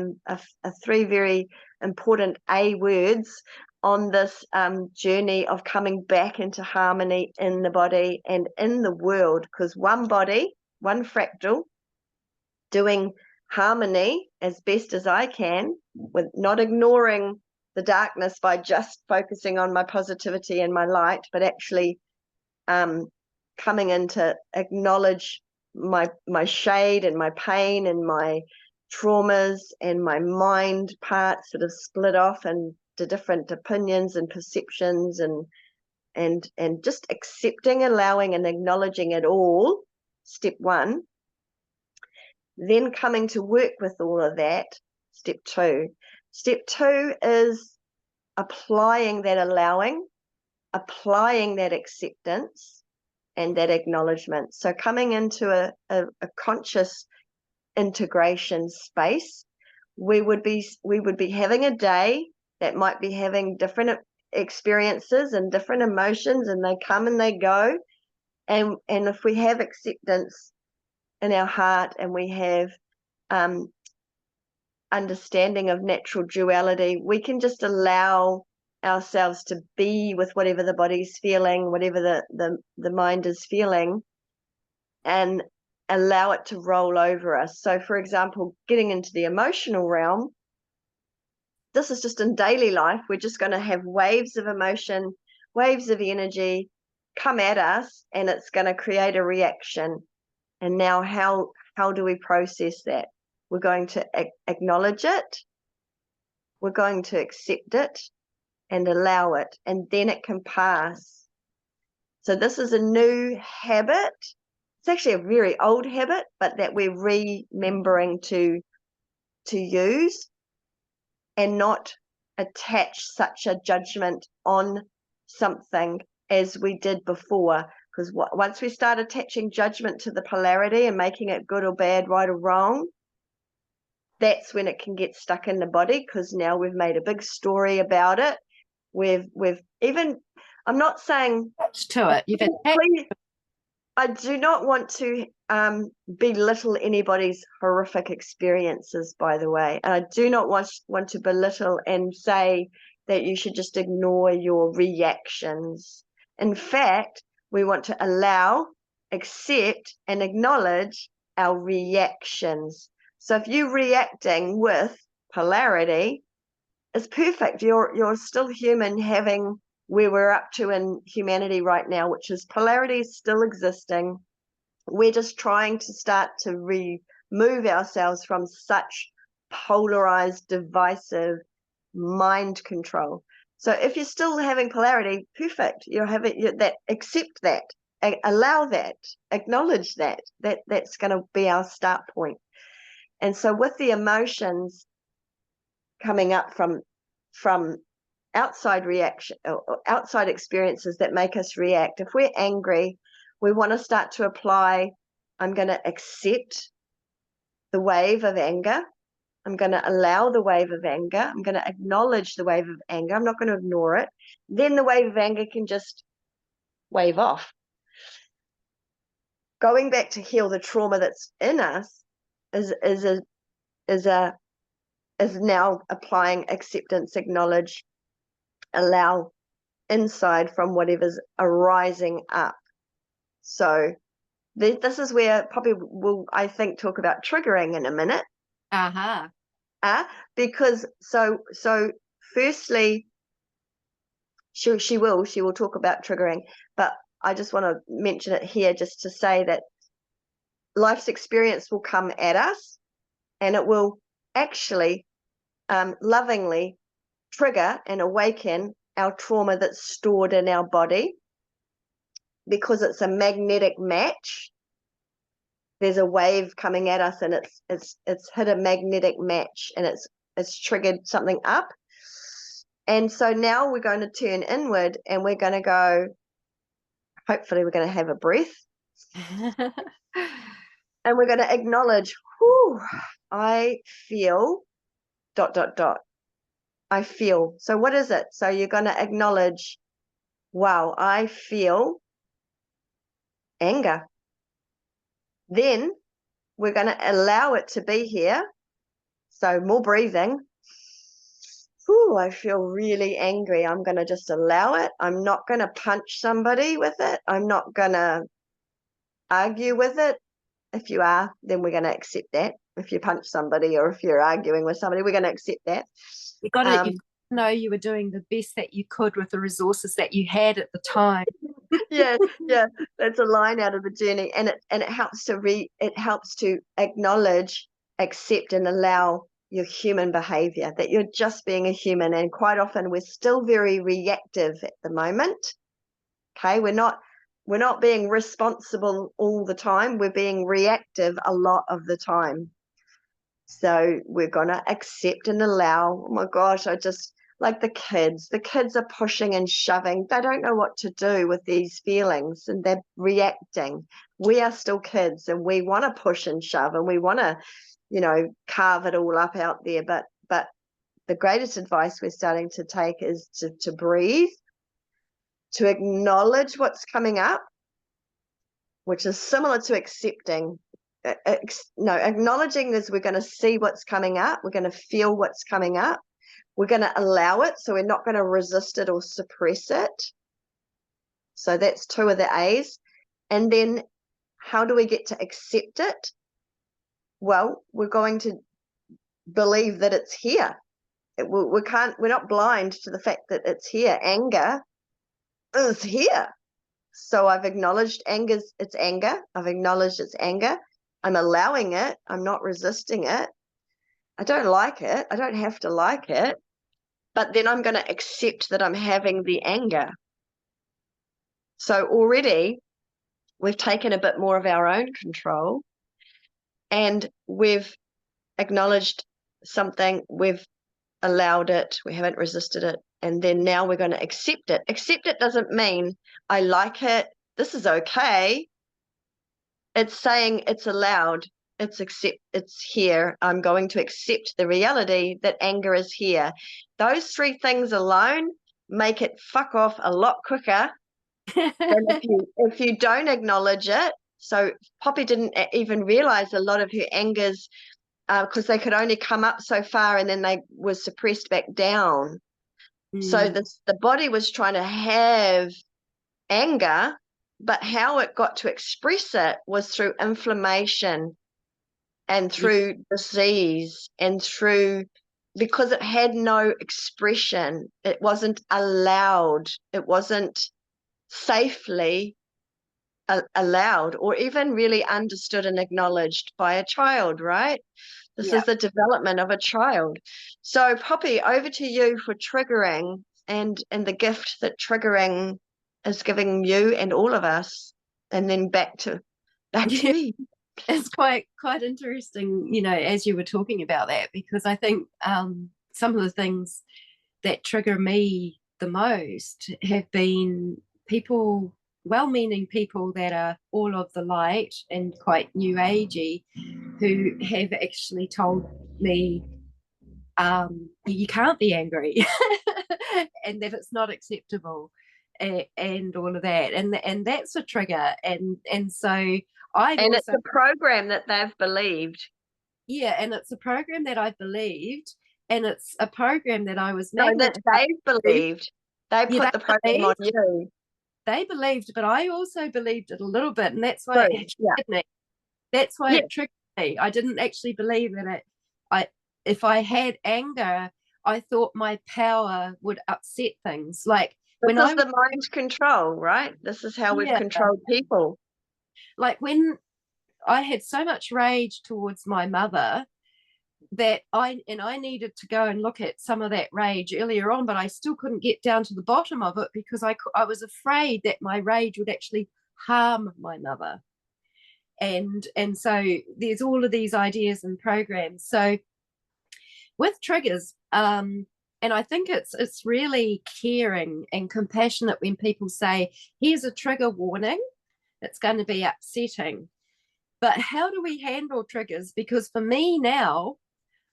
three very important A words on this journey of coming back into harmony in the body and in the world, because one body, one fractal, doing harmony as best as I can, with not ignoring the darkness by just focusing on my positivity and my light, but actually coming in to acknowledge my shade and my pain and my traumas and my mind part sort of split off into different opinions and perceptions, and just accepting, allowing, and acknowledging it all, step one. Then coming to work with all of that, step two. Step two is applying that allowing, applying that acceptance, and that acknowledgement. So coming into a conscious integration space, we would be having a day that might be having different experiences and different emotions, and they come and they go. And if we have acceptance in our heart, and we have understanding of natural duality, we can just allow ourselves to be with whatever the body's feeling, whatever the mind is feeling, and allow it to roll over us. So for example, getting into the emotional realm, this is just in daily life, we're just going to have waves of emotion, waves of energy come at us, and it's going to create a reaction. And now how do we process that? We're going to acknowledge it, we're going to accept it and allow it, and then it can pass. So this is a new habit. It's actually a very old habit, but that we're remembering to use, and not attach such a judgment on something as we did before. Because once we start attaching judgment to the polarity and making it good or bad, right or wrong, that's when it can get stuck in the body, because now we've made a big story about it. We've even, I'm not saying to it. You've please, I do not want to belittle anybody's horrific experiences, by the way. And I do not want to belittle and say that you should just ignore your reactions. In fact, we want to allow, accept, and acknowledge our reactions. So if you're reacting with polarity, it's perfect. You're still human, having where we're up to in humanity right now, which is polarity is still existing. We're just trying to start to remove ourselves from such polarized, divisive mind control. So if you're still having polarity, perfect. You're having that, accept that, allow that, acknowledge that. That's going to be our start point. And so with the emotions coming up from outside reaction or outside experiences that make us react, if we're angry, we want to start to apply, I'm going to accept the wave of anger. I'm going to allow the wave of anger. I'm going to acknowledge the wave of anger. I'm not going to ignore it. Then the wave of anger can just wave off. Going back to heal the trauma that's in us is now applying acceptance, acknowledge, allow inside from whatever's arising up. So this is where Poppy will, I think, talk about triggering in a minute. Because so firstly, she will talk about triggering, but I just want to mention it here just to say that life's experience will come at us, and it will actually lovingly trigger and awaken our trauma that's stored in our body, because it's a magnetic match. There's a wave coming at us, and it's hit a magnetic match, and it's triggered something up. And so now we're going to turn inward, and we're going to go, hopefully we're going to have a breath, and we're going to acknowledge, I feel ... I feel. So what is it? So you're going to acknowledge, wow, I feel anger. Then we're going to allow it to be here. So more breathing. I feel really angry. I'm going to just allow it. I'm not going to punch somebody with it. I'm not going to argue with it. If you are, then we're going to accept that. If you punch somebody or if you're arguing with somebody, we're going to accept that. You got to know you were doing the best that you could with the resources that you had at the time. yeah, that's a line out of the journey, and it helps to acknowledge, accept, and allow your human behavior, that you're just being a human. And quite often we're still very reactive at the moment. Okay, we're not being responsible all the time. We're being reactive a lot of the time. So we're gonna accept and allow. Oh my gosh, I just like the kids are pushing and shoving. They don't know what to do with these feelings, and they're reacting. We are still kids, and we want to push and shove, and we want to, carve it all up out there. But the greatest advice we're starting to take is to breathe, to acknowledge what's coming up, which is similar to accepting. Acknowledging is we're going to see what's coming up. We're going to feel what's coming up. We're going to allow it. So we're not going to resist it or suppress it. So that's 2 of the A's. And then how do we get to accept it? Well, we're going to believe that it's here. We're not blind to the fact that it's here. Anger is here. So I've acknowledged it's anger. I've acknowledged it's anger. I'm allowing it. I'm not resisting it. I don't like it. I don't have to like it. But then I'm going to accept that I'm having the anger. So already we've taken a bit more of our own control, and we've acknowledged something. We've allowed it. We haven't resisted it. And then now we're going to accept it. Accept it doesn't mean I like it. This is okay. It's saying it's allowed. It's here. I'm going to accept the reality that anger is here. Those 3 things alone make it fuck off a lot quicker than if you don't acknowledge it. So Poppy didn't even realize a lot of her angers, because they could only come up so far, and then they were suppressed back down. So the body was trying to have anger, but how it got to express it was through inflammation and through disease, and because it had no expression. It wasn't allowed. It wasn't safely allowed or even really understood and acknowledged by a child, right? This is the development of a child. So Poppy, over to you for triggering and the gift that triggering is giving you and all of us, and then back to me. It's quite interesting, you know, as you were talking about that, because I think some of the things that trigger me the most have been people, well-meaning people that are all of the light and quite new agey, who have actually told me you can't be angry and that it's not acceptable, and all of that, and that's a trigger, and so I've And it's also, a program that they've believed. yeah, and it's a program that I believed, and it's a program that I was No, that magnetized they've to. believed. They Yeah, put the program on you. they believed, but I also believed it a little bit, and that's why it True. actually Yeah. hit me. That's why Yeah. it triggered me. I didn't actually believe that I if I had anger, I thought my power would upset things. Like when This is I was, the mind control, right? This is how we've yeah, controlled people. like when I had so much rage towards my mother that I needed to go and look at some of that rage earlier on, but I still couldn't get down to the bottom of it because I was afraid that my rage would actually harm my mother. And so there's all of these ideas and programs. So with triggers, and I think it's really caring and compassionate when people say, here's a trigger warning, it's going to be upsetting. But how do we handle triggers? Because for me now,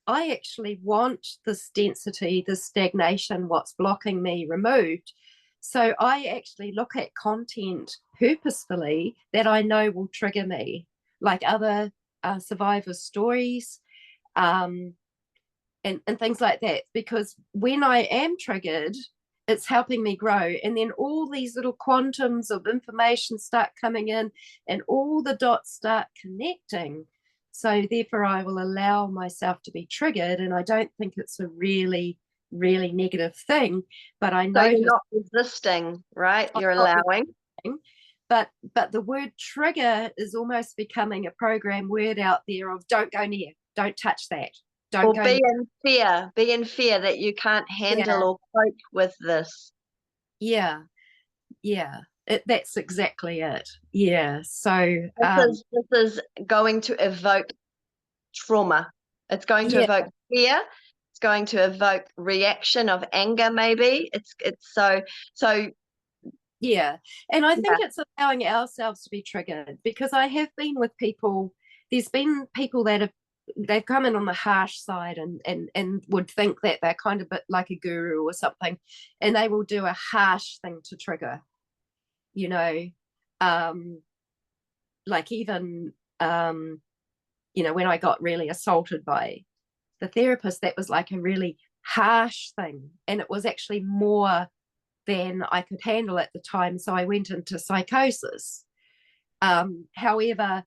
I actually want this density, this stagnation, what's blocking me removed. So I actually look at content purposefully that I know will trigger me, like other survivor stories, um, and things like that. Because when I am triggered, it's helping me grow. And then all these little quantums of information start coming in, and all the dots start connecting. So therefore, I will allow myself to be triggered, and I don't think it's a really, really negative thing. But I So you're notice not resisting, right? I'm You're not allowing. resisting. But the word trigger is almost becoming a program word out there of don't go near, don't touch that, don't Or go near. be in fear that you can't handle Yeah, or cope with this. yeah, yeah. That's exactly it. Yeah. So This is going to evoke trauma. It's going to yeah, evoke fear. It's going to evoke reaction of anger, maybe. It's so yeah. And I yeah. think it's allowing ourselves to be triggered, because I have been with people, there's been people that have they've come in on the harsh side, and would think that they're kind of a bit like a guru or something, and they will do a harsh thing to trigger, you know. Um, like even when I got really assaulted by the therapist, that was like a really harsh thing, and it was actually more than I could handle at the time, so I went into psychosis. However,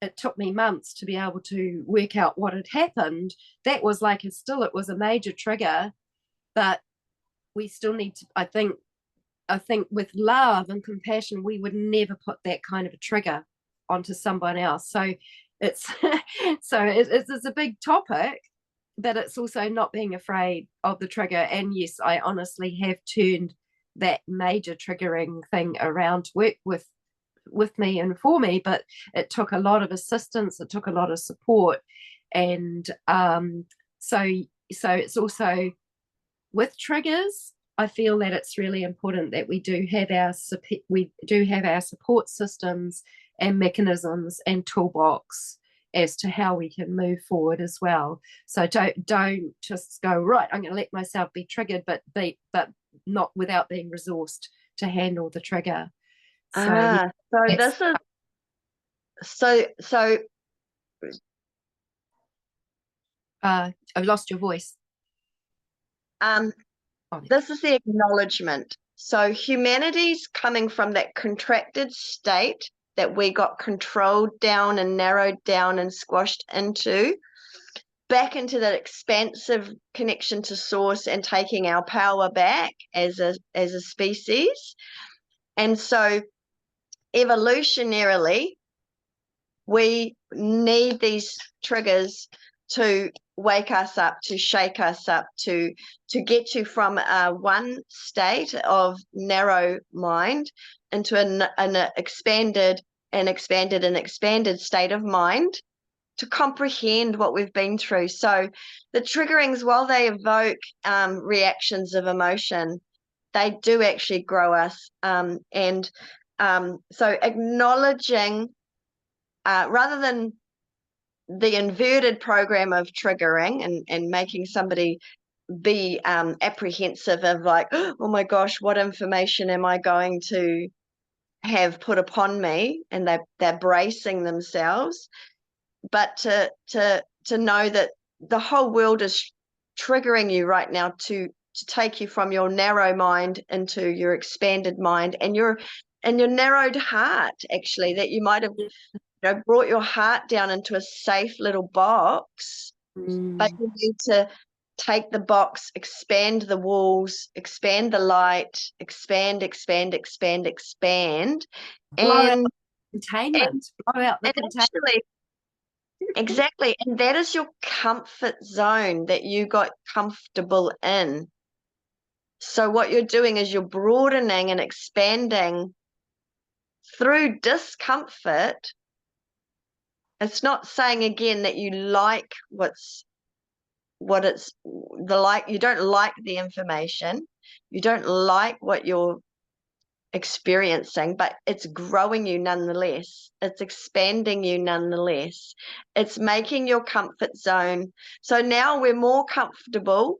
it took me months to be able to work out what had happened. That was like it was a major trigger, but we still need to, I think with love and compassion, we would never put that kind of a trigger onto someone else. So it's it's a big topic, but it's also not being afraid of the trigger. And yes, I honestly have turned that major triggering thing around to work with me and for me, but it took a lot of assistance, it took a lot of support. And so it's also with triggers, I feel that it's really important that we do have our support systems and mechanisms and toolbox as to how we can move forward as well. So don't just go, right, I'm going to let myself be triggered, but not without being resourced to handle the trigger. So So yes, this is so I've lost your voice. um Oh, this is the acknowledgement. So humanity's coming from that contracted state that we got controlled down and narrowed down and squashed into, back into that expansive connection to source and taking our power back as a species. And so evolutionarily, we need these triggers to wake us up, to shake us up, to get you from one state of narrow mind into an expanded an expanded state of mind to comprehend what we've been through. So the triggerings, while they evoke reactions of emotion, they do actually grow us. So acknowledging, rather than the inverted program of triggering and making somebody be apprehensive of like, oh my gosh, what information am I going to have put upon me, and they're bracing themselves, but to know that the whole world is triggering you right now to take you from your narrow mind into your expanded mind and your narrowed heart, actually, that you might have brought your heart down into a safe little box, but you need to take the box, expand the walls, expand the light, expand, Blow out and containment. Blow out the containment. actually, exactly. And that is your comfort zone that you got comfortable in. So what you're doing is you're broadening and expanding through discomfort. It's not saying again that you like you don't like the information, you don't like what you're experiencing, but it's growing you nonetheless. It's expanding you nonetheless. It's making your comfort zone. So now we're more comfortable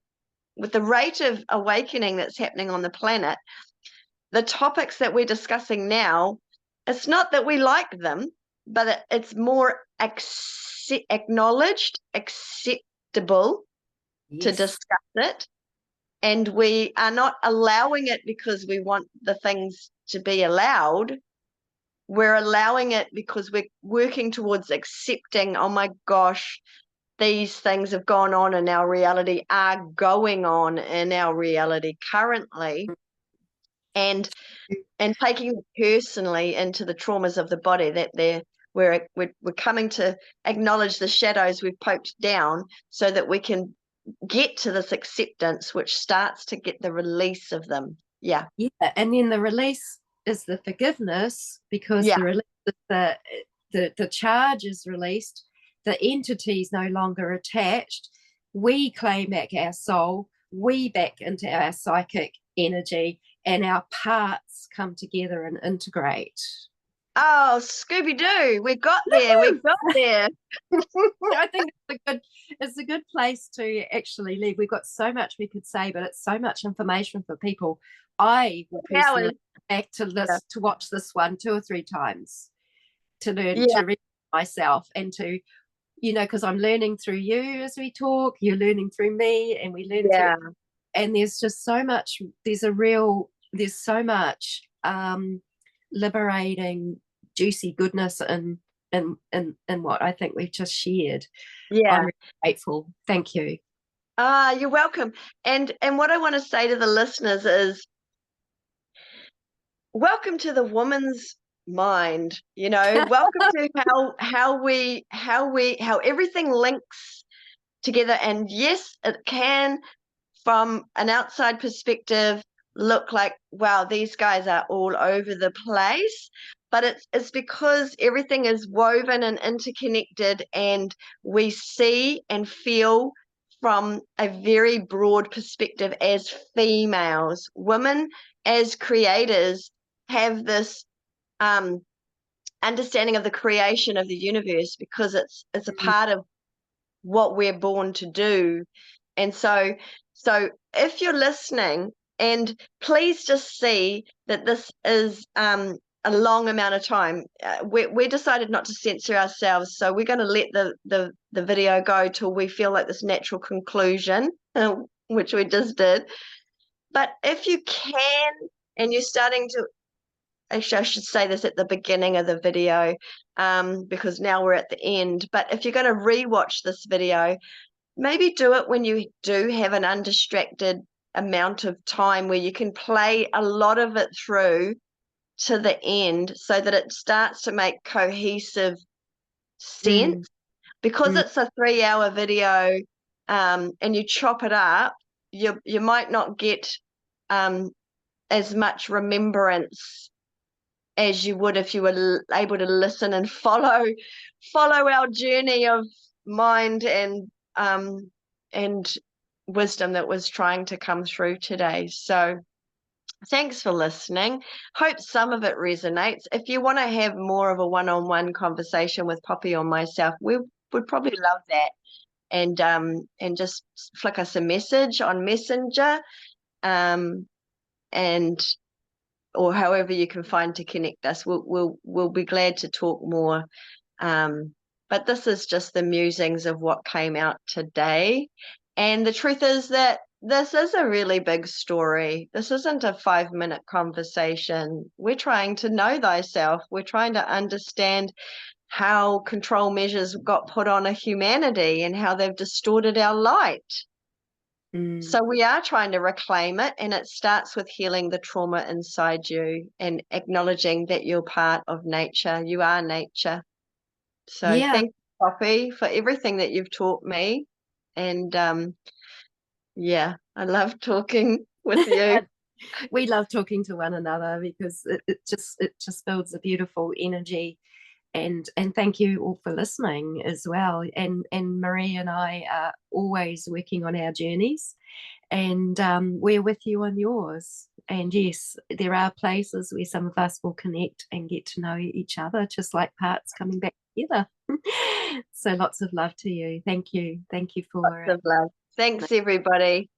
with the rate of awakening that's happening on the planet. The topics that we're discussing now, it's not that we like them, but it's more acknowledged, acceptable to discuss it. And we are not allowing it because we want the things to be allowed. We're allowing it because we're working towards accepting, oh my gosh, these things have gone on in our reality, are going on in our reality currently, and taking it personally into the traumas of the body, that we're coming to acknowledge the shadows we've poked down so that we can get to this acceptance, which starts to get the release of them. Yeah. And then the release is the forgiveness, because the release is the charge is released, the entity is no longer attached, we claim back our soul, we back into our psychic energy, and our parts come together and integrate. Oh, Scooby-Doo, we got there. We got there. I think it's a good place to actually leave. We've got so much we could say, but it's so much information for people. I will personally back to to watch this one 2 or 3 times to learn to read myself, and to, because I'm learning through you as we talk, you're learning through me, and we learn through, and there's just so much, there's so much liberating, juicy goodness in what I think we've just shared. I'm really grateful. Thank you. You're welcome. And what I want to say to the listeners is, welcome to the woman's mind. Welcome to how everything links together. And yes, it can, from an outside perspective, look like, wow, these guys are all over the place, but it's because everything is woven and interconnected, and we see and feel from a very broad perspective as females. Women as creators have this understanding of the creation of the universe, because it's a part of what we're born to do. And so if you're listening, and please just see that this is a long amount of time. We decided not to censor ourselves, so we're going to let the video go till we feel like this natural conclusion, which we just did. But if you can, and you're starting to, actually I should say this at the beginning of the video, because now we're at the end, but if you're going to rewatch this video, maybe do it when you do have an undistracted amount of time where you can play a lot of it through to the end, so that it starts to make cohesive sense. Because it's a 3-hour video, and you chop it up, you might not get as much remembrance as you would if you were able to listen and follow our journey of mind and wisdom that was trying to come through today. So thanks for listening. Hope some of it resonates. If you want to have more of a one-on-one conversation with Poppy or myself, we would probably love that. And just flick us a message on Messenger, and or however you can find to connect us. We'll be glad to talk more. But this is just the musings of what came out today. And the truth is that this is a really big story. This isn't a 5-minute conversation. We're trying to know thyself. We're trying to understand how control measures got put on a humanity and how they've distorted our light. So we are trying to reclaim it, and it starts with healing the trauma inside you and acknowledging that you're part of nature. You are nature. So Yeah. thank you, Poppy, for everything that you've taught me. And yeah, I love talking with you. We love talking to one another because it just builds a beautiful energy. And thank you all for listening as well. And Marie and I are always working on our journeys, and we're with you on yours. And yes, there are places where some of us will connect and get to know each other, just like parts coming back together. So lots of love to you. Thank you for Lots of love. Thanks, everybody.